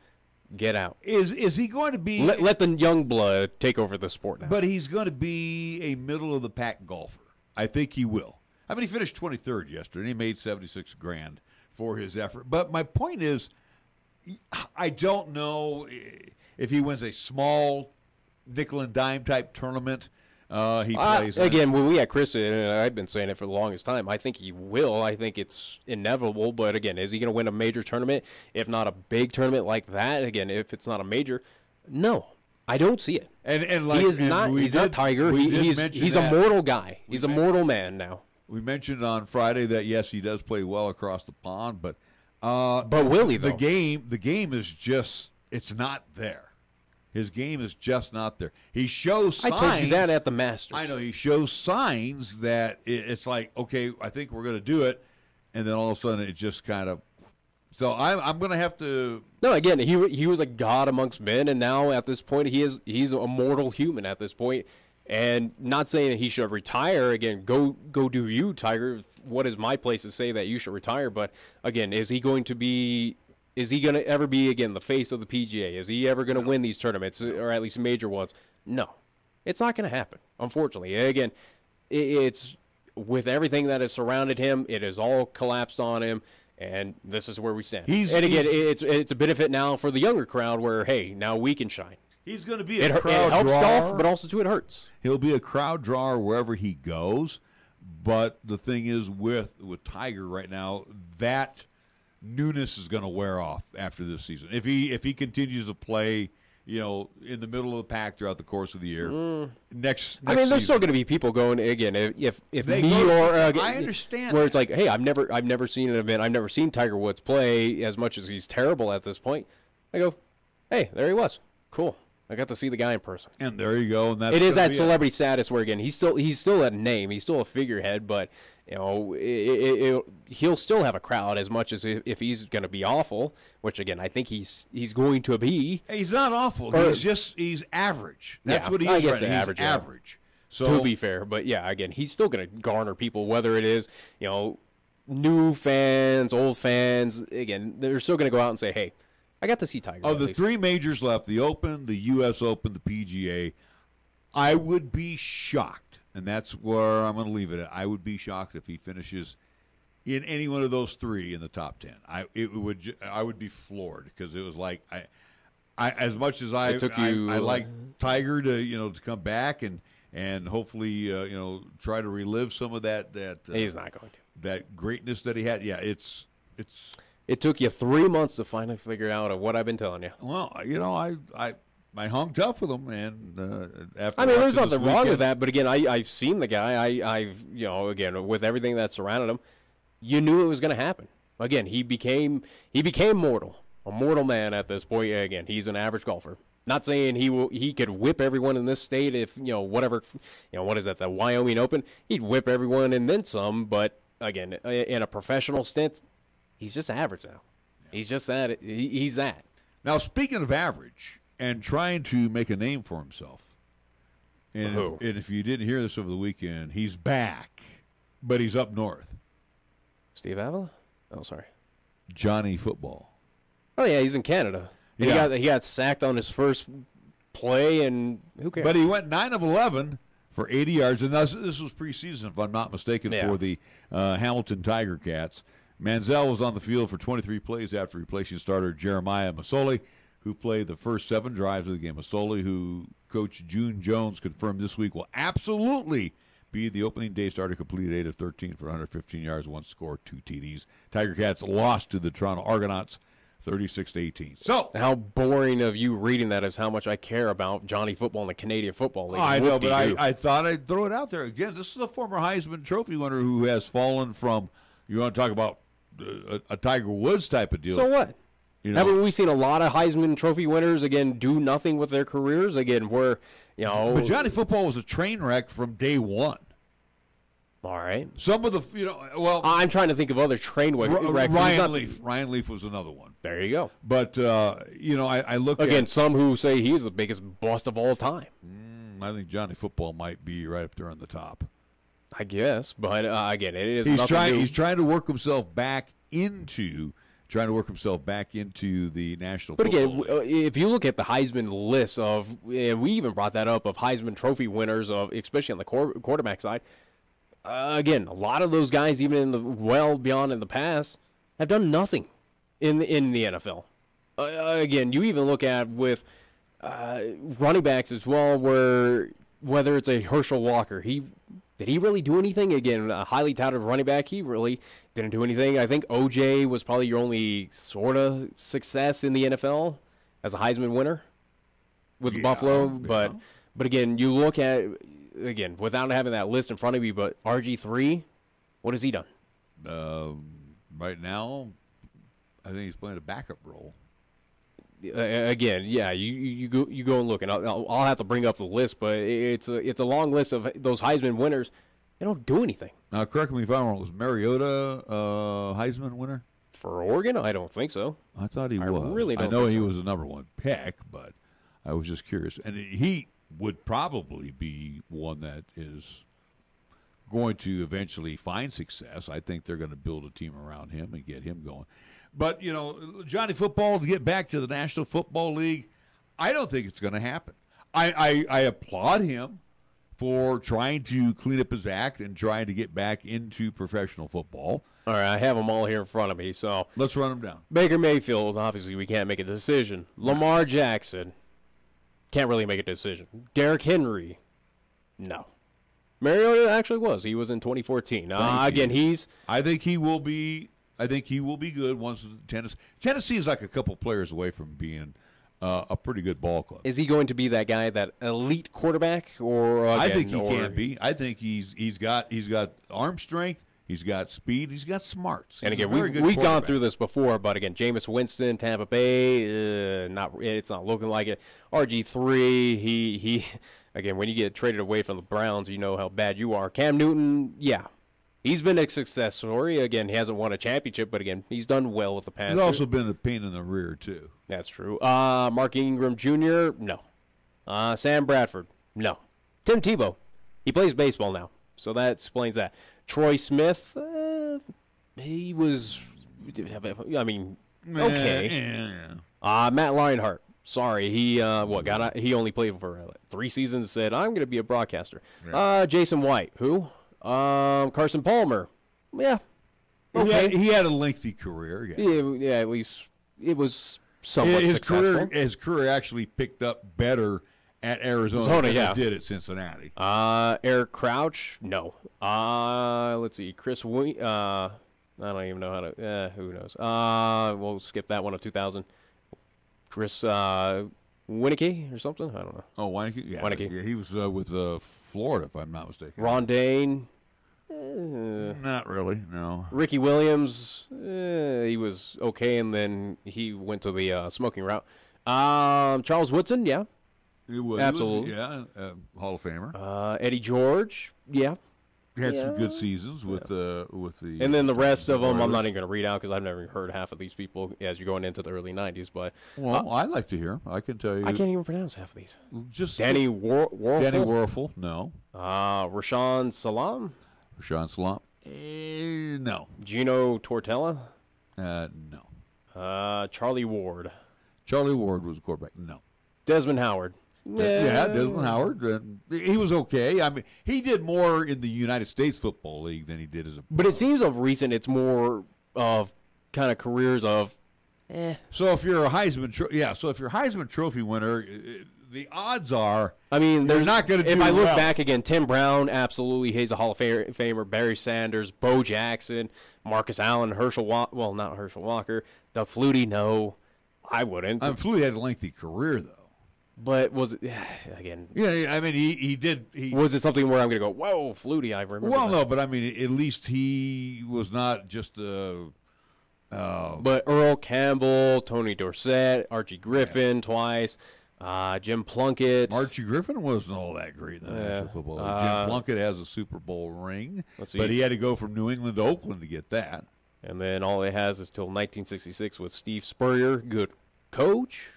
[SPEAKER 6] get out?
[SPEAKER 5] Is he going to be?
[SPEAKER 6] Let the young blood take over the sport now.
[SPEAKER 5] But he's going to be a middle-of-the-pack golfer. I think he will. I mean, he finished 23rd yesterday, and he made $76,000 for his effort. But my point is, I don't know if he wins a small nickel and dime type tournament. He plays
[SPEAKER 6] again. When we had Chris, and I've been saying it for the longest time, I think he will. I think it's inevitable. But again, is he going to win a major tournament? If not a big tournament like that, again, if it's not a major, no, I don't see it.
[SPEAKER 5] And
[SPEAKER 6] he is not. He's not Tiger. He's a mortal guy. He's a mortal man now.
[SPEAKER 5] We mentioned on Friday that yes, he does play well across the pond, but
[SPEAKER 6] will he, though?
[SPEAKER 5] The game is just, it's not there. His game is just not there. He shows signs.
[SPEAKER 6] I told you that at the Masters.
[SPEAKER 5] I know. He shows signs that it's like, okay, I think we're going to do it, and then all of a sudden it just kind of. So I'm going to have to.
[SPEAKER 6] No, again, he was a god amongst men, and now at this point he's a mortal human at this point. And not saying that he should retire. Again, go do you, Tiger. What is my place to say that you should retire? But again, is he going to ever be, again, the face of the PGA? Is he ever going to win these tournaments, or at least major ones? No. It's not going to happen, unfortunately. Again, it's with everything that has surrounded him, it has all collapsed on him, and this is where we stand. It's a benefit now for the younger crowd where, hey, now we can shine.
[SPEAKER 5] He's going to be a crowd
[SPEAKER 6] drawer. It helps
[SPEAKER 5] drawer,
[SPEAKER 6] golf, but also, too, it hurts.
[SPEAKER 5] He'll be a crowd drawer wherever he goes, but the thing is with Tiger right now, that newness is going to wear off after this season. If he continues to play, in the middle of the pack throughout the course of the year, next
[SPEAKER 6] I mean, there's
[SPEAKER 5] season,
[SPEAKER 6] still going to be people going again. If
[SPEAKER 5] they
[SPEAKER 6] me
[SPEAKER 5] go,
[SPEAKER 6] or
[SPEAKER 5] I understand
[SPEAKER 6] where
[SPEAKER 5] that.
[SPEAKER 6] it's like, hey, I've never seen an event. I've never seen Tiger Woods play as much as he's terrible at this point. I go, hey, there he was. Cool. I got to see the guy in person.
[SPEAKER 5] And there you go. And
[SPEAKER 6] it is that celebrity status where, again, he's still a name. He's still a figurehead, but he'll still have a crowd as much as if he's going to be awful, which, again, I think he's going to be.
[SPEAKER 5] He's not awful. He's average. That's what he is.
[SPEAKER 6] I guess
[SPEAKER 5] right.
[SPEAKER 6] average.
[SPEAKER 5] He's average. So
[SPEAKER 6] to be fair, but yeah, again, he's still going to garner people, whether it is new fans, old fans. Again, they're still going to go out and say, hey, I got to see Tiger.
[SPEAKER 5] Of the 3 majors left, the Open, the U.S. Open, the PGA, I would be shocked, and that's where I'm going to leave it at. I would be shocked if he finishes in any one of those 3 in the top 10. I would be floored because it was like I as much as I like Tiger to come back and hopefully try to relive some of that
[SPEAKER 6] he's not going to,
[SPEAKER 5] that greatness that he had. Yeah, it's.
[SPEAKER 6] It took you 3 months to finally figure out what I've been telling you.
[SPEAKER 5] Well, I hung tough with him, and after
[SPEAKER 6] there's nothing wrong with that. But again, I've seen the guy. I've again, with everything that surrounded him, you knew it was going to happen. Again, he became mortal, a mortal man at this point. Again, he's an average golfer. Not saying he could whip everyone in this state if whatever what is that, the Wyoming Open? He'd whip everyone and then some. But again, in a professional stint, he's just average now. He's just that. He's that.
[SPEAKER 5] Now, speaking of average and trying to make a name for himself, and if you didn't hear this over the weekend, he's back, but he's up north.
[SPEAKER 6] Steve Avila? Oh, sorry.
[SPEAKER 5] Johnny Football.
[SPEAKER 6] Oh, yeah, he's in Canada.
[SPEAKER 5] Yeah.
[SPEAKER 6] He got sacked on his first play, and who cares?
[SPEAKER 5] But he went 9 of 11 for 80 yards, and this was preseason, if I'm not mistaken, for the Hamilton Tiger Cats. Manziel was on the field for 23 plays after replacing starter Jeremiah Masoli, who played the first 7 drives of the game. Masoli, who Coach June Jones confirmed this week will absolutely be the opening day starter, completed 8 of 13 for 115 yards, 1 score, 2 TDs. Tiger Cats lost to the Toronto Argonauts 36-18. So
[SPEAKER 6] how boring of you reading that is how much I care about Johnny Football in the Canadian Football League.
[SPEAKER 5] I know, but I thought I'd throw it out there again. This is a former Heisman Trophy winner who has fallen from, you want to talk about a Tiger Woods type of deal.
[SPEAKER 6] So what? Haven't we seen a lot of Heisman Trophy winners, again, do nothing with their careers? Again, where,
[SPEAKER 5] But Johnny Football was a train wreck from day one.
[SPEAKER 6] All right.
[SPEAKER 5] Some of the,
[SPEAKER 6] I'm trying to think of other train wrecks.
[SPEAKER 5] Ryan Leaf was another one.
[SPEAKER 6] There you go.
[SPEAKER 5] But, I look at.
[SPEAKER 6] Again, some who say he's the biggest bust of all time.
[SPEAKER 5] I think Johnny Football might be right up there on the top.
[SPEAKER 6] I guess, but again, it is.
[SPEAKER 5] He's trying to work himself back into the National Football League.
[SPEAKER 6] If you look at the Heisman list of, and we even brought that up, of Heisman Trophy winners, especially on the quarterback side, again, a lot of those guys, even beyond in the past, have done nothing in the NFL. Again, you even look at with running backs as well, whether it's a Herschel Walker, did he really do anything? Again, a highly touted running back, he really didn't do anything. I think OJ was probably your only sort of success in the NFL as a Heisman winner with Buffalo. But again, you look at, without having that list in front of you, but RG3, what has he done?
[SPEAKER 5] Right now, I think he's playing a backup role.
[SPEAKER 6] Again, yeah, you go and look, and I'll have to bring up the list, but it's a long list of those Heisman winners. They don't do anything.
[SPEAKER 5] Now, correct me if I'm wrong. Was Mariota Heisman winner
[SPEAKER 6] for Oregon? I don't think so.
[SPEAKER 5] I thought he was.
[SPEAKER 6] Really don't.
[SPEAKER 5] I know he was the #1 pick, but I was just curious, and he would probably be one that is going to eventually find success. I think they're going to build a team around him and get him going. But, Johnny Football, to get back to the National Football League, I don't think it's going to happen. I applaud him for trying to clean up his act and trying to get back into professional football.
[SPEAKER 6] All right, I have them all here in front of me, so
[SPEAKER 5] let's run them down.
[SPEAKER 6] Baker Mayfield, obviously we can't make a decision. Lamar Jackson, can't really make a decision. Derrick Henry, no. Mariota actually was. He was in 2014. Again,
[SPEAKER 5] I think he will be. I think he will be good once Tennessee is like a couple players away from being a pretty good ball club.
[SPEAKER 6] Is he going to be that guy, that elite quarterback, or
[SPEAKER 5] I think he can be. I think he's got arm strength, he's got speed, he's got smarts.
[SPEAKER 6] And again, we've gone through this before, but again, Jameis Winston, Tampa Bay, it's not looking like it. RG3, he again, when you get traded away from the Browns, you know how bad you are. Cam Newton, yeah. He's been a success story. Again, he hasn't won a championship, but again, he's done well with the pass.
[SPEAKER 5] He's also been a pain in the rear, too.
[SPEAKER 6] That's true. Mark Ingram Jr., no. Sam Bradford, no. Tim Tebow, he plays baseball now, so that explains that. Troy Smith, he was, okay. Matt Lionheart, sorry, he only played for 3 seasons, said, I'm going to be a broadcaster. Yeah. Jason White, who? Carson Palmer, yeah, okay.
[SPEAKER 5] He had a lengthy career.
[SPEAKER 6] Yeah, at least it was somewhat successful.
[SPEAKER 5] His career actually picked up better at Arizona than it did at Cincinnati.
[SPEAKER 6] Eric Crouch, no. Let's see, Chris I don't even know how to. Who knows? We'll skip that one of 2000. Chris Winicky or something. I don't know.
[SPEAKER 5] Oh, Winicky. Yeah, Winicky. Yeah, he was with Florida, if I'm not mistaken.
[SPEAKER 6] Ron Dane.
[SPEAKER 5] Not really, no.
[SPEAKER 6] Ricky Williams, he was okay, and then he went to the smoking route. Charles Woodson, yeah.
[SPEAKER 5] He was,
[SPEAKER 6] absolutely.
[SPEAKER 5] Hall of Famer.
[SPEAKER 6] Eddie George, yeah.
[SPEAKER 5] had some good seasons with the.
[SPEAKER 6] And then the rest of them, I'm not even going to read out because I've never heard half of these people as you're going into the early 90s. But
[SPEAKER 5] I like to hear. I can tell you.
[SPEAKER 6] I can't even pronounce half of these.
[SPEAKER 5] Just
[SPEAKER 6] Danny Werfel.
[SPEAKER 5] Danny Werfel, no.
[SPEAKER 6] Rashawn Salam.
[SPEAKER 5] Rashawn Salam, no.
[SPEAKER 6] Gino Tortella.
[SPEAKER 5] No.
[SPEAKER 6] Charlie Ward.
[SPEAKER 5] Charlie Ward was a quarterback. No.
[SPEAKER 6] Desmond Howard.
[SPEAKER 5] Yeah, Desmond Howard. He was okay. I mean, he did more in the United States Football League than he did as a.
[SPEAKER 6] But it seems of recent, it's more of kind of careers of.
[SPEAKER 5] So if you're a Heisman, so if you're a Heisman Trophy winner, the odds are.
[SPEAKER 6] I mean,
[SPEAKER 5] they're not going to.
[SPEAKER 6] If I look back again, Tim Brown, absolutely, he's a Hall of Famer. Barry Sanders, Bo Jackson, Marcus Allen, not Herschel Walker, Doug Flutie. No, I wouldn't.
[SPEAKER 5] Flutie had a lengthy career though.
[SPEAKER 6] But was it, again?
[SPEAKER 5] Yeah, I mean, he did.
[SPEAKER 6] Was it something where I'm going to go, whoa, Flutie, I remember
[SPEAKER 5] Well,
[SPEAKER 6] that.
[SPEAKER 5] no, but I mean, at least he was not just
[SPEAKER 6] but Earl Campbell, Tony Dorsett, Archie Griffin twice, Jim Plunkett.
[SPEAKER 5] Archie Griffin wasn't all that great in the National Football League. Jim Plunkett has a Super Bowl ring, but he had to go from New England to Oakland to get that.
[SPEAKER 6] And then all he has is till 1966 with Steve Spurrier, good coach.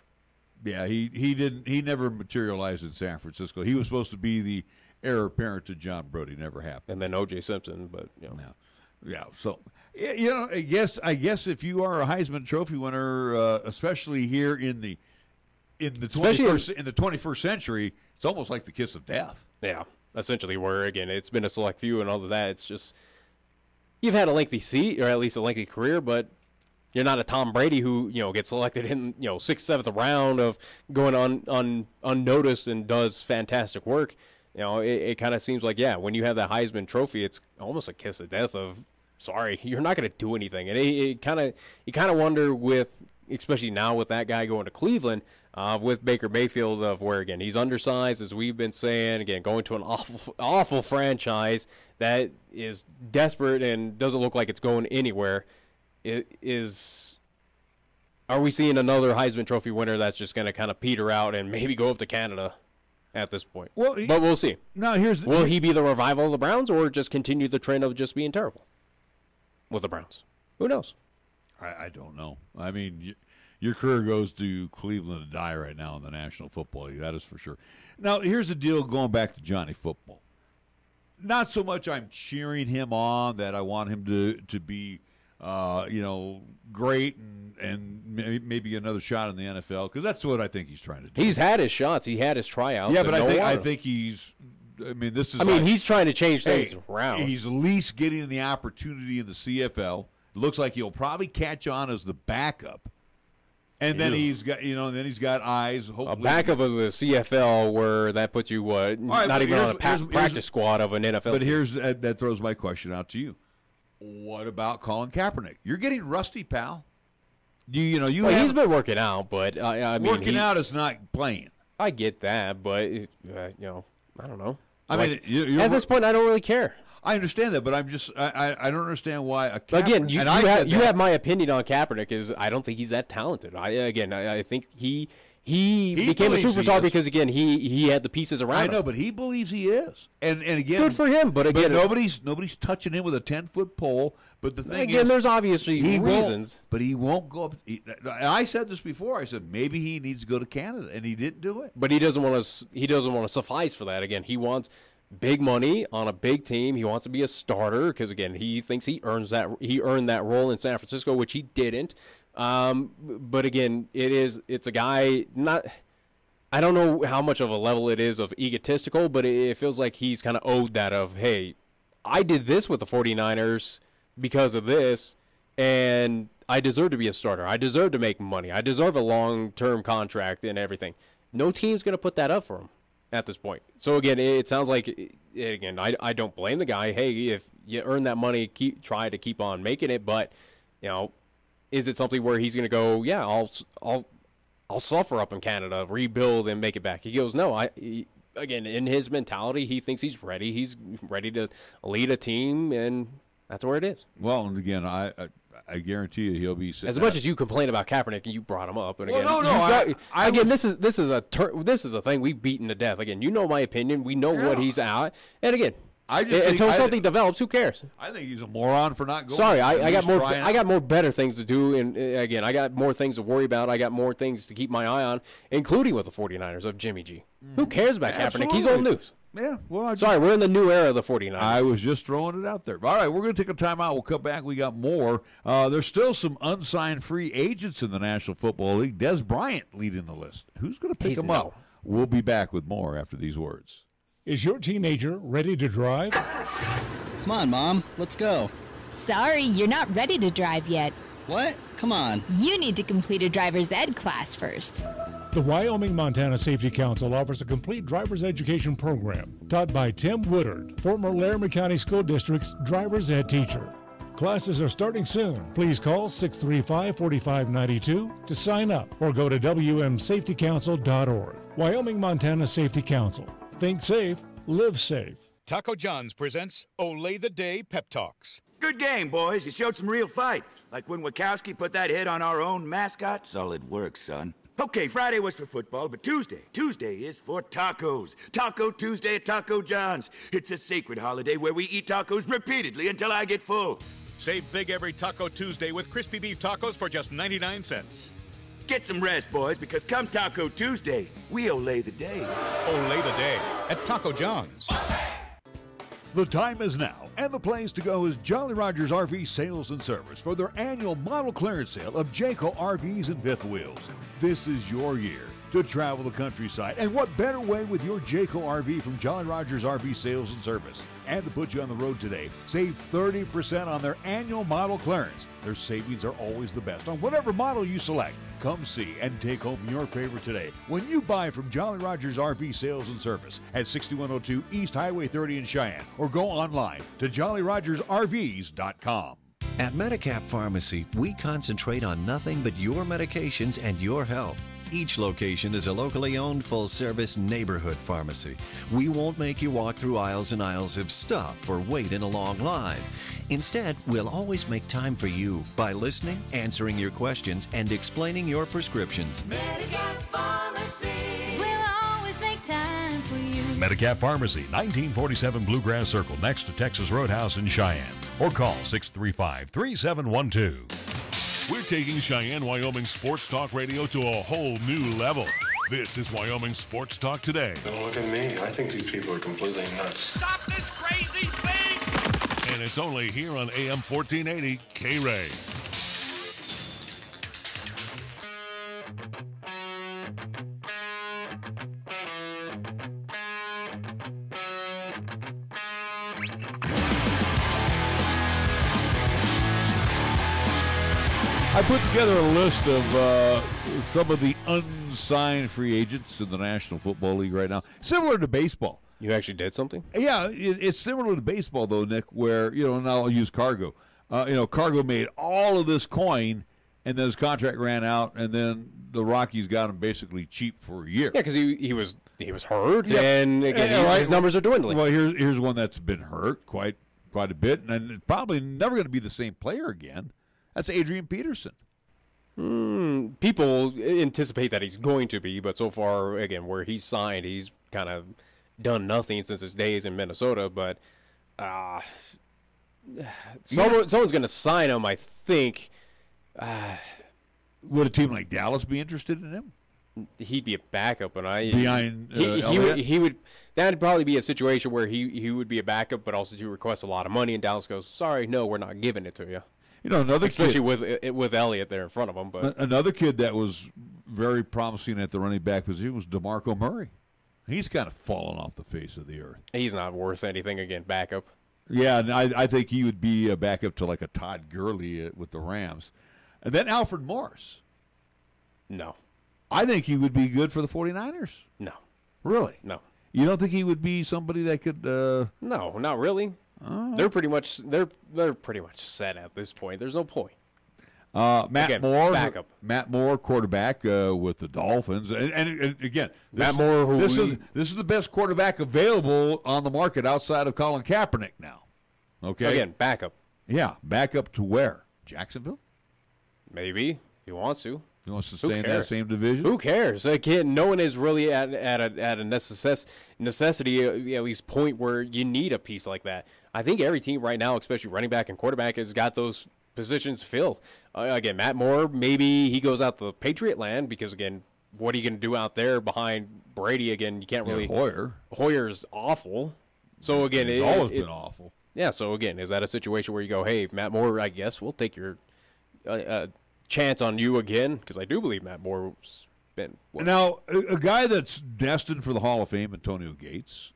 [SPEAKER 5] Yeah, he never materialized in San Francisco. He was supposed to be the heir apparent to John Brody. Never happened.
[SPEAKER 6] And then O.J. Simpson, but
[SPEAKER 5] yeah. So I guess if you are a Heisman Trophy winner, especially here in the 21st century, it's almost like the kiss of death.
[SPEAKER 6] Yeah, essentially. Where again, it's been a select few, and all of that. It's just you've had a lengthy seat, or at least a lengthy career, but. You're not a Tom Brady who gets selected in 6th, 7th round of going on unnoticed and does fantastic work. It kind of seems like when you have that Heisman Trophy, it's almost a kiss of death. Of sorry, you're not going to do anything, and you kind of wonder with especially now with that guy going to Cleveland with Baker Mayfield of where again he's undersized as we've been saying again going to an awful franchise that is desperate and doesn't look like it's going anywhere. Are we seeing another Heisman Trophy winner that's just going to kind of peter out and maybe go up to Canada at this point? But we'll see.
[SPEAKER 5] Now
[SPEAKER 6] will he be the revival of the Browns or just continue the trend of just being terrible with the Browns? Who knows?
[SPEAKER 5] I don't know. I mean, your career goes to Cleveland to die right now in the National Football League. That is for sure. Now here's the deal. Going back to Johnny Football, not so much I'm cheering him on that I want him to be. Great and maybe another shot in the NFL because that's what I think he's trying to do.
[SPEAKER 6] He's had his shots. He had his tryouts.
[SPEAKER 5] Yeah, but I think he's. I mean,
[SPEAKER 6] he's trying to change things around.
[SPEAKER 5] He's at least getting the opportunity in the CFL. It looks like he'll probably catch on as the backup, and then he's got eyes. Hopefully,
[SPEAKER 6] a backup of the CFL where that puts you not even on a practice squad of an NFL.
[SPEAKER 5] But here's that throws my question out to you. What about Colin Kaepernick? You're getting rusty, pal. He's
[SPEAKER 6] been working out, but I mean,
[SPEAKER 5] working out is not playing.
[SPEAKER 6] I get that, but I don't know.
[SPEAKER 5] I mean,
[SPEAKER 6] at this point, I don't really care.
[SPEAKER 5] I understand that, but I'm just I don't understand why.
[SPEAKER 6] Again, you have my opinion on Kaepernick is I don't think he's that talented. I think he became a superstar because again he had the pieces around him.
[SPEAKER 5] I know, but he believes he is, and again,
[SPEAKER 6] good for him. But again,
[SPEAKER 5] nobody's touching him with a 10-foot pole. But the thing
[SPEAKER 6] is, there's obviously reasons.
[SPEAKER 5] But he won't go up. I said this before. I said maybe he needs to go to Canada, and he didn't do it.
[SPEAKER 6] But he doesn't want to. He doesn't want to suffice for that. Again, he wants big money on a big team. He wants to be a starter because again, he thinks he earned that role in San Francisco, which he didn't. But again, it's a guy not. I don't know how much of a level it is of egotistical, but it feels like he's kind of owed that of, hey, I did this with the 49ers because of this, and I deserve to be a starter. I deserve to make money. I deserve a long-term contract and everything. No team's going to put that up for him at this point. So, again, it sounds like, I don't blame the guy. Hey, if you earn that money, try to keep on making it. But, is it something where he's going to go, yeah, I'll suffer up in Canada, rebuild, and make it back? He goes, no, again, in his mentality, he thinks he's ready. He's ready to lead a team, and that's where it is.
[SPEAKER 5] Well, and again, I guarantee you he'll be
[SPEAKER 6] as much as you complain about Kaepernick and you brought him up. And
[SPEAKER 5] again,
[SPEAKER 6] this is a thing we've beaten to death. Again, you know my opinion. We know what he's at, and again, Until something develops, who cares?
[SPEAKER 5] I think he's a moron for not going.
[SPEAKER 6] Sorry, I got more better things to do, and again, I got more things to worry about. I got more things to keep my eye on, including with the 49ers of Jimmy G. Who cares about Kaepernick? He's old news.
[SPEAKER 5] Yeah, well,
[SPEAKER 6] sorry, we're in the new era of the 49ers.
[SPEAKER 5] I was just throwing it out there. All right, we're going to take a timeout. We'll come back. We got more. There's still some unsigned free agents in the National Football League. Des Bryant leading the list. Who's going to pick him up? We'll be back with more after these words.
[SPEAKER 2] Is your teenager ready to drive?
[SPEAKER 3] Come on, Mom. Let's go.
[SPEAKER 4] Sorry, you're not ready to drive yet.
[SPEAKER 3] What? Come on.
[SPEAKER 4] You need to complete a driver's ed class first.
[SPEAKER 2] The Wyoming-Montana Safety Council offers a complete driver's education program taught by Tim Woodard, former Laramie County School District's driver's ed teacher. Classes are starting soon. Please call 635-4592 to sign up or go to wmsafetycouncil.org. Wyoming-Montana Safety Council. Think safe, live safe.
[SPEAKER 15] Taco John's presents Olay the Day Pep Talks.
[SPEAKER 16] Good game, boys. You showed some real fight. Like when Wachowski put that hit on our own mascot. Solid work, son. Okay, Friday was for football, but Tuesday is for tacos. Taco Tuesday at Taco John's. It's a sacred holiday where we eat tacos repeatedly until I get full.
[SPEAKER 15] Save big every Taco Tuesday with crispy beef tacos for just 99 cents.
[SPEAKER 16] Get some rest, boys, because come Taco Tuesday, we olay the day.
[SPEAKER 15] Olay the day at Taco John's.
[SPEAKER 5] The time is now, and the place to go is Jolly Rogers RV Sales and Service for their annual model clearance sale of Jayco RVs and fifth wheels. This is your year to travel the countryside, and what better way with your Jayco RV from Jolly Rogers RV Sales and Service. And to put you on the road today, save 30% on their annual model clearance. Their savings are always the best on whatever model you select. Come see and take home your favorite today when you buy from Jolly Rogers RV Sales and Service at 6102 East Highway 30 in Cheyenne, or go online to jollyrogersrvs.com.
[SPEAKER 11] At Medicap Pharmacy, we concentrate on nothing but your medications and your health. Each location is a locally owned, full-service neighborhood pharmacy. We won't make you walk through aisles and aisles of stuff or wait in a long line. Instead, we'll always make time for you by listening, answering your questions, and explaining your prescriptions.
[SPEAKER 12] Medicap Pharmacy. We'll always make time for you.
[SPEAKER 13] Medicap Pharmacy, 1947 Bluegrass Circle, next to Texas Roadhouse in Cheyenne. Or call 635-3712.
[SPEAKER 1] We're taking Cheyenne, Wyoming Sports Talk Radio to a whole new level. This is Wyoming Sports Talk Today.
[SPEAKER 18] Don't look at me. I think these people are completely nuts.
[SPEAKER 8] Stop this crazy thing!
[SPEAKER 1] And it's only here on AM 1480 K-Ray.
[SPEAKER 5] I put together a list of some of the unsigned free agents in the National Football League right now, similar to baseball.
[SPEAKER 6] You actually did something?
[SPEAKER 5] Yeah, it's similar to baseball, though, Nick, where, now I'll use Cargo. Cargo made all of this coin, and then his contract ran out, and then the Rockies got him basically cheap for a year.
[SPEAKER 6] Yeah, because he was hurt, and again, his numbers are dwindling.
[SPEAKER 5] Well, here's one that's been hurt quite a bit, and probably never going to be the same player again. That's Adrian Peterson.
[SPEAKER 6] People anticipate that he's going to be, but so far, again, where he's signed, he's kind of done nothing since his days in Minnesota. But someone's going to sign him, I think.
[SPEAKER 5] Would a team like Dallas be interested in him?
[SPEAKER 6] He'd be a backup, and
[SPEAKER 5] behind
[SPEAKER 6] he would. That'd probably be a situation where he would be a backup, but also to request a lot of money, and Dallas goes, "Sorry, no, we're not giving it to you."
[SPEAKER 5] Another
[SPEAKER 6] especially
[SPEAKER 5] kid,
[SPEAKER 6] with Elliott there in front of him. But
[SPEAKER 5] another kid that was very promising at the running back position was DeMarco Murray. He's kind of fallen off the face of the earth.
[SPEAKER 6] He's not worth anything again. Backup.
[SPEAKER 5] Yeah, and I think he would be a backup to like a Todd Gurley with the Rams. And then Alfred Morris.
[SPEAKER 6] No.
[SPEAKER 5] I think he would be good for the 49ers.
[SPEAKER 6] No.
[SPEAKER 5] Really?
[SPEAKER 6] No.
[SPEAKER 5] You don't think he would be somebody that could
[SPEAKER 6] No, not really. Oh. They're pretty much set at this point. There's no point.
[SPEAKER 5] Matt Moore,
[SPEAKER 6] backup.
[SPEAKER 5] Matt Moore, quarterback with the Dolphins, and again,
[SPEAKER 6] Matt Moore.
[SPEAKER 5] This is the best quarterback available on the market outside of Colin Kaepernick now. Okay,
[SPEAKER 6] again, backup.
[SPEAKER 5] Yeah, backup to where? Jacksonville?
[SPEAKER 6] Maybe if he wants to.
[SPEAKER 5] He wants to stay in that same division.
[SPEAKER 6] Who cares? Again, no one is really at a necessity, at least point where you need a piece like that. I think every team right now, especially running back and quarterback, has got those positions filled. Again, Matt Moore, maybe he goes out to Patriot land because, again, what are you going to do out there behind Brady? Again, you can't really. Hoyer's awful. So, again,
[SPEAKER 5] he's always been awful.
[SPEAKER 6] Yeah, so, again, is that a situation where you go, hey, Matt Moore, I guess we'll take your chance on you again? Because I do believe Matt Moore's been.
[SPEAKER 5] Now, a guy that's destined for the Hall of Fame, Antonio Gates,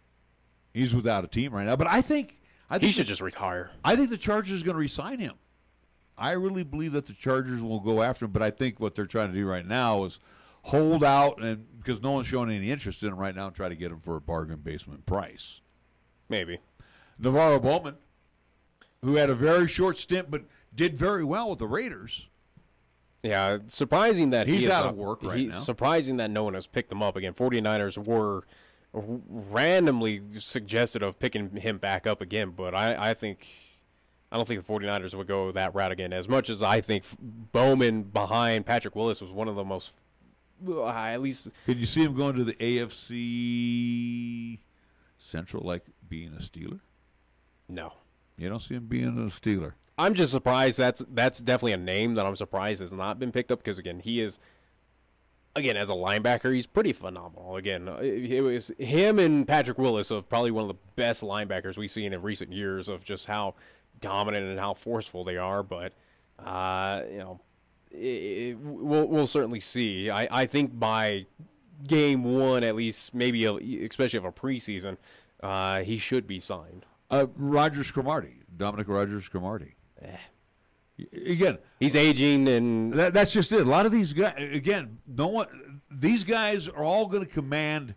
[SPEAKER 5] he's without a team right now. But I think
[SPEAKER 6] he should just retire.
[SPEAKER 5] I think the Chargers are going to re-sign him. I really believe that the Chargers will go after him, but I think what they're trying to do right now is hold out, and because no one's showing any interest in him right now, and try to get him for a bargain basement price.
[SPEAKER 6] Maybe.
[SPEAKER 5] Navarro Bowman, who had a very short stint but did very well with the Raiders.
[SPEAKER 6] Yeah, surprising that
[SPEAKER 5] he's out of work right now.
[SPEAKER 6] Surprising that no one has picked him up. Again, 49ers were randomly suggested of picking him back up again, but I don't think the 49ers would go that route again. As much as I think Bowman behind Patrick Willis was one of the most, at least.
[SPEAKER 5] Could you see him going to the AFC Central like being a Steeler?
[SPEAKER 6] No.
[SPEAKER 5] You don't see him being a Steeler?
[SPEAKER 6] I'm just surprised. That's definitely a name that I'm surprised has not been picked up because, again, he is, again, as a linebacker, he's pretty phenomenal. Again, it was him and Patrick Willis of probably one of the best linebackers we've seen in recent years of just how dominant and how forceful they are. But, we'll certainly see. I think by game one, at least, maybe especially of a preseason, he should be signed.
[SPEAKER 5] Dominic Rodgers-Cromartie. Again,
[SPEAKER 6] he's aging, and
[SPEAKER 5] that's just it. A lot of these guys, again, these guys are all going to command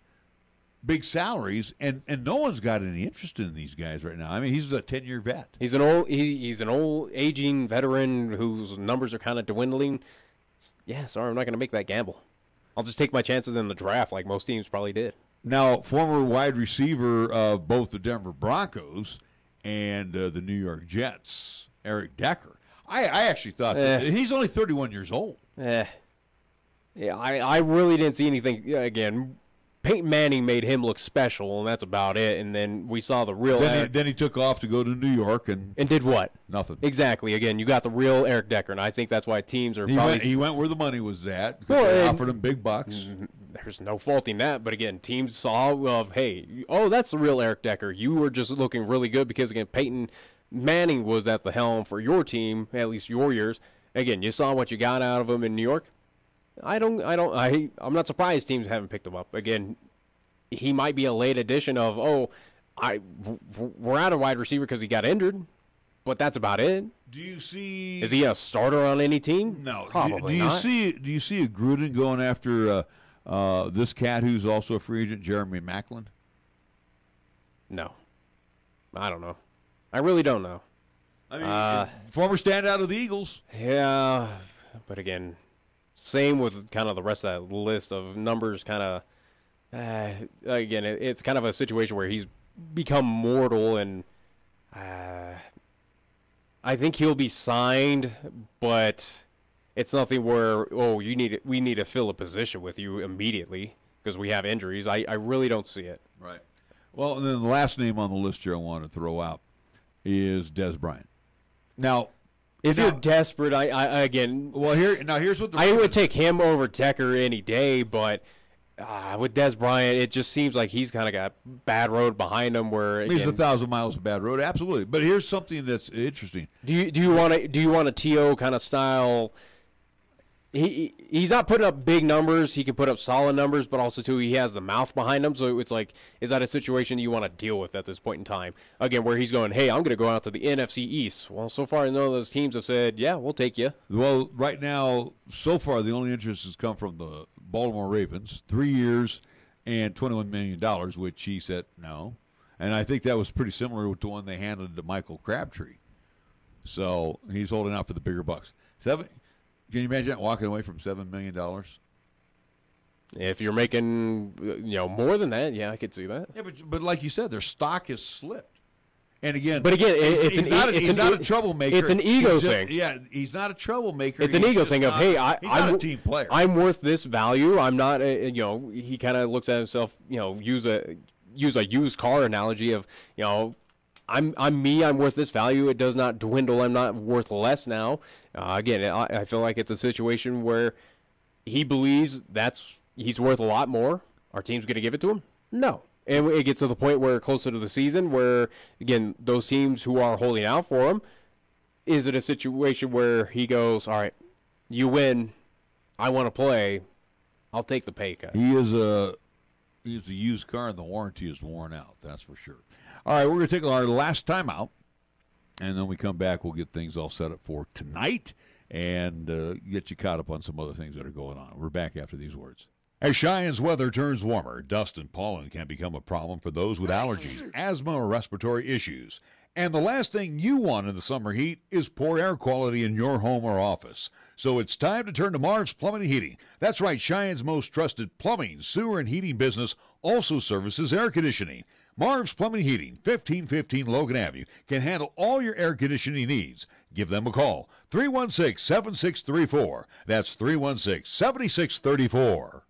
[SPEAKER 5] big salaries, and no one's got any interest in these guys right now. I mean, he's a 10-year vet.
[SPEAKER 6] He's an old aging veteran whose numbers are kind of dwindling. Yeah, sorry, I'm not going to make that gamble. I'll just take my chances in the draft like most teams probably did.
[SPEAKER 5] Now, former wide receiver of both the Denver Broncos and the New York Jets, Eric Decker. I actually thought that he's only 31 years old.
[SPEAKER 6] Yeah, I really didn't see anything. Again, Peyton Manning made him look special, and that's about it. And then we saw the real.
[SPEAKER 5] Then he took off to go to New York and
[SPEAKER 6] did what?
[SPEAKER 5] Nothing.
[SPEAKER 6] Exactly. Again, you got the real Eric Decker, and I think that's why teams are.
[SPEAKER 5] He went where the money was at. They offered him big bucks.
[SPEAKER 6] There's no faulting that, but again, teams saw that's the real Eric Decker. You were just looking really good because, again, Peyton Manning was at the helm for your team, at least your years. Again, you saw what you got out of him in New York. I'm not surprised teams haven't picked him up. Again, he might be a late addition of, we're out of wide receiver because he got injured, but that's about it.
[SPEAKER 5] Do you see?
[SPEAKER 6] Is he a starter on any team?
[SPEAKER 5] No,
[SPEAKER 6] probably not.
[SPEAKER 5] Do you see a Gruden going after this cat who's also a free agent, Jeremy Maclin?
[SPEAKER 6] No, I don't know. I really don't know.
[SPEAKER 5] I mean, former standout of the Eagles.
[SPEAKER 6] Yeah, but again, same with kind of the rest of that list of numbers. Kind of, again, it's kind of a situation where he's become mortal, and I think he'll be signed, but it's nothing where we need to fill a position with you immediately because we have injuries. I really don't see it.
[SPEAKER 5] Right. Well, and then the last name on the list here I want to throw out is Dez Bryant. Now,
[SPEAKER 6] if you're desperate,
[SPEAKER 5] here's what
[SPEAKER 6] I would take him over Decker any day, but with Dez Bryant, it just seems like he's kind of got bad road behind him. Where
[SPEAKER 5] he's 1,000 miles of bad road, absolutely. But here's something that's interesting.
[SPEAKER 6] Do you want a T.O. kind of style? He's not putting up big numbers. He can put up solid numbers, but also, too, he has the mouth behind him. So it's like, is that a situation you want to deal with at this point in time? Again, where he's going, hey, I'm going to go out to the NFC East. Well, so far, none of those teams have said, yeah, we'll take you.
[SPEAKER 5] Well, right now, so far, the only interest has come from the Baltimore Ravens, 3 years and $21 million, which he said no. And I think that was pretty similar with the one they handed to Michael Crabtree. So he's holding out for the bigger bucks. Can you imagine walking away from $7 million?
[SPEAKER 6] If you're making more than that, yeah, I could see that.
[SPEAKER 5] Yeah, but like you said, their stock has slipped. And again,
[SPEAKER 6] but again,
[SPEAKER 5] he's not a troublemaker.
[SPEAKER 6] It's an ego thing.
[SPEAKER 5] Yeah, he's not a troublemaker.
[SPEAKER 6] It's an ego thing of, hey, I'm
[SPEAKER 5] a team player.
[SPEAKER 6] I'm worth this value. I'm not. He kind of looks at himself. Use a used car analogy of, I'm me. I'm worth this value. It does not dwindle. I'm not worth less now. Again, I feel like it's a situation where he believes he's worth a lot more. Our team's going to give it to him? No. And it gets to the point where closer to the season where, again, those teams who are holding out for him, is it a situation where he goes, all right, you win, I want to play, I'll take the pay cut.
[SPEAKER 5] He's a used car and the warranty is worn out, that's for sure. All right, we're going to take our last time out, and then when we come back, we'll get things all set up for tonight and get you caught up on some other things that are going on. We're back after these words. As Cheyenne's weather turns warmer, dust and pollen can become a problem for those with allergies, asthma, or respiratory issues. And the last thing you want in the summer heat is poor air quality in your home or office. So it's time to turn to Marv's Plumbing and Heating. That's right, Cheyenne's most trusted plumbing, sewer, and heating business also services air conditioning. Marv's Plumbing and Heating, 1515 Logan Avenue, can handle all your air conditioning needs. Give them a call, 316-7634. That's 316-7634.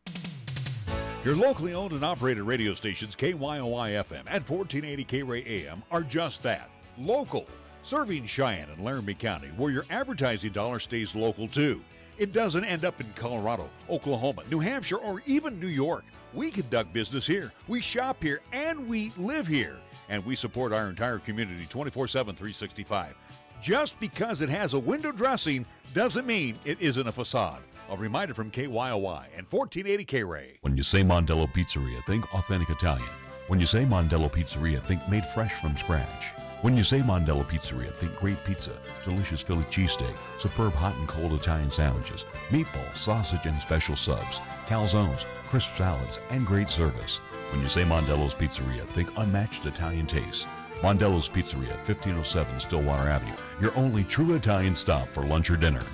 [SPEAKER 5] Your locally owned and operated radio stations, KYOI-FM and 1480 K-Ray AM, are just that, local, serving Cheyenne and Laramie County, where your advertising dollar stays local too. It doesn't end up in Colorado, Oklahoma, New Hampshire, or even New York. We conduct business here, we shop here, and we live here. And we support our entire community 24/7, 365. Just because it has a window dressing doesn't mean it isn't a facade. A reminder from KYOI and 1480 K-Ray.
[SPEAKER 13] When you say Mondello Pizzeria, think authentic Italian. When you say Mondello Pizzeria, think made fresh from scratch. When you say Mondello Pizzeria, think great pizza, delicious Philly cheesesteak, superb hot and cold Italian sandwiches, meatballs, sausage, and special subs, calzones, crisp salads, and great service. When you say Mondello's Pizzeria, think unmatched Italian taste. Mondello's Pizzeria, 1507 Stillwater Avenue, your only true Italian stop for lunch or dinner.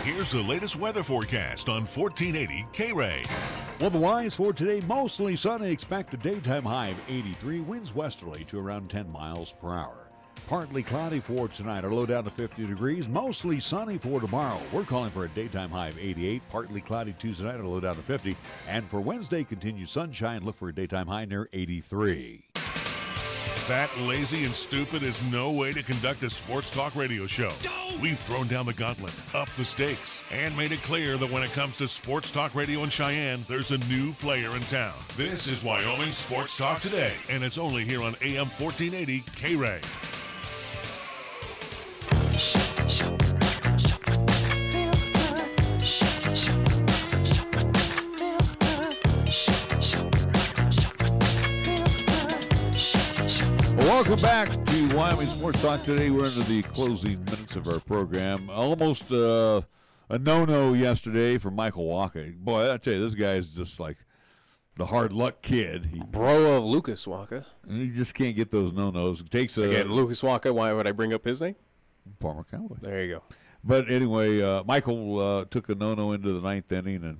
[SPEAKER 1] Here's the latest weather forecast on 1480 K-Ray.
[SPEAKER 5] Weather-wise for today, mostly sunny. Expect a daytime high of 83. Winds westerly to around 10 miles per hour. Partly cloudy for tonight. Our low down to 50 degrees. Mostly sunny for tomorrow. We're calling for a daytime high of 88. Partly cloudy Tuesday night. Our low down to 50. And for Wednesday, continued sunshine. Look for a daytime high near 83.
[SPEAKER 1] Fat, lazy, and stupid is no way to conduct a sports talk radio show. We've thrown down the gauntlet, upped the stakes, and made it clear that when it comes to sports talk radio in Cheyenne, there's a new player in town. This is Wyoming Sports Talk Today, and it's only here on AM 1480 K-Ray.
[SPEAKER 5] Welcome back to Wyoming Sports Talk Today. We're into the closing minutes of our program. Almost a no-no yesterday for Michael Walker. Boy, I tell you, this guy is just like the hard luck kid.
[SPEAKER 6] Bro of Lucas Walker.
[SPEAKER 5] And he just can't get those no-nos. It takes
[SPEAKER 6] Again, Lucas Walker, why would I bring up his name?
[SPEAKER 5] Former Cowboy.
[SPEAKER 6] There you go.
[SPEAKER 5] But anyway, Michael took a no-no into the ninth inning, and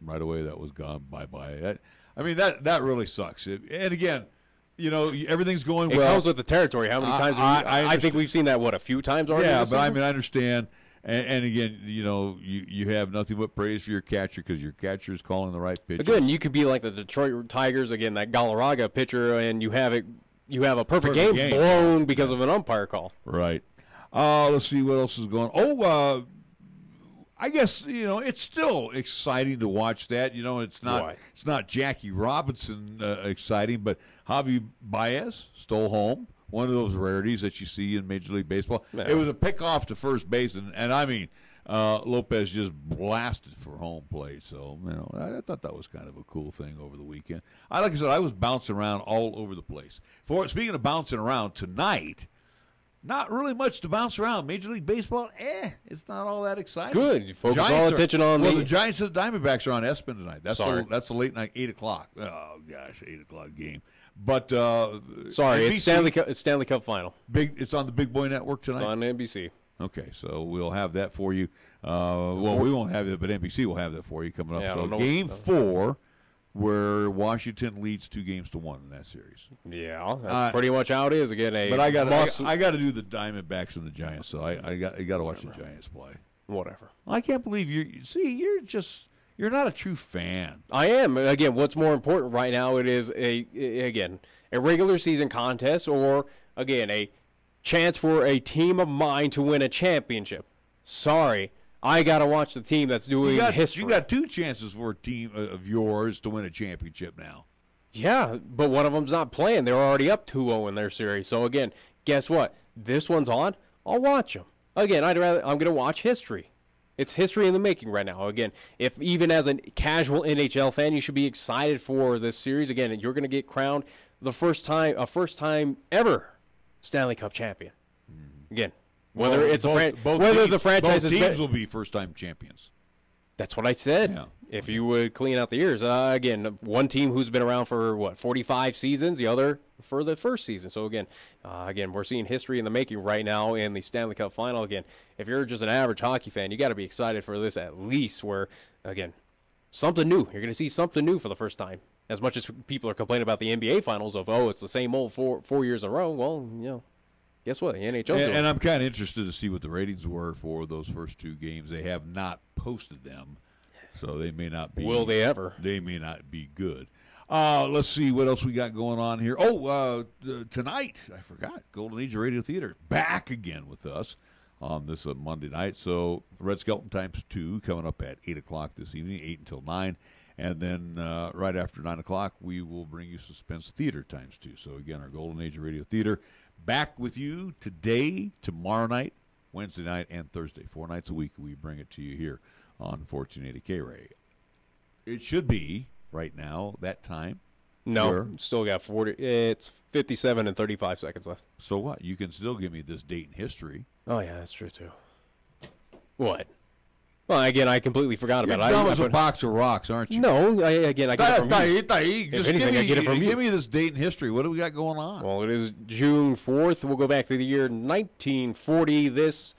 [SPEAKER 5] right away that was gone. Bye-bye. I mean, that really sucks. And again, you know, everything's going well.
[SPEAKER 6] It comes with the territory. How many times? I think we've seen that, a few times already?
[SPEAKER 5] Yeah, but I mean, I understand. And again, you know, you have nothing but praise for your catcher because your catcher is calling the right pitches.
[SPEAKER 6] Again, you could be like the Detroit Tigers, again, that Galarraga pitcher, and you have a perfect game blown because of an umpire call.
[SPEAKER 5] Right. Let's see what else is going on. I guess, you know, it's still exciting to watch that. You know, it's not Jackie Robinson exciting, but Javi Baez stole home. One of those rarities that you see in Major League Baseball. Yeah. It was a pickoff to first base, and I mean, Lopez just blasted for home plate. So, you know, I thought that was kind of a cool thing over the weekend. Like I said, I was bouncing around all over the place. Speaking of bouncing around, tonight, not really much to bounce around. Major League Baseball, it's not all that exciting.
[SPEAKER 6] Good. You focus all attention on
[SPEAKER 5] the Giants and the Diamondbacks are on ESPN tonight. That's the late night, 8 o'clock. Oh, gosh, 8 o'clock game. But
[SPEAKER 6] sorry,
[SPEAKER 5] NBC,
[SPEAKER 6] it's Stanley Cup final.
[SPEAKER 5] It's on the Big Boy Network tonight.
[SPEAKER 6] It's on NBC.
[SPEAKER 5] Okay, so we'll have that for you. Well, we won't have it, but NBC will have that for you coming up. So game 4 where Washington leads 2-1 in that series.
[SPEAKER 6] Yeah, that's pretty much how it is. Again,
[SPEAKER 5] but I got to do the Diamondbacks and the Giants, so I got to watch the Giants play.
[SPEAKER 6] Whatever.
[SPEAKER 5] I can't believe you're not a true fan.
[SPEAKER 6] I am. Again, what's more important right now? It is a regular season contest, or again a chance for a team of mine to win a championship. Sorry. I got to watch the team that's doing history.
[SPEAKER 5] You got 2 chances for a team of yours to win a championship now.
[SPEAKER 6] Yeah, but one of them's not playing. They're already up 2-0 in their series. So, again, guess what? This one's on. I'll watch them. Again, I'm going to watch history. It's history in the making right now. Again, if even as a casual NHL fan, you should be excited for this series. Again, you're going to get crowned a first time ever Stanley Cup champion. Again. Whether the franchise
[SPEAKER 5] both teams will be first-time champions.
[SPEAKER 6] That's what I said. Yeah. If you would clean out the years, again, one team who's been around for 45 seasons, the other for the first season. So again, we're seeing history in the making right now in the Stanley Cup Final. Again, if you're just an average hockey fan, you got to be excited for this at least. Where again, something new. You're going to see something new for the first time. As much as people are complaining about the NBA Finals of it's the same old four years in a row. Well, guess what? The NHL.
[SPEAKER 5] And I'm kind of interested to see what the ratings were for those first 2 games. They have not posted them, so they may not be.
[SPEAKER 6] Will they ever?
[SPEAKER 5] They may not be good. Let's see what else we got going on here. Tonight, I forgot, Golden Age Radio Theater back again with us on this Monday night. So Red Skelton times 2 coming up at 8 o'clock this evening, 8 until 9. And then right after 9 o'clock, we will bring you Suspense Theater times 2. So again, our Golden Age Radio Theater back with you today, tomorrow night, Wednesday night, and Thursday. 4 nights a week, we bring it to you here on 1480 K-Ray. It should be, right now, that time.
[SPEAKER 6] No, still got 40. It's 57 and 35 seconds left.
[SPEAKER 5] So what? You can still give me this date in history.
[SPEAKER 6] Oh, yeah, that's true, too. What? Well, again, I completely forgot about it.
[SPEAKER 5] You're dumb as a box of rocks, aren't you?
[SPEAKER 6] No, I get it from you.
[SPEAKER 5] If anything, I get it from you. Give me this date in history. What do we got going on?
[SPEAKER 6] Well, it is June 4th. We'll go back to the year 1940. This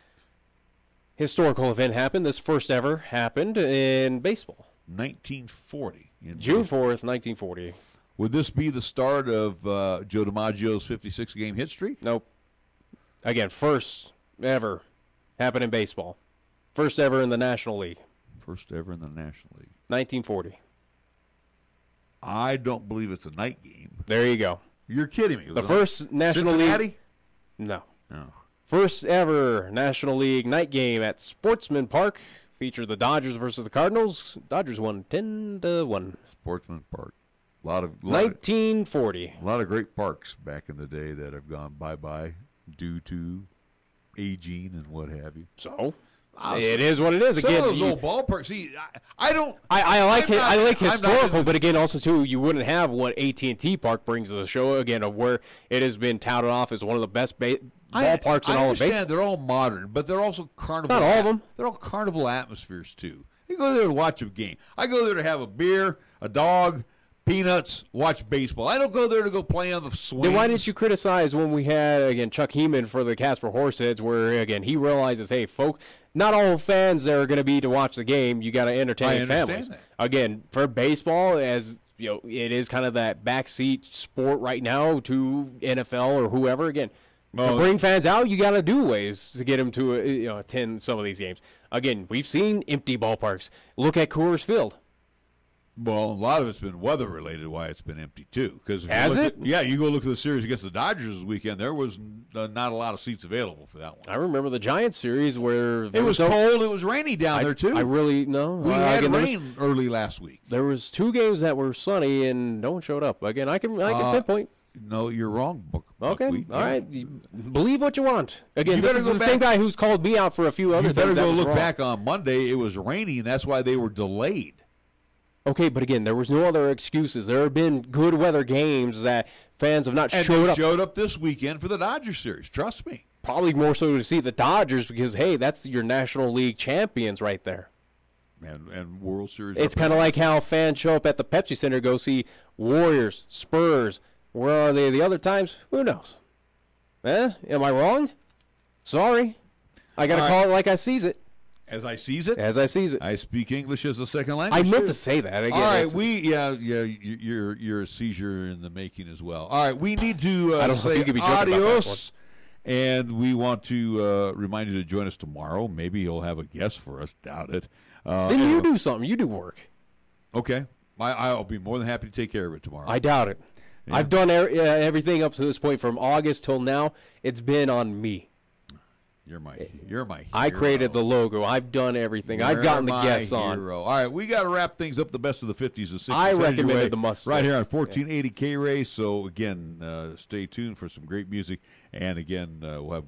[SPEAKER 6] historical event happened. This first ever happened in baseball.
[SPEAKER 5] 1940.
[SPEAKER 6] June 4th, 1940.
[SPEAKER 5] Would this be the start of Joe DiMaggio's 56-game hit streak?
[SPEAKER 6] Nope. Again, first ever happened in baseball. First ever in the National League.
[SPEAKER 5] First ever in the National League.
[SPEAKER 6] 1940.
[SPEAKER 5] I don't believe it's a night game.
[SPEAKER 6] There you go.
[SPEAKER 5] You're kidding me.
[SPEAKER 6] The first National League. No. First ever National League night game at Sportsman Park featured the Dodgers versus the Cardinals. Dodgers won 10-1.
[SPEAKER 5] Sportsman Park.
[SPEAKER 6] 1940.
[SPEAKER 5] A lot of great parks back in the day that have gone bye-bye due to aging and what have you.
[SPEAKER 6] So? It is what it is.
[SPEAKER 5] Some
[SPEAKER 6] again,
[SPEAKER 5] of those old ballparks. See, I don't.
[SPEAKER 6] I like historical, but again, also too, you wouldn't have what AT&T Park brings to the show again, of where it has been touted off as one of the best ballparks in all of baseball.
[SPEAKER 5] They're all modern, but they're also carnival.
[SPEAKER 6] Not all of them.
[SPEAKER 5] They're all carnival atmospheres too. You go there to watch a game. I go there to have a beer, a dog, peanuts, watch baseball. I don't go there to go play on the swings.
[SPEAKER 6] Then why didn't you criticize when we had, again, Chuck Heeman for the Casper Horseheads, where, again, he realizes, hey, folks, not all fans there are going to be to watch the game. You got to entertain families.
[SPEAKER 5] That.
[SPEAKER 6] Again, for baseball, as you know, it is kind of that backseat sport right now to NFL or whoever. Again, to bring fans out, you got to do ways to get them to attend some of these games. Again, we've seen empty ballparks. Look at Coors Field.
[SPEAKER 5] Well, a lot of it's been weather-related, why it's been empty, too.
[SPEAKER 6] Has it?
[SPEAKER 5] Yeah, you go look at the series against the Dodgers this weekend, there was not a lot of seats available for that one.
[SPEAKER 6] I remember the Giants series where
[SPEAKER 5] it was cold, it was rainy down there, too.
[SPEAKER 6] We
[SPEAKER 5] had rain early last week.
[SPEAKER 6] There was 2 games that were sunny, and no one showed up. Again, I can pinpoint.
[SPEAKER 5] No, you're wrong,
[SPEAKER 6] Okay, all right. Believe what you want. Again, this is the same guy who's called me out for a few other things.
[SPEAKER 5] You better go look back on Monday. It was rainy, and that's why they were delayed.
[SPEAKER 6] Okay, but again, there was no other excuses. There have been good weather games that fans have not showed up.
[SPEAKER 5] And showed up this weekend for the Dodgers series. Trust me.
[SPEAKER 6] Probably more so to see the Dodgers because, hey, that's your National League champions right there.
[SPEAKER 5] And World Series.
[SPEAKER 6] It's kind of like how fans show up at the Pepsi Center to go see Warriors, Spurs. Where are they the other times? Who knows? Am I wrong? Sorry. I got to call it like I sees it.
[SPEAKER 5] As I sees it?
[SPEAKER 6] As I sees it.
[SPEAKER 5] I speak English as a second language.
[SPEAKER 6] I meant to say that. Again,
[SPEAKER 5] all right, you're a seizure in the making as well. All right, we need to
[SPEAKER 6] I don't know
[SPEAKER 5] say
[SPEAKER 6] if you could be joking about that one.
[SPEAKER 5] adios, and we want to remind you to join us tomorrow. Maybe you'll have a guest for us. Doubt it.
[SPEAKER 6] Then you do something. You do work.
[SPEAKER 5] Okay. I'll be more than happy to take care of it tomorrow.
[SPEAKER 6] I doubt it. Yeah. I've done everything up to this point from August till now. It's been on me.
[SPEAKER 5] You're my hero.
[SPEAKER 6] I created the logo. I've done everything. I've gotten the guests on.
[SPEAKER 5] All right, we got to wrap things up. The best of the 50s and 60s.
[SPEAKER 6] I recommended the must
[SPEAKER 5] right here on 1480 K-Ray. So again, stay tuned for some great music. And again, we'll have